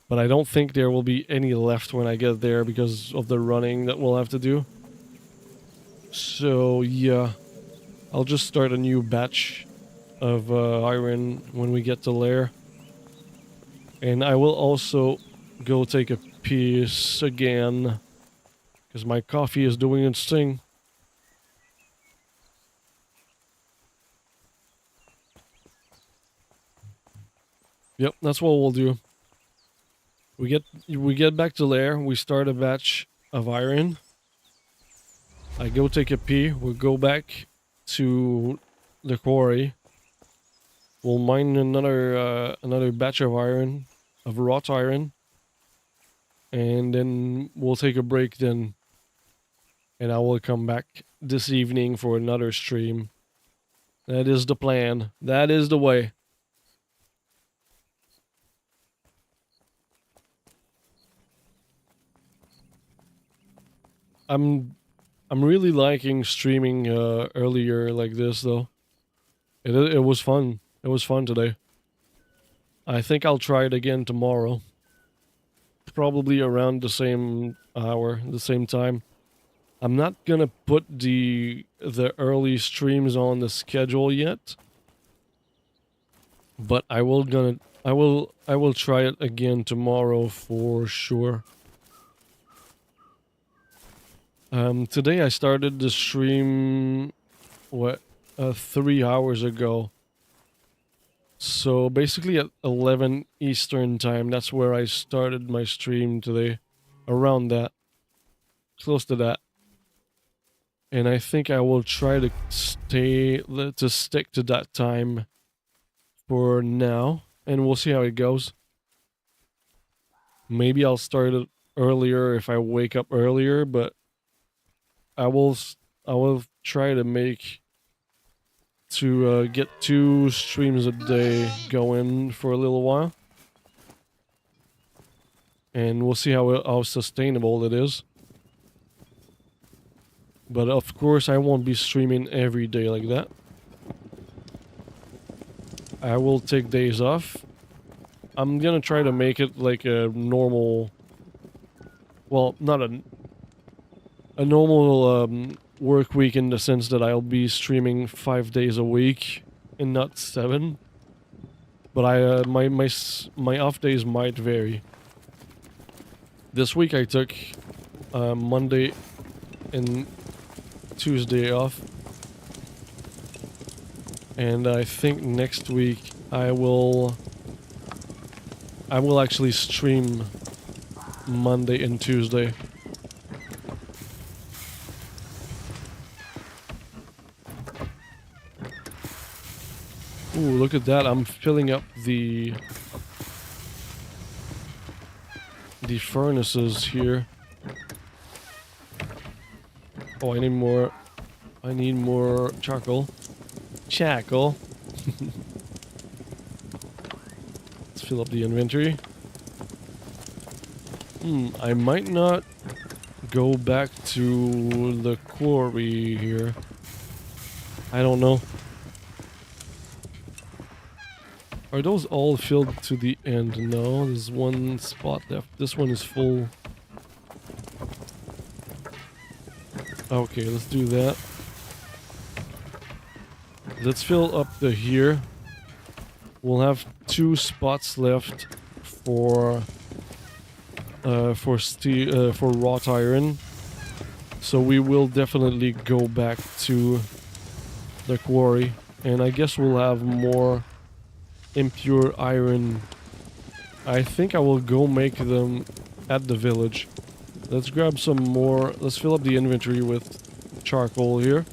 But I don't think there will be any left when I get there because of the running that we'll have to do. So yeah, I'll just start a new batch of iron when we get to lair. And I will also go take a piece again because my coffee is doing its thing. Yep, that's what we'll do. We get back to lair, we start a batch of iron. I go take a pee, we'll go back to the quarry. We'll mine another batch of iron, of wrought iron. And then we'll take a break then. And I will come back this evening for another stream. That is the plan. That is the way. I'm really liking streaming earlier like this though. It was fun. It was fun today. I think I'll try it again tomorrow. Probably around the same hour, the same time. I'm not gonna put the early streams on the schedule yet. But I will try it again tomorrow for sure. Today I started the stream 3 hours ago. So basically at 11 Eastern time, that's where I started my stream today. Around that. Close to that. And I think I will try to stick to that time for now. And we'll see how it goes. Maybe I'll start it earlier if I wake up earlier, but I will try to get 2 streams a day going for a little while. And we'll see how sustainable it is. But of course I won't be streaming every day like that. I will take days off. I'm gonna try to make it like a normal... Well, not a normal work week in the sense that I'll be streaming 5 days a week and not 7. But my off days might vary. This week I took Monday and Tuesday off, and I think next week I will actually stream Monday and Tuesday. Ooh, look at that. I'm filling up the furnaces here. Oh, I need more charcoal. Charcoal. Let's fill up the inventory. I might not go back to the quarry here. I don't know. Are those all filled to the end? No, there's one spot left. This one is full. Okay, let's do that. Let's fill up the here. We'll have 2 spots left for steel, for wrought iron. So we will definitely go back to the quarry, and I guess we'll have more impure iron. I think I will go make them at the village. Let's grab some more. Let's fill up the inventory with charcoal here.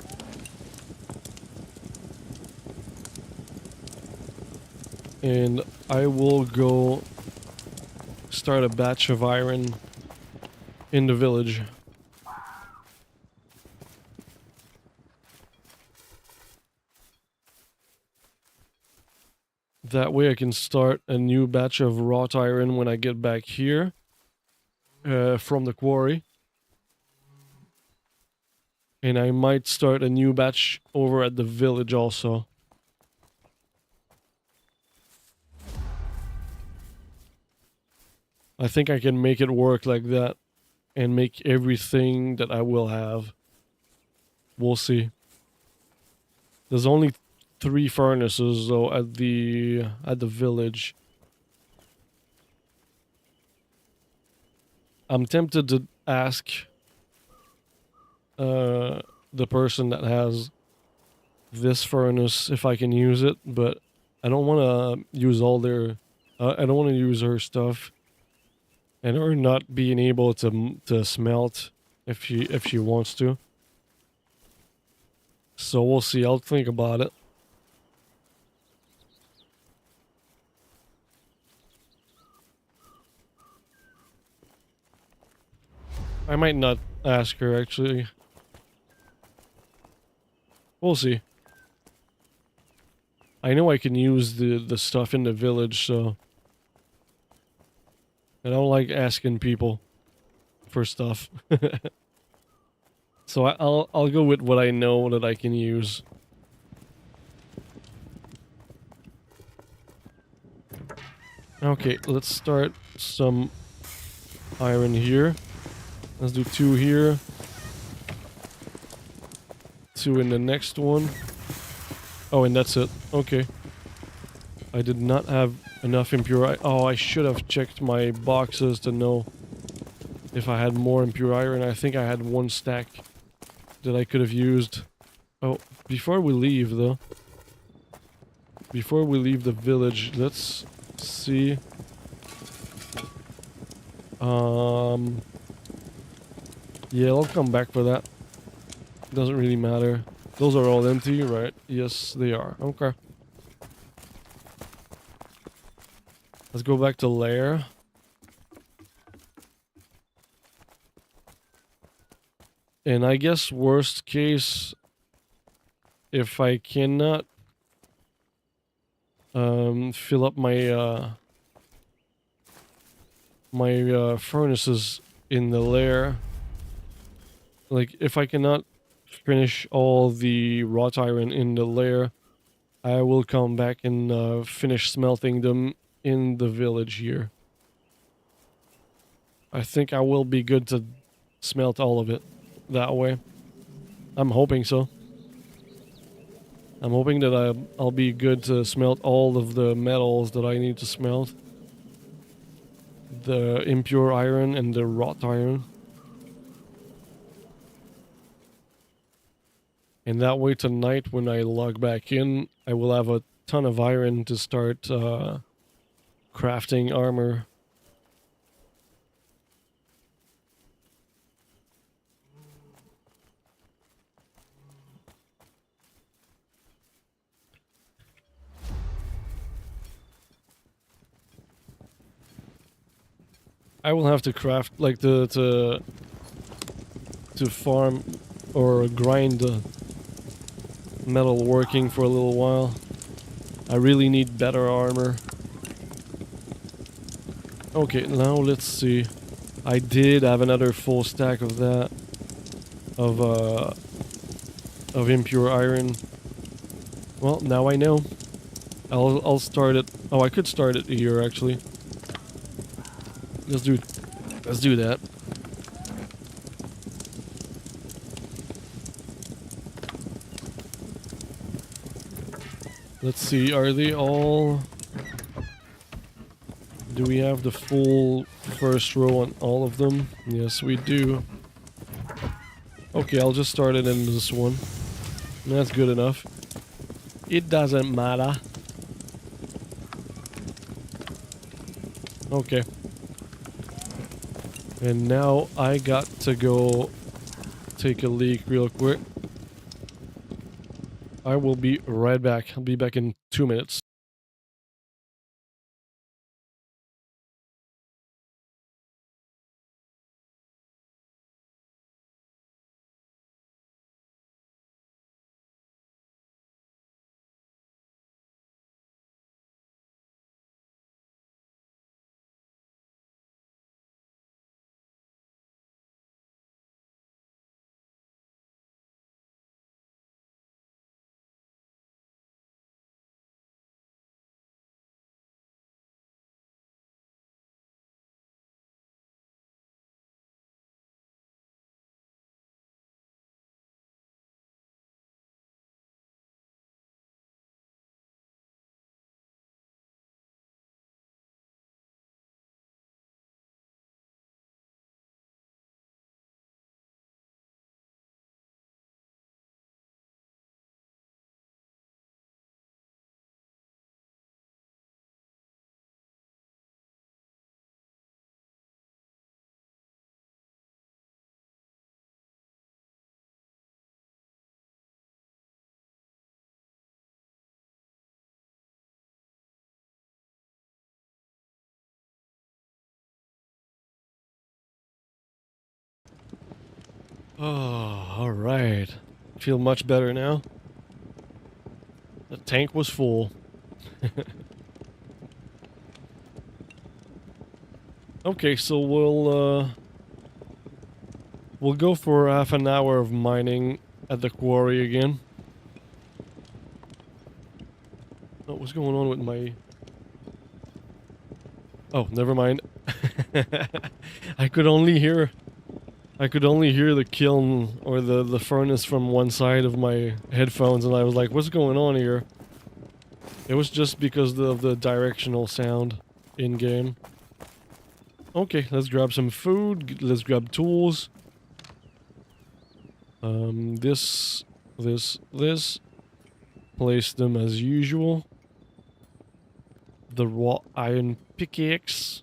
And I will go start a batch of iron in the village. That way I can start a new batch of wrought iron when I get back here from the quarry. And I might start a new batch over at the village also. I think I can make it work like that and make everything that I will have. We'll see. There's only 3 furnaces though at the village. I'm tempted to ask the person that has this furnace if I can use it, but I don't want to use all their I don't want to use her stuff and her not being able to smelt if she wants to. So we'll see. I'll think about it. I might not ask her, actually. We'll see. I know I can use the stuff in the village, so... I don't like asking people for stuff. So I'll go with what I know that I can use. Okay, let's start some iron here. Let's do 2 here. 2 in the next one. Oh, and that's it. Okay. I did not have enough impure iron. Oh, I should have checked my boxes to know if I had more impure iron. I think I had 1 stack that I could have used. Oh, before we leave though. Before we leave the village, let's see. Yeah, I'll come back for that. Doesn't really matter. Those are all empty, right? Yes, they are. Okay. Let's go back to lair. And I guess worst case, if I cannot fill up my furnaces in the lair, like if I cannot finish all the wrought iron in the lair, I will come back and finish smelting them in the village here. I think I will be good to smelt all of it that way. I'm hoping so. I'm hoping that I'll be good to smelt all of the metals that I need to smelt. The impure iron and the wrought iron. And that way tonight when I log back in, I will have a ton of iron to start crafting armor. I will have to craft, like, to farm or grind metal working for a little while. I really need better armor. Okay, now let's see. I did have another full stack of that. Of impure iron. Well, now I know. I'll start it. Oh, I could start it here actually. Let's do that. Let's see, are they all... Do we have the full first row on all of them? Yes, we do. Okay, I'll just start it in this one. That's good enough. It doesn't matter. Okay. And now I got to go take a leak real quick. I will be right back. I'll be back in 2 minutes. Oh, alright. Feel much better now. The tank was full. Okay, so we'll go for half an hour of mining at the quarry again. Oh, what's going on with my... Oh, never mind. I could only hear the kiln or the furnace from one side of my headphones, and I was like, what's going on here? It was just because of the directional sound in-game. Okay, let's grab some food, let's grab tools. This. Place them as usual. The raw iron pickaxe.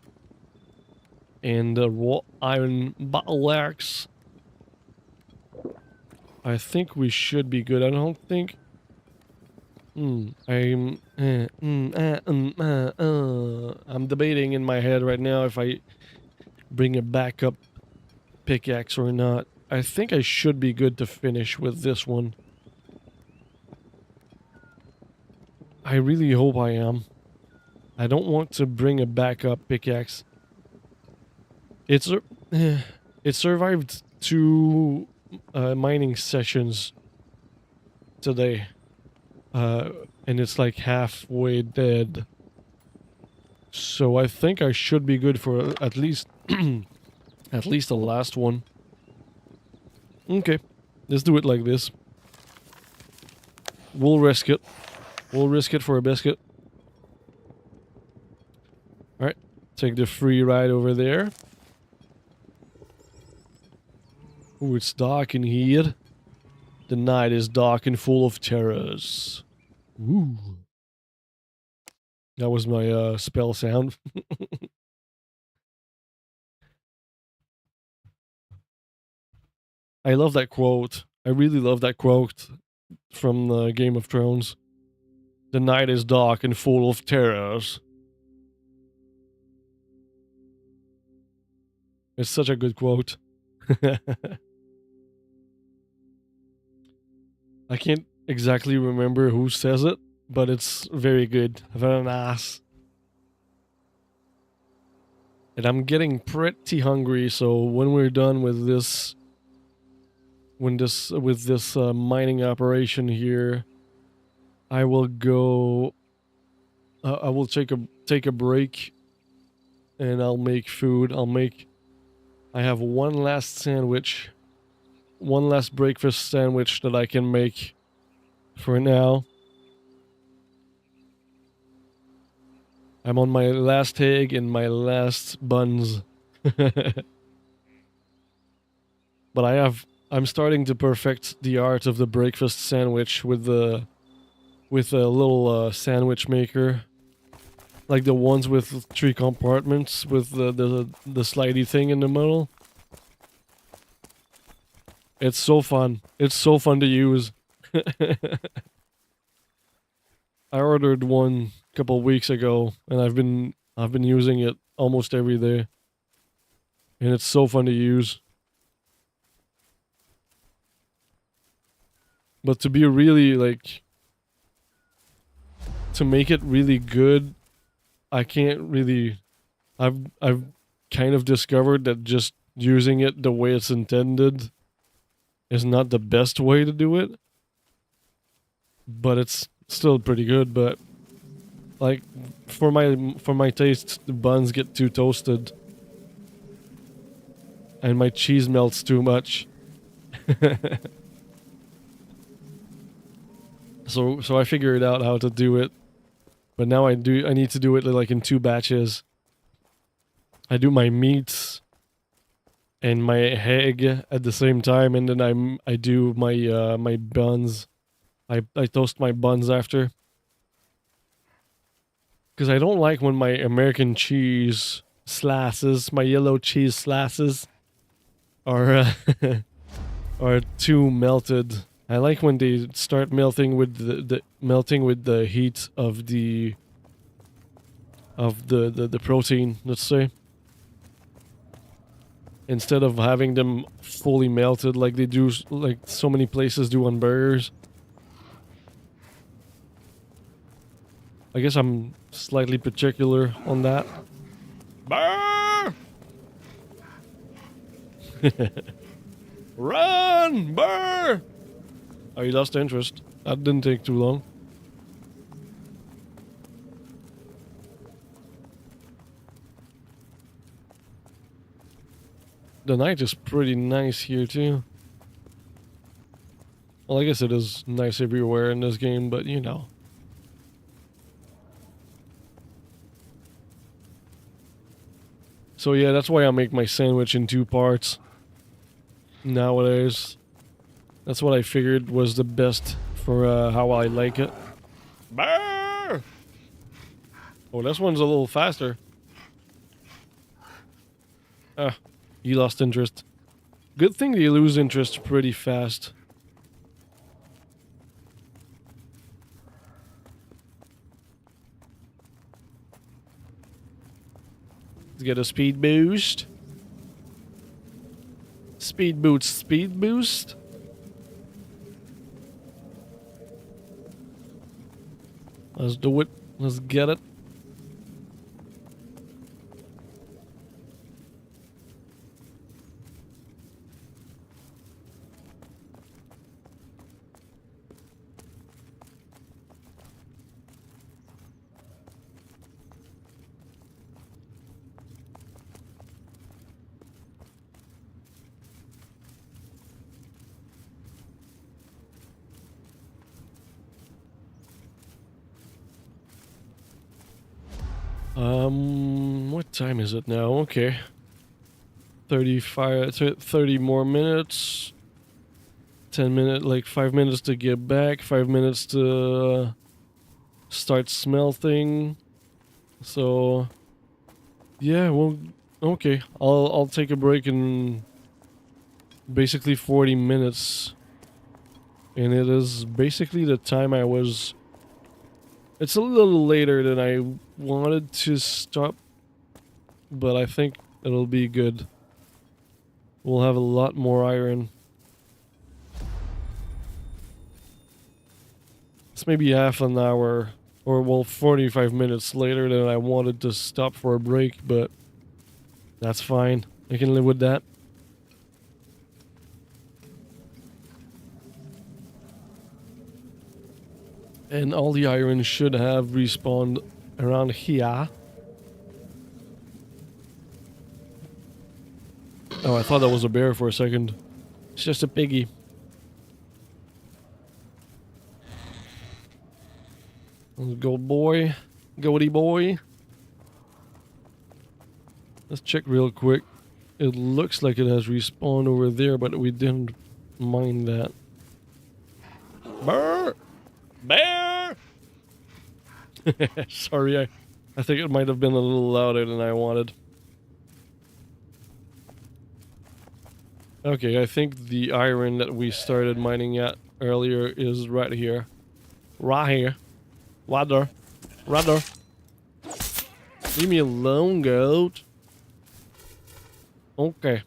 And the raw iron battle axe. I think we should be good. I don't think... I'm debating in my head right now if I bring a backup pickaxe or not. I think I should be good to finish with this one. I really hope I am. I don't want to bring a backup pickaxe. It survived 2 mining sessions today. And it's like halfway dead. So I think I should be good for at least at least the last one. Okay, let's do it like this. We'll risk it. We'll risk it for a biscuit. Alright. Take the free ride over there. Ooh, it's dark in here. The night is dark and full of terrors. Ooh. That was my spell sound. I love that quote. I really love that quote from the Game of Thrones. The night is dark and full of terrors. It's such a good quote. I can't exactly remember who says it, but it's very good. Very nice. And I'm getting pretty hungry, so when we're done with this, with this mining operation here, I will go. I will take a break, and I'll make food. I have one last sandwich, one last breakfast sandwich that I can make for now. I'm on my last egg and my last buns. But I'm starting to perfect the art of the breakfast sandwich with a little sandwich maker. Like the ones with 3 compartments with the slidey thing in the middle. It's so fun. It's so fun to use. I ordered one a couple weeks ago, and I've been using it almost every day. And it's so fun to use. But to be really like to make it really good, I can't really I've kind of discovered that just using it the way it's intended is not the best way to do it. But it's still pretty good, but like for my taste, the buns get too toasted. And my cheese melts too much. So I figured out how to do it. But now I need to do it like in 2 batches. I do my meats and my egg at the same time, and then I do my my buns. I toast my buns after. Because I don't like when my American cheese slices, my yellow cheese slices, are are too melted. I like when they start melting with the heat of the protein, let's say. Instead of having them fully melted like they do, like so many places do on burgers. I guess I'm slightly particular on that. Burr! Run! Burr! Oh, you lost interest. That didn't take too long. The night is pretty nice here too. Well, I guess it is nice everywhere in this game, but you know. So yeah, that's why I make my sandwich in 2 parts nowadays. That's what I figured was the best for how I like it. Brr! Oh, this one's a little faster. Ah, you lost interest. Good thing you lose interest pretty fast. Let's get a speed boost. Speed boost, speed boost. Let's do it. Let's get it. What time is it now? Okay. 30 more minutes. 10 minutes, like 5 minutes to get back, 5 minutes to start smelting. So yeah, well, okay. I'll take a break in basically 40 minutes. And it is basically the time I was. It's a little later than I wanted to stop, but I think it'll be good. We'll have a lot more iron. It's maybe half an hour, or well, 45 minutes later than I wanted to stop for a break, but that's fine. I can live with that. And all the iron should have respawned around here. Oh, I thought that was a bear for a second. It's just a piggy. Let's go, boy. Goaty boy. Let's check real quick. It looks like it has respawned over there, but we didn't mind that. Bear! Bear! Sorry, I think it might have been a little louder than I wanted. Okay, I think the iron that we started mining at earlier is right here. Right here. Rather. Leave me alone, goat. Okay.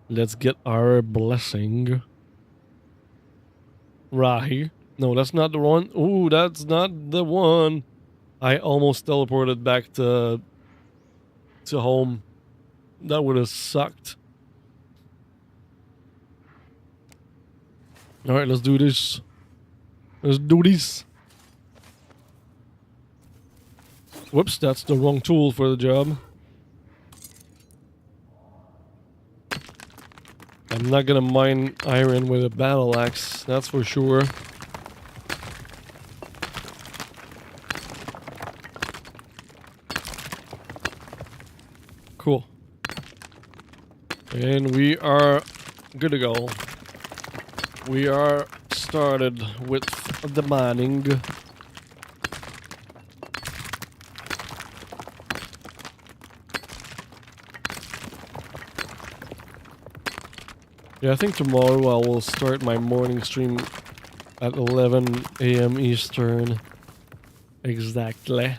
Let's get our blessing. Right here. No, that's not the one. Ooh, that's not the one. I almost teleported back to home. That would have sucked. Alright, let's do this. Let's do this. Whoops, that's the wrong tool for the job. I'm not gonna mine iron with a battle axe, that's for sure. Cool. And we are good to go. We are started with the mining. Yeah, I think tomorrow I will start my morning stream at 11 a.m. Eastern. Exactly.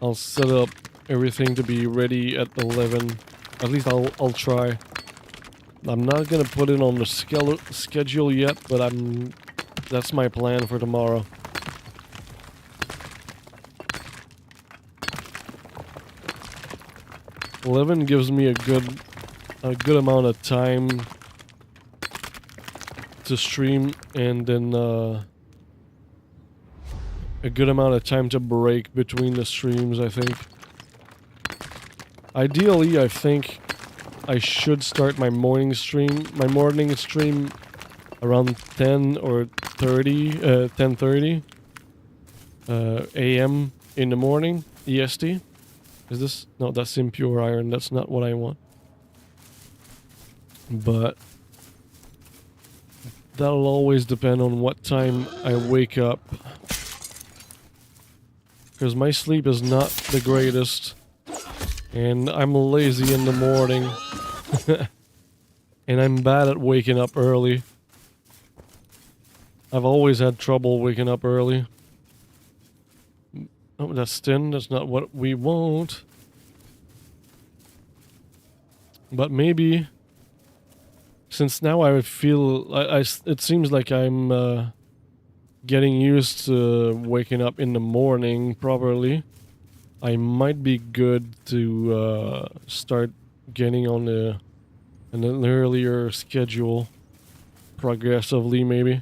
I'll set up everything to be ready at 11. At least I'll try. I'm not gonna put it on the schedule yet, but that's my plan for tomorrow. "11" gives me a good amount of time to stream, and then a good amount of time to break between the streams, I think. Ideally, I think I should start my morning stream around 10 or 10:30 a.m. in the morning, EST. Is this? No, that's impure iron. That's not what I want. But that'll always depend on what time I wake up. Because my sleep is not the greatest. And I'm lazy in the morning. And I'm bad at waking up early. I've always had trouble waking up early. Oh, that's tin. That's not what we want. But maybe, since now I feel, it seems like I'm getting used to waking up in the morning properly. I might be good to start getting on an earlier schedule, progressively maybe.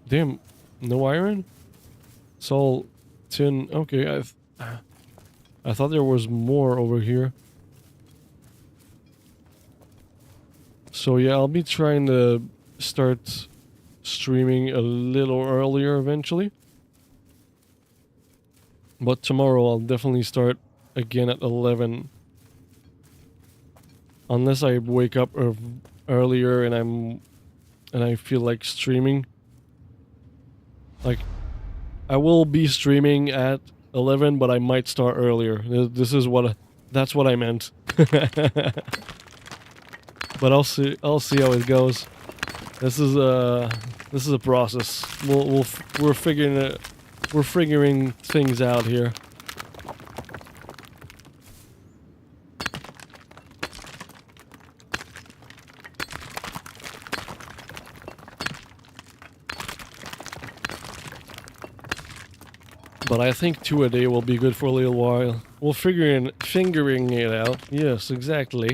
Damn, no iron? It's all tin. Okay, I thought there was more over here. So yeah, I'll be trying to start streaming a little earlier eventually. But tomorrow I'll definitely start again at 11. Unless I wake up earlier and I feel like streaming. Like, I will be streaming at 11, but I might start earlier. That's what I meant. But I'll see how it goes. This is a process. We're figuring things out here. But I think 2 a day will be good for a little while. We're fingering it out. Yes, exactly.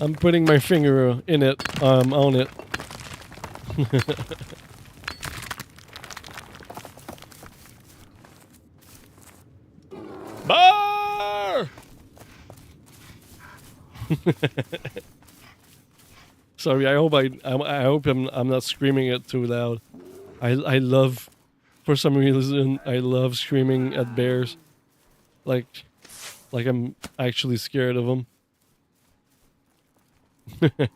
I'm putting my finger in it, on it. Bar! Sorry, I hope I'm not screaming it too loud. I love, for some reason, I love screaming at bears. Like I'm actually scared of them. But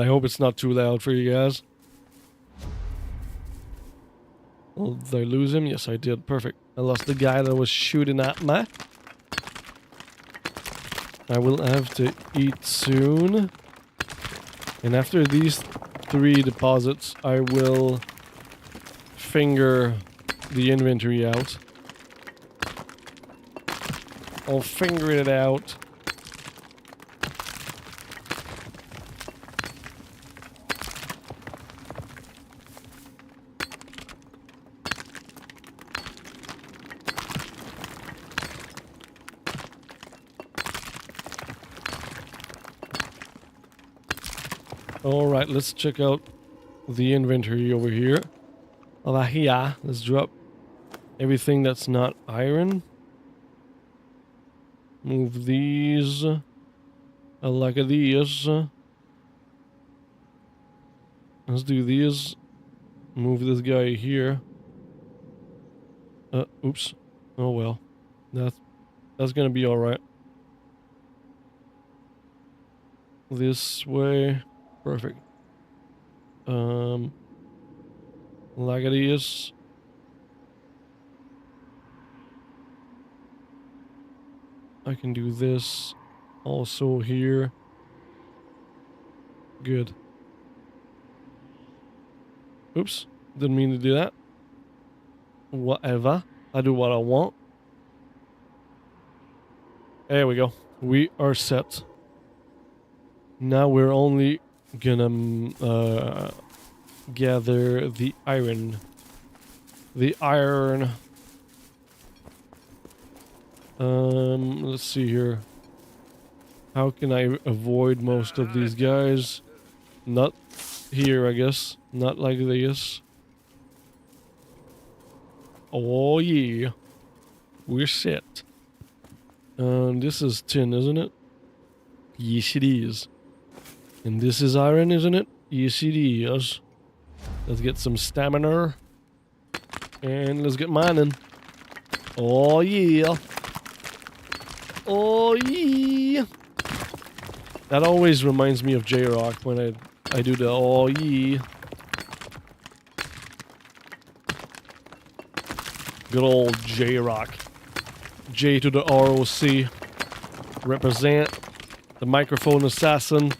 I hope it's not too loud for you guys. Well, did I lose him? Yes, I did. Perfect. I lost the guy that was shooting at me. I will have to eat soon. And after these 3 deposits, I will finger the inventory out. I'll finger it out. Alright, let's check out the inventory over here. Over here, let's drop everything that's not iron. Move these. I like these. Let's do these. Move this guy here. Oops. Oh well. That's gonna be alright. This way. Perfect. Like it is. I can do this also here. Good. Oops. Didn't mean to do that. Whatever. I do what I want. There we go. We are set. Now we're only gonna gather the iron. The iron. Let's see here. How can I avoid most of these guys? Not here, I guess. Not like this. Oh yeah. We're set. This is tin, isn't it? Yes, it is. And this is iron, isn't it? Yes, it is. Let's get some stamina. And let's get mining. Oh, yeah. Oh, yeah. That always reminds me of J-Rock when I do the oh, yeah. Good old J-Rock. J to the ROC. Represent the microphone assassin.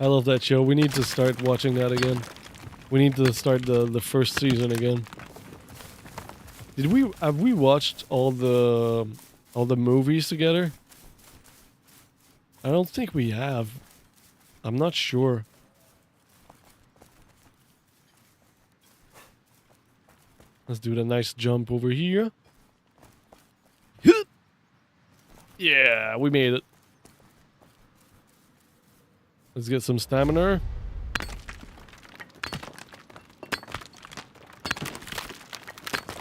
I love that show. We need to start watching that again. We need to start the first season again. Have we watched all the movies together? I don't think we have. I'm not sure. Let's do the nice jump over here. Yeah, we made it. Let's get some stamina.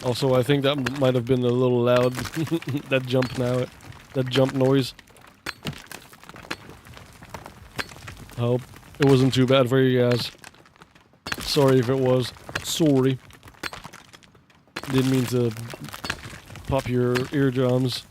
Also, I think that might have been a little loud. That jump noise. hope it wasn't too bad for you guys. Sorry if it was. Sorry. Didn't mean to pop your eardrums.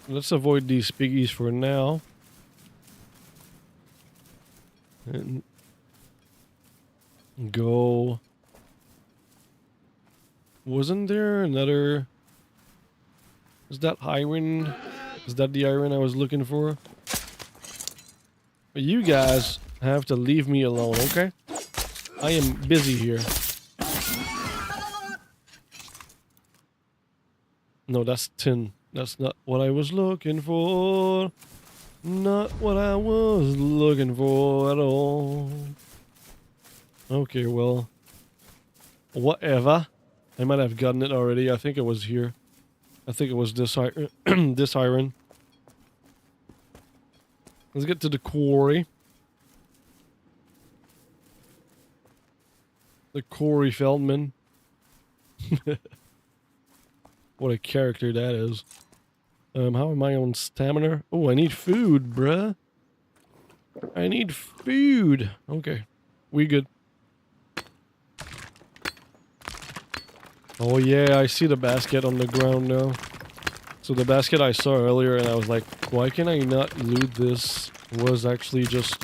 Let's avoid these piggies for now. And go. Wasn't there another? Is that iron? Is that the iron I was looking for? But you guys have to leave me alone, okay? I am busy here. No, that's tin. That's not what I was looking for. Not what I was looking for at all. Okay, well. Whatever. I might have gotten it already. I think it was here. I think it was this iron. This iron. Let's get to the quarry. The Corey Feldman. What a character that is. How am I on stamina? Oh, I need food, bruh. I need food. Okay. We good. Oh yeah, I see the basket on the ground now. So the basket I saw earlier and I was like, why can I not loot this? It was actually just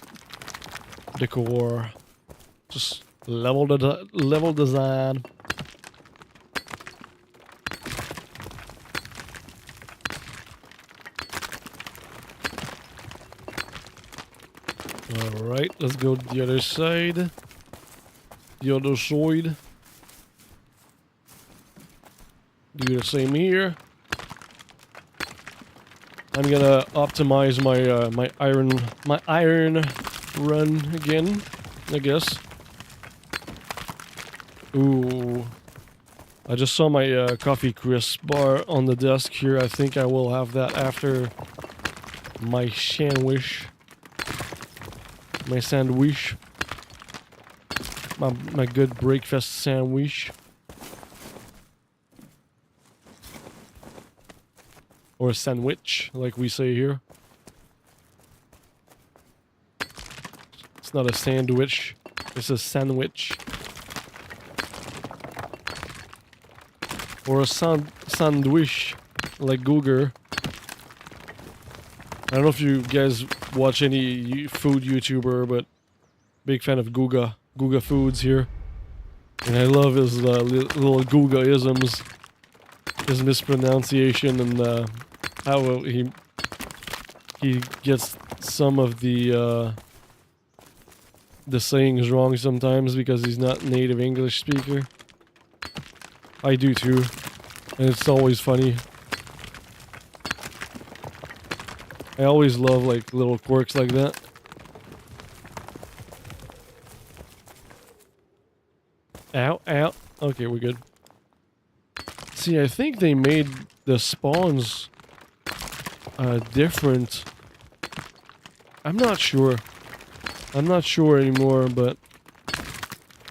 decor. Just level design. Alright, let's go to the other side. The other side. Do the same here. I'm gonna optimize my iron run again, I guess. Ooh. I just saw my coffee crisp bar on the desk here. I think I will have that after my sandwich. My sandwich. My good breakfast sandwich. Or a sandwich, like we say here. It's not a sandwich. It's a sandwich. Or a sandwich, like Google. I don't know if you guys watch any food YouTuber, but big fan of Guga Foods here. And I love his little Guga-isms. His mispronunciation and how he gets some of the sayings wrong sometimes because he's not a native English speaker. I do too, and it's always funny. I always love like little quirks like that. Ow, ow. Okay, we're good. See, I think they made the spawns different. I'm not sure. I'm not sure anymore, but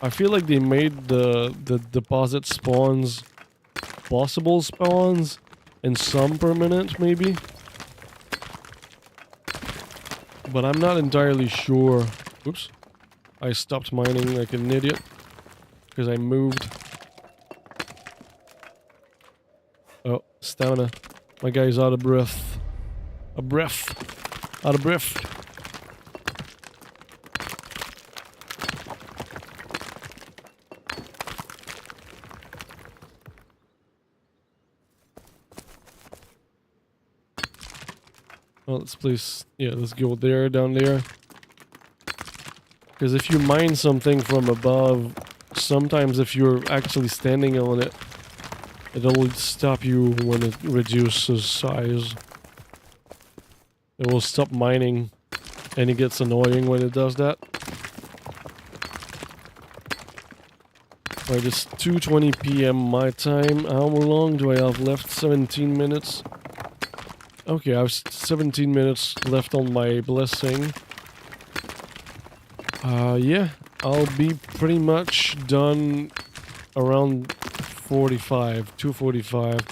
I feel like they made the deposit spawns possible spawns and some permanent, maybe. But I'm not entirely sure. Oops. I stopped mining like an idiot because I moved. Oh, stamina. My guy's out of breath. Out of breath. Well, let's go there, down there. Because if you mine something from above, sometimes if you're actually standing on it, it'll stop you when it reduces size. It will stop mining, and it gets annoying when it does that. Alright, it's 2:20 PM my time. How long do I have left? 17 minutes. Okay, I have 17 minutes left on my blessing. Yeah, I'll be pretty much done around 2:45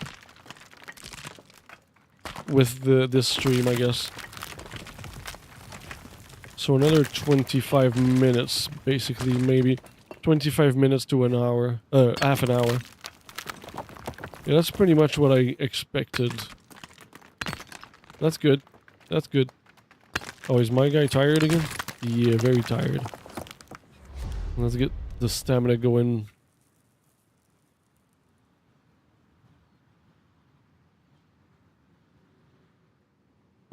with this stream, I guess. So another 25 minutes, basically, maybe 25 minutes to an hour, half an hour. Yeah, that's pretty much what I expected. That's good. That's good. Oh, is my guy tired again? Yeah, very tired. Let's get the stamina going.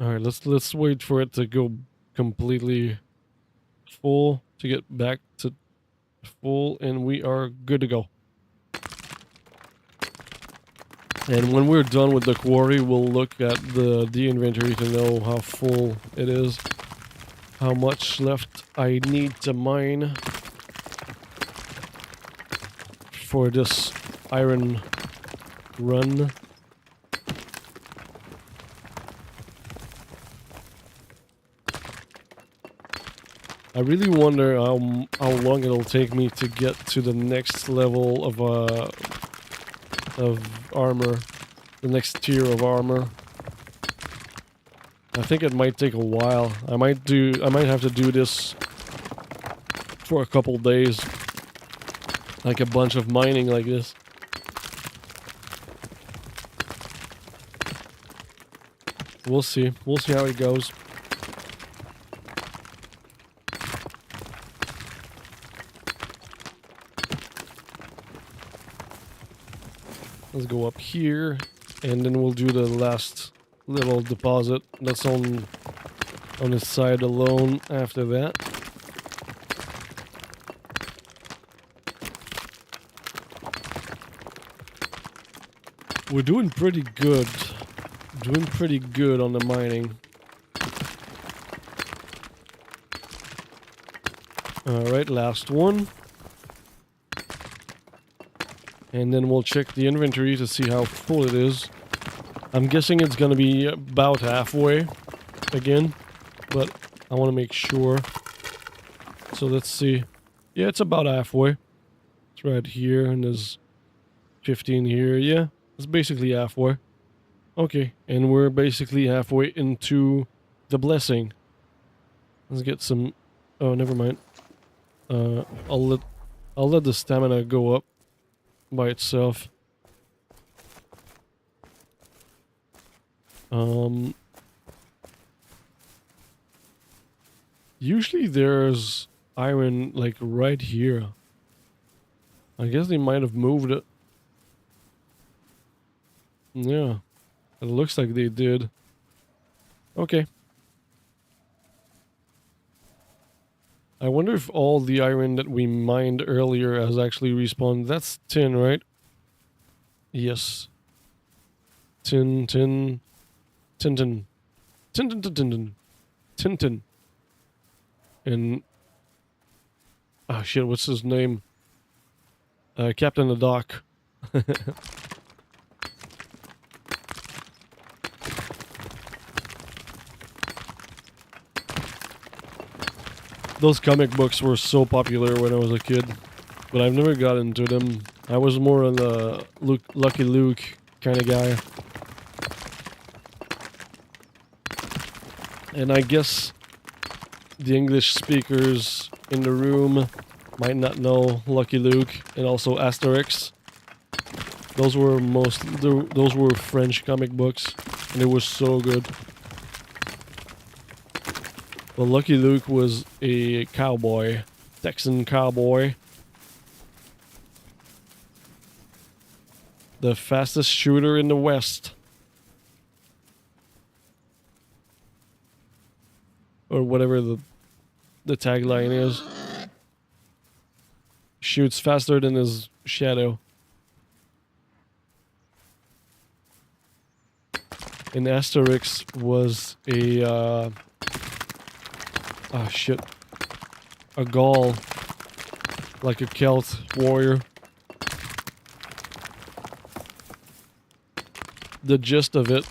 All right, let's wait for it to go completely full to get back to full, and we are good to go. And when we're done with the quarry, we'll look at the inventory to know how full it is, how much left I need to mine for this iron run. I really wonder how long it'll take me to get to the next level of armor, the next tier of armor. I think it might take a while. I might have to do this for a couple days, like a bunch of mining like this. We'll see. We'll see how it goes. Let's go up here, and then we'll do the last little deposit that's on this side alone after that. We're doing pretty good. Doing pretty good on the mining. Alright, last one. And then we'll check the inventory to see how full it is. I'm guessing it's gonna be about halfway again, but I want to make sure. So let's see. Yeah, it's about halfway. It's right here, and there's 15 here. Yeah, it's basically halfway. Okay, and we're basically halfway into the blessing. Let's get some... Oh, never mind. I'll let the stamina go up by itself. Usually there's iron like right here. I guess they might have moved it. Yeah, it looks like they did. Okay. I wonder if all the iron that we mined earlier has actually respawned. That's tin, right? Yes. Tin. And... Ah, shit, what's his name? Captain the Dock. Those comic books were so popular when I was a kid, but I've never got into them. I was more on the Lucky Luke kind of guy. And I guess the English speakers in the room might not know Lucky Luke and also Asterix. Those were French comic books, and they were so good. Well, Lucky Luke was a cowboy, Texan cowboy. The fastest shooter in the West. Or whatever the tagline is. Shoots faster than his shadow. And Asterix was a... Ah, shit. A Gaul. Like a Celt warrior. The gist of it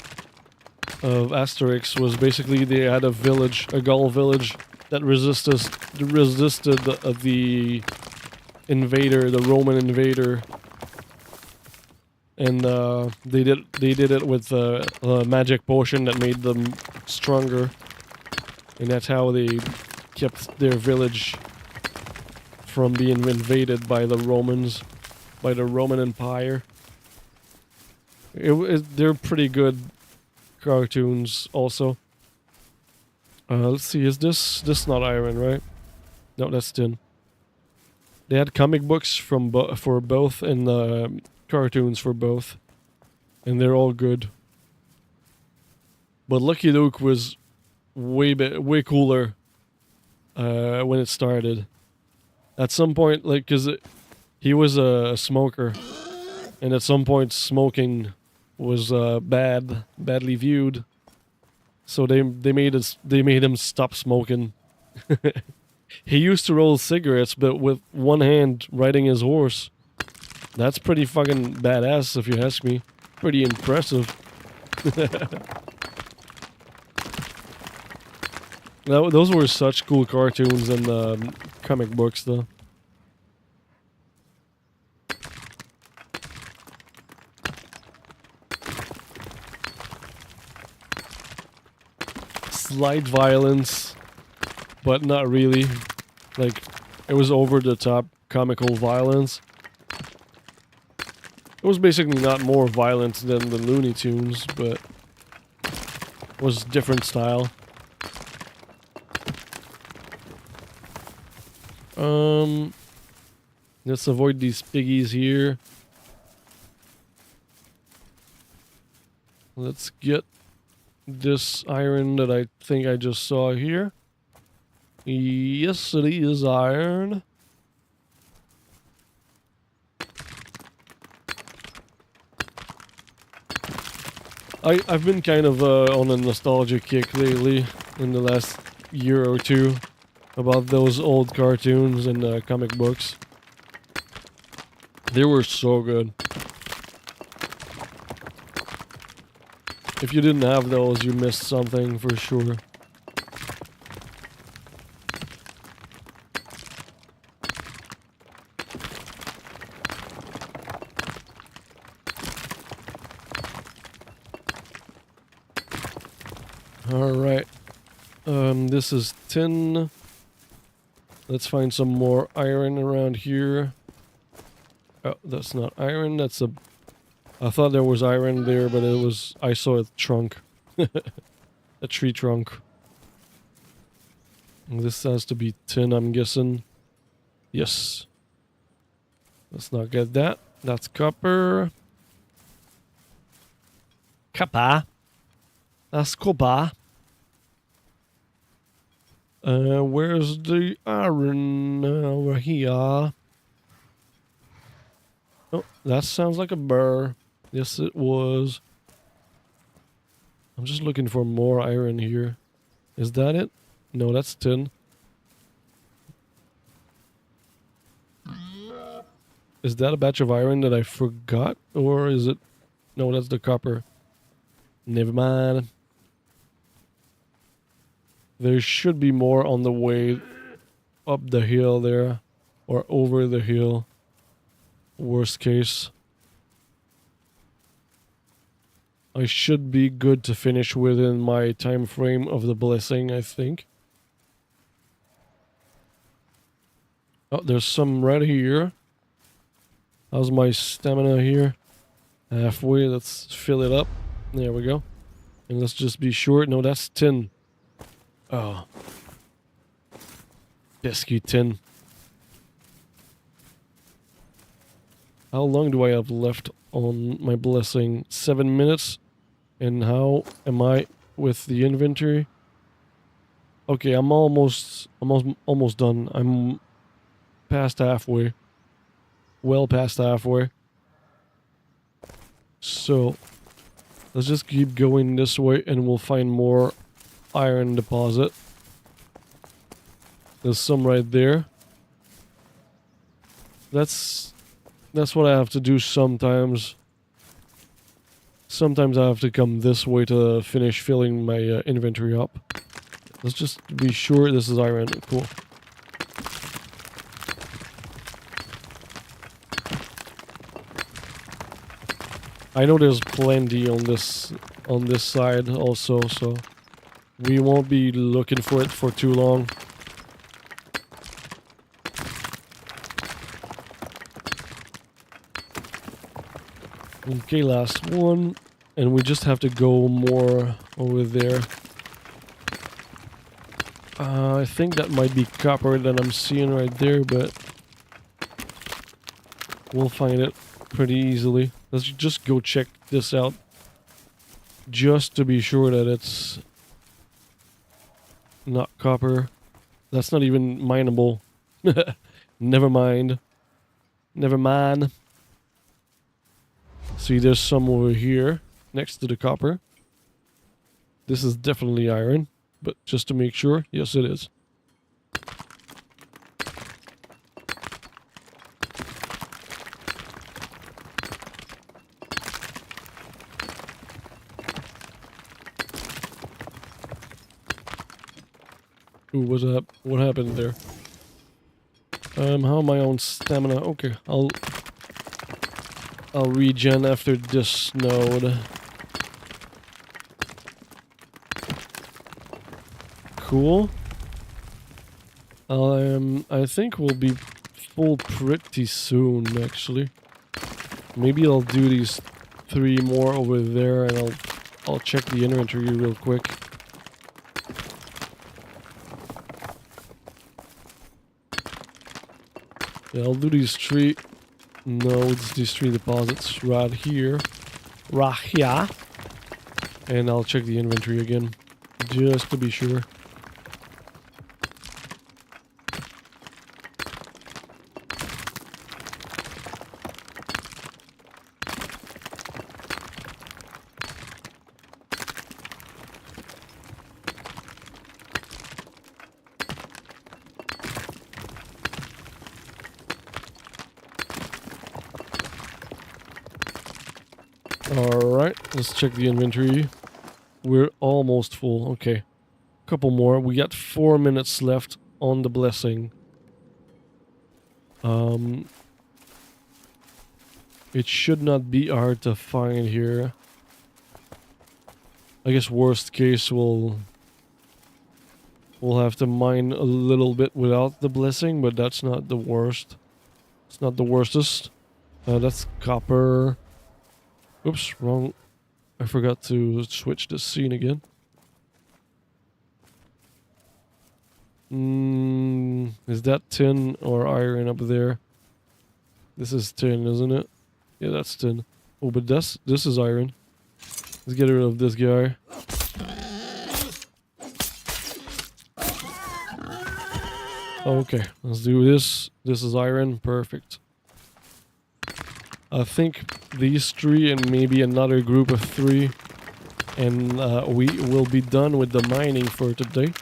of Asterix was basically they had a village, a Gaul village, that resisted the invader, the Roman invader, and they did it with a magic potion that made them stronger, and that's how they kept their village from being invaded by the Romans, by the Roman Empire. They're pretty good cartoons also. Let's see, is this not iron, right? No, that's tin. They had comic books for both and cartoons for both, and they're all good. But Lucky Luke was way cooler when it started. At some point, like, cause he was a smoker, and at some point smoking was badly viewed. So they made him stop smoking. He used to roll cigarettes, but with one hand riding his horse. That's pretty fucking badass, if you ask me. Pretty impressive. Those were such cool cartoons and comic books, though. Slight violence, but not really. Like, it was over the top comical violence. It was basically not more violent than the Looney Tunes, but it was different style. Let's avoid these piggies here. Let's get this iron that I think I just saw here. Yes, it is iron. I've been kind of on a nostalgia kick lately in the last year or two about those old cartoons and comic books. They were so good. If you didn't have those, you missed something for sure. Alright. This is tin. Let's find some more iron around here. Oh, that's not iron, that's a... I thought there was iron there, but it was... I saw a trunk. A tree trunk. And this has to be tin, I'm guessing. Yes. Let's not get that. That's copper. Copper. That's copper. Where's the iron? Over here. Oh, that sounds like a burr. Yes, it was. I'm just looking for more iron here. Is that it? No, that's tin. Is that a batch of iron that I forgot? Or is it... No, that's the copper. Never mind. There should be more on the way up the hill there. Or over the hill. Worst case. I should be good to finish within my time frame of the blessing, I think. Oh, there's some right here. How's my stamina here? Halfway, let's fill it up. There we go. And let's just be sure. No, that's tin. Oh. Pesky tin. How long do I have left on my blessing? 7 minutes. And how am I with the inventory? Okay, I'm almost done. I'm past halfway. Well past halfway. So let's just keep going this way and we'll find more iron deposit. There's some right there. That's what I have to do sometimes. sometimes I have to come this way to finish filling my inventory up. Let's just be sure this is iron. Cool. I know there's plenty on this side also, so we won't be looking for it for too long. Okay, last one, and we just have to go more over there. I think that might be copper that I'm seeing right there, but we'll find it pretty easily. Let's just go check this out, just to be sure that it's not copper. That's not even mineable. Never mind. Never mind. See, there's some over here, next to the copper. This is definitely iron, but just to make sure, yes it is. Ooh, what's up? What happened there? How am I on stamina? Okay, I'll regen after this node. Cool. I think we'll be full pretty soon, actually. Maybe I'll do these 3 more over there, and I'll check the inventory real quick. Yeah, I'll do these 3 nodes, these 3 deposits right here. Right here. And I'll check the inventory again, just to be sure. Alright, let's check the inventory. We're almost full. Okay. Couple more. We got 4 minutes left on the blessing. It should not be hard to find here. I guess worst case we'll have to mine a little bit without the blessing, but that's not the worst. It's not the worstest. That's copper. Oops, wrong. I forgot to switch the scene again. Is that tin or iron up there? This is tin, isn't it? Yeah, that's tin. Oh, but this is iron. Let's get rid of this guy. Okay, let's do this. This is iron. Perfect. I think these 3 and maybe another group of 3, and we will be done with the mining for today.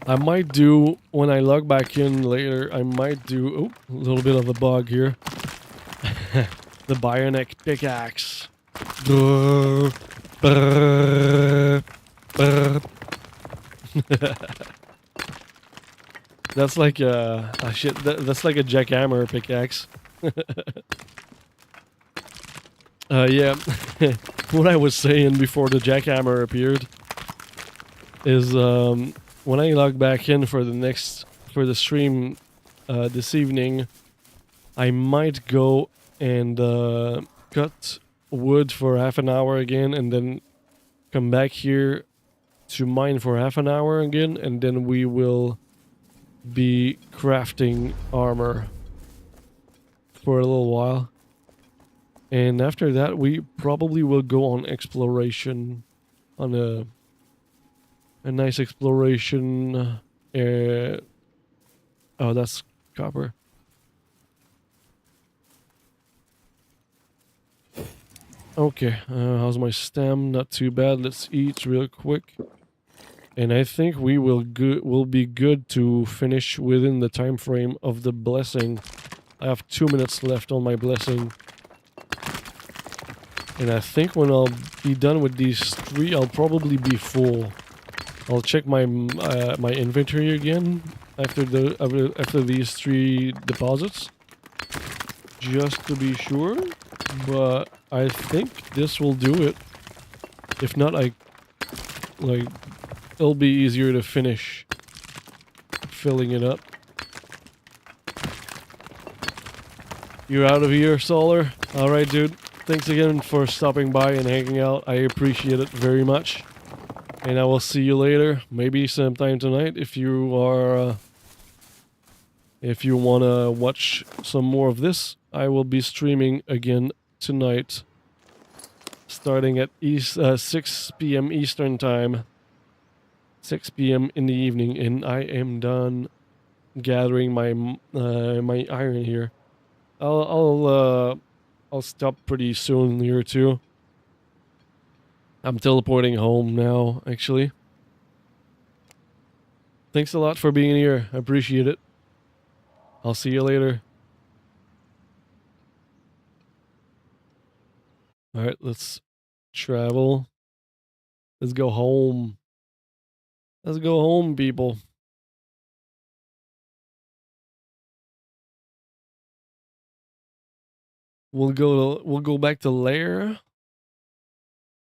I might do, when I log back in later, I might do, oh, a little bit of a bug here. The bionic pickaxe. That's like a shit. That's like a jackhammer pickaxe. Yeah. What I was saying before the jackhammer appeared is when I log back in for the stream this evening, I might go and cut wood for half an hour again, and then come back here to mine for half an hour again, and then we will be crafting armor for a little while. And after that, we probably will go on exploration, on a nice exploration. Oh, that's copper. Okay, how's my stem? Not too bad. Let's eat real quick. And I think we will be good to finish within the time frame of the blessing. I have 2 minutes left on my blessing. And I think when I'll be done with these 3, I'll probably be full. I'll check my my inventory again after these 3 deposits, just to be sure. But I think this will do it. If not, it'll be easier to finish filling it up. You're out of here, Solar. All right, dude. Thanks again for stopping by and hanging out. I appreciate it very much. And I will see you later. Maybe sometime tonight if you are... if you want to watch some more of this, I will be streaming again tonight. Starting at 6 p.m. Eastern Time. 6 p.m. in the evening. And I am done gathering my my iron here. I'll stop pretty soon here too. I'm teleporting home now, actually. Thanks a lot for being here. I appreciate it. I'll see you later. Alright, let's travel. Let's go home. Let's go home, people. We'll go back to lair.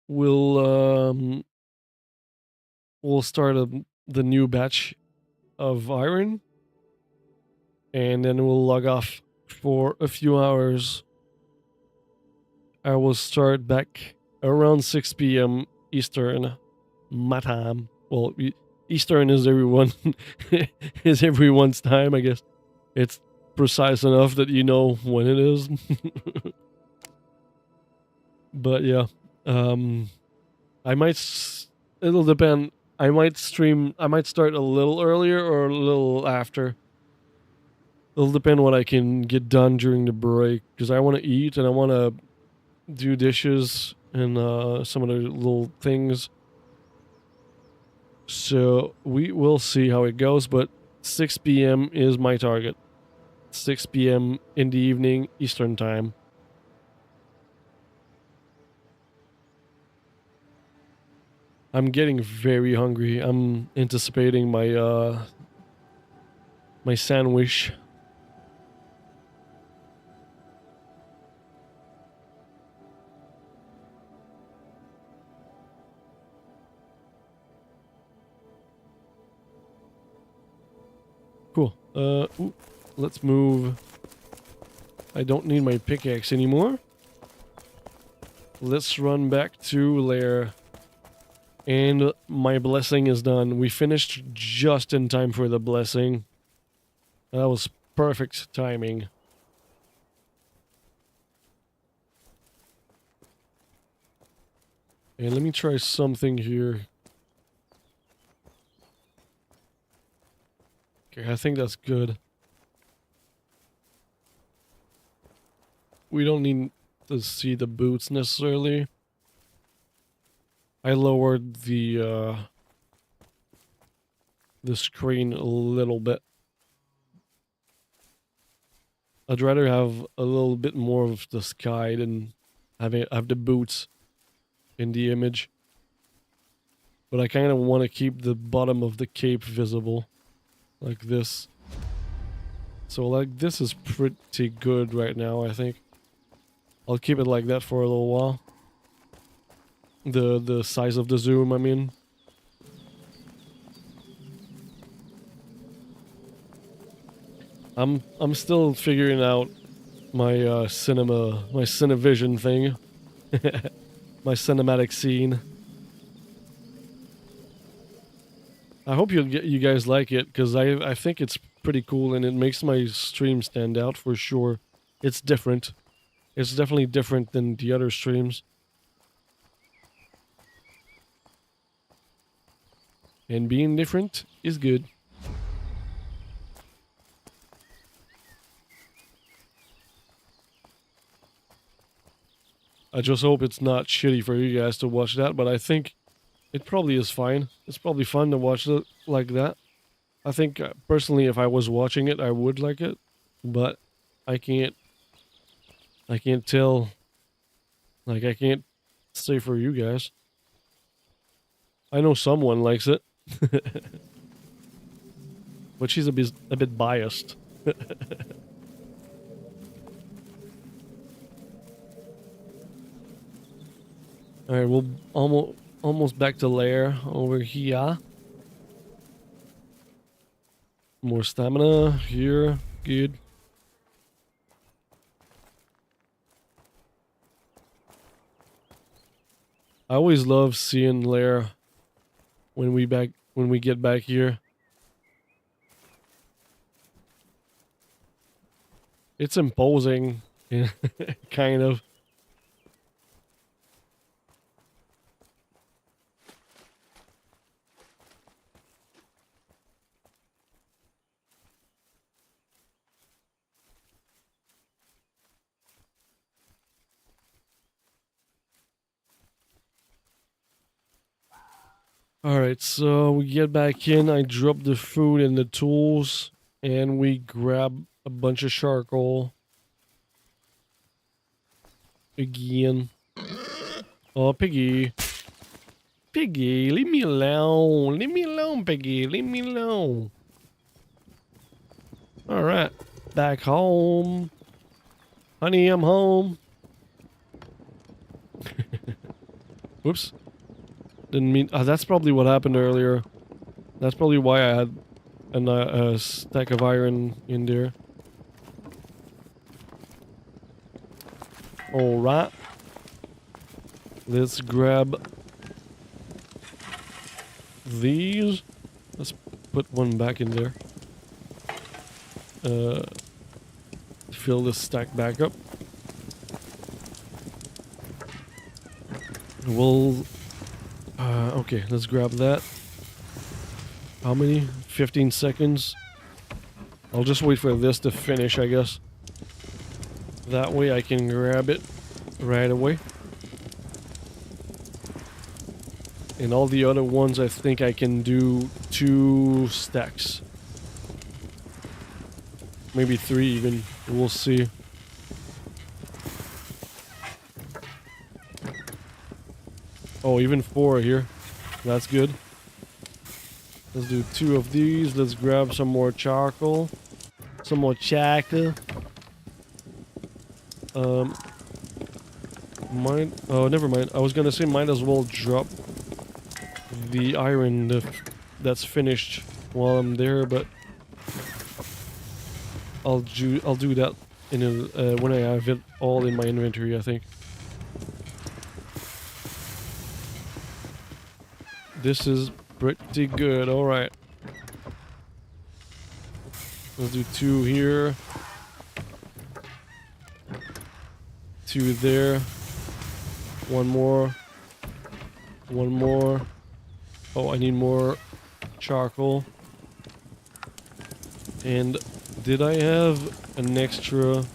We'll start the new batch of iron, and then we'll log off for a few hours. I will start back around 6 p.m. Eastern, my time. Well, Eastern is everyone's time, I guess. It's precise enough that you know when it is. But yeah, it'll depend. I might start a little earlier or a little after. It'll depend what I can get done during the break, because I want to eat and I want to do dishes and some other little things. So we will see how it goes, but 6 p.m. is my target. 6 p.m. in the evening, Eastern Time. I'm getting very hungry. I'm anticipating my my sandwich. Cool. Ooh, let's move. I don't need my pickaxe anymore. Let's run back to lair. And my blessing is done. We finished just in time for the blessing. That was perfect timing. And let me try something here. Okay, I think that's good. We don't need to see the boots necessarily. I lowered the screen a little bit. I'd rather have a little bit more of the sky than have the boots in the image. But I kind of want to keep the bottom of the cape visible, like this. So like this is pretty good right now, I think. I'll keep it like that for a little while. The size of the zoom, I mean. I'm still figuring out my CineVision thing. My cinematic scene. I hope you guys like it, because I think it's pretty cool and it makes my stream stand out for sure. It's different. It's definitely different than the other streams. And being different is good. I just hope it's not shitty for you guys to watch that, but I think it probably is fine. It's probably fun to watch it like that. I think, personally, if I was watching it, I would like it. But I can't tell. Like, I can't say for you guys. I know someone likes it. But she's a bit biased. Alright, we'll almost back to lair over here. More stamina here. Good. I always love seeing lair when we get back here. It's imposing, kind of. Alright, so we get back in, I drop the food and the tools, and we grab a bunch of charcoal. Again. Oh, Piggy. Piggy, leave me alone. Leave me alone, Piggy. Leave me alone. Alright, back home. Honey, I'm home. Whoops. Didn't mean... that's probably what happened earlier. That's probably why I had a stack of iron in there. Alright. Let's grab these. Let's put one back in there. Fill this stack back up. We'll... okay, let's grab that. How many? 15 seconds. I'll just wait for this to finish, I guess. That way I can grab it right away. And all the other ones, I think I can do 2 stacks. Maybe 3 even. We'll see. Oh, even 4 here. That's good. Let's do 2 of these. Let's grab some more charcoal. Some more charcoal. Oh, never mind. I was gonna say might as well drop the iron that's finished while I'm there, but I'll do that in when I have it all in my inventory, I think. This is pretty good. All right. Let's do 2 here. 2 there. 1 more. 1 more. Oh, I need more charcoal. And did I have an extra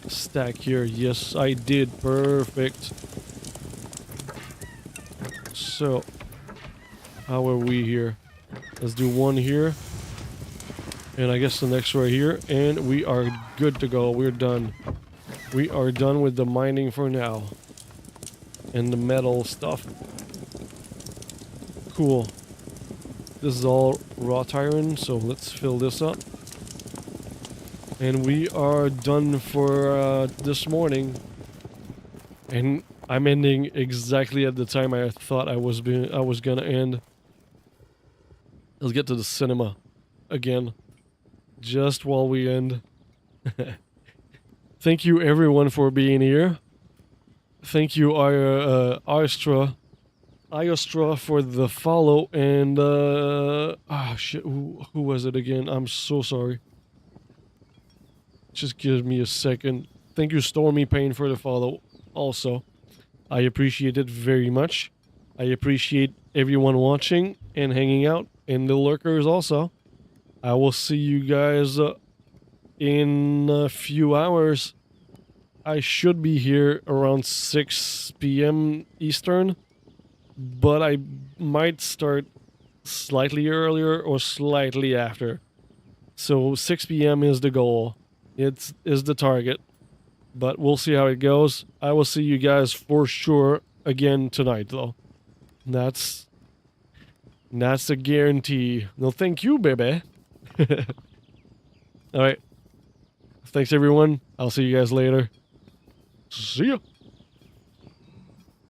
stack here? Yes, I did. Perfect. So, how are we here? Let's do 1 here. And I guess the next right here. And we are good to go. We're done. We are done with the mining for now. And the metal stuff. Cool. This is all wrought iron, so let's fill this up. And we are done for this morning. And I'm ending exactly at the time I thought I was gonna end. Let's get to the cinema again, just while we end. Thank you everyone for being here. Thank you Iostra for the follow, and shit, who was it again? I'm so sorry. Just give me a second. Thank you Stormy Pain for the follow also. I appreciate it very much. I appreciate everyone watching and hanging out, and the lurkers also. I will see you guys in a few hours. I should be here around 6 p.m. Eastern, but I might start slightly earlier or slightly after. So 6 p.m. is the goal. Is the target. But we'll see how it goes. I will see you guys for sure again tonight, though. That's a guarantee. No, thank you, baby. All right. Thanks, everyone. I'll see you guys later. See ya.